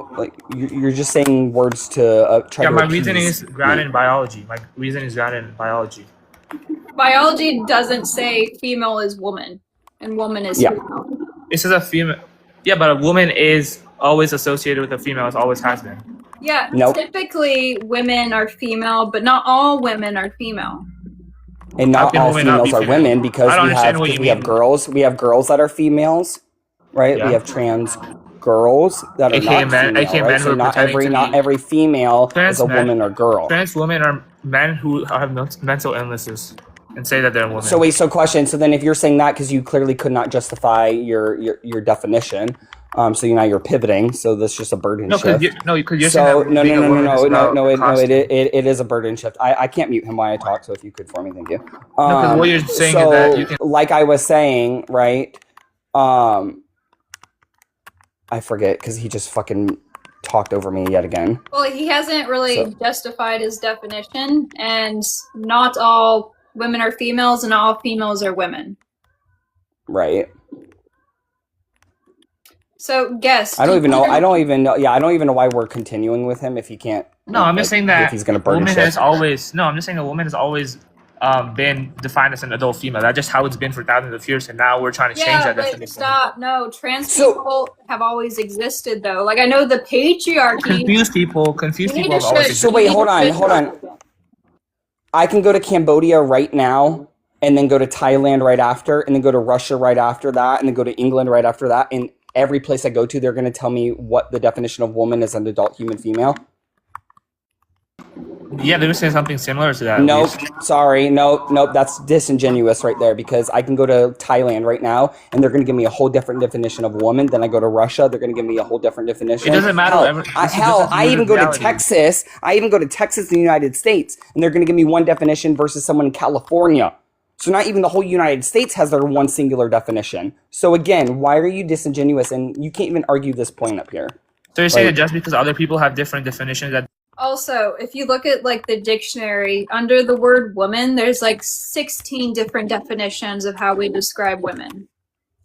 F: you're just saying words to try to.
R: Yeah, my
F: appease
R: reasoning is grounded
F: me.
R: in biology. My reasoning is grounded in biology.
A: Biology doesn't say female is woman and woman is female.
R: It says a female. Yeah, but a woman is always associated with a female. It always has been.
A: Yeah,
F: Nope.
A: typically women are female, but not all women are female.
F: And not all females are women because we have girls. We have girls that are females, right?
R: Yeah.
F: We have trans girls that are
R: AKA
F: not
R: men-
F: female,
R: AKA
F: right?
R: men
F: So
R: who are pretending to be-
F: every female is a
R: men-
F: woman or girl.
R: Trans women are men who have mental illnesses and say that they're women.
F: So wait, question. So then, if you're saying that because you clearly could not justify your definition, so now you're pivoting. So that's just a burden shift.
R: Because you're
F: So
R: saying that being a woman is about
F: it is a burden shift. I can't mute him while I talk. So if you could for me, thank you.
R: because what you're saying is that you can.
F: Like I was saying, right? I forget because he just fucking talked over me yet again.
A: Well, he hasn't really justified his definition, and not all women are females, and all females are women.
F: Right.
A: So guess.
F: I don't even know. Yeah, I don't even know why we're continuing with him if he can't.
R: No, I'm just saying that
F: if he's gonna burden
R: woman
F: shit.
R: has always. No, I'm just saying a woman has always been defined as an adult female. That's just how it's been for thousands of years, and now we're trying to change that definition.
A: Stop. No, trans people have always existed, though. Like, I know the patriarchy.
R: Confused people have always existed.
F: So wait, hold on. I can go to Cambodia right now, and then go to Thailand right after, and then go to Russia right after that, and then go to England right after that. And every place I go to, they're going to tell me what the definition of woman is an adult human female.
R: Yeah, they were saying something similar to that.
F: Nope. Sorry. Nope. That's disingenuous right there because I can go to Thailand right now and they're going to give me a whole different definition of woman. Then I go to Russia, they're going to give me a whole different definition.
R: It doesn't matter.
F: I even go to Texas. I even go to Texas in the United States and they're going to give me one definition versus someone in California. So not even the whole United States has their one singular definition. So again, why are you disingenuous? And you can't even argue this point up here.
R: So you're saying that just because other people have different definitions that.
A: Also, if you look at like the dictionary, under the word woman, there's like 16 different definitions of how we describe women.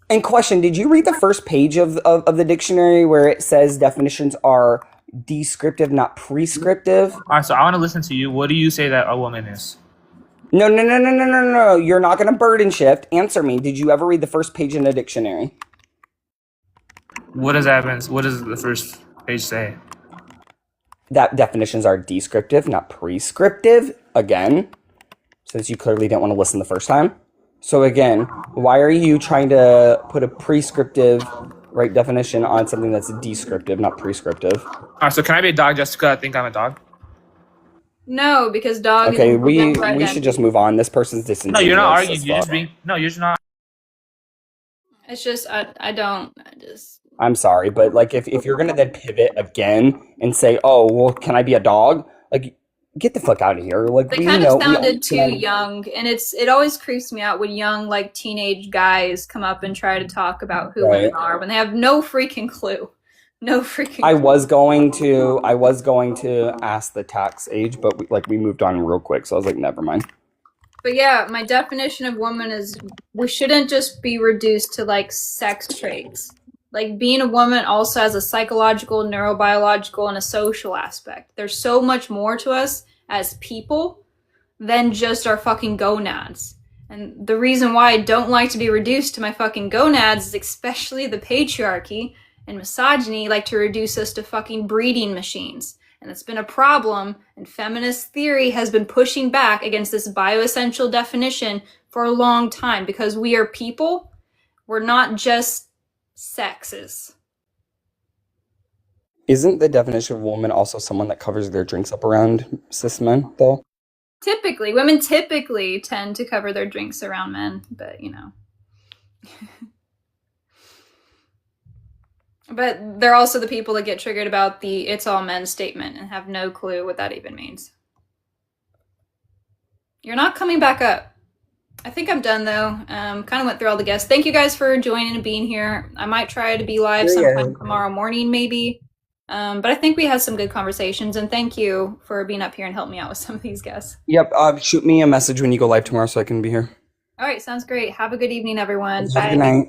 F: And question, did you read the first page of the dictionary where it says definitions are descriptive, not prescriptive?
R: All right, so I want to listen to you. What do you say that a woman is?
F: No. You're not going to burden shift. Answer me. Did you ever read the first page in the dictionary?
R: What does that mean? What does the first page say?
F: That definitions are descriptive, not prescriptive. again, since you clearly didn't want to listen the first time. So again, why are you trying to put a prescriptive right definition on something that's descriptive, not prescriptive?
R: Alright, so can I be a dog just because I think I'm a dog?
A: No, because dog
F: Okay,
A: is
F: we
A: gender
F: should
A: identity.
F: just move on. This person's
R: No,
F: disingenuous.
R: you're not
F: as
R: arguing. You're
F: fuck.
R: just being. No, you're just not.
A: It's just I don't. I just.
F: I'm sorry, but like if you're gonna then pivot again and say, "Oh, well, can I be a dog?" Like, get the fuck out of here. Like,
A: They
F: we
A: kind
F: know
A: of
F: we
A: sounded too
F: understand.
A: young, and it always creeps me out when young like teenage guys come up and try to talk about who women
F: Right.
A: are when they have no freaking clue. No freaking
F: I
A: clue.
F: was going to ask the tax age, but we moved on real quick, so I was like, never mind.
A: But yeah, my definition of woman is we shouldn't just be reduced to like sex traits. Like being a woman also has a psychological, neurobiological, and a social aspect. There's so much more to us as people than just our fucking gonads. And the reason why I don't like to be reduced to my fucking gonads is especially the patriarchy and misogyny like to reduce us to fucking breeding machines. And it's been a problem, and feminist theory has been pushing back against this bioessential definition for a long time because we are people. We're not just sexes.
F: Isn't the definition of woman also someone that covers their drinks up around cis men, though?
A: Typically, women typically tend to cover their drinks around men, but you know. But they're also the people that get triggered about the "it's all men" statement and have no clue what that even means. You're not coming back up. I think I'm done though. Kind of went through all the guests. Thank you guys for joining and being here. I might try to be live sometime tomorrow morning, maybe. But I think we had some good conversations, and thank you for being up here and helping me out with some of these guests.
F: Yep. Shoot me a message when you go live tomorrow so I can be here.
A: All right, sounds great. Have a good evening, everyone.
F: Have a
A: Bye.
F: good night.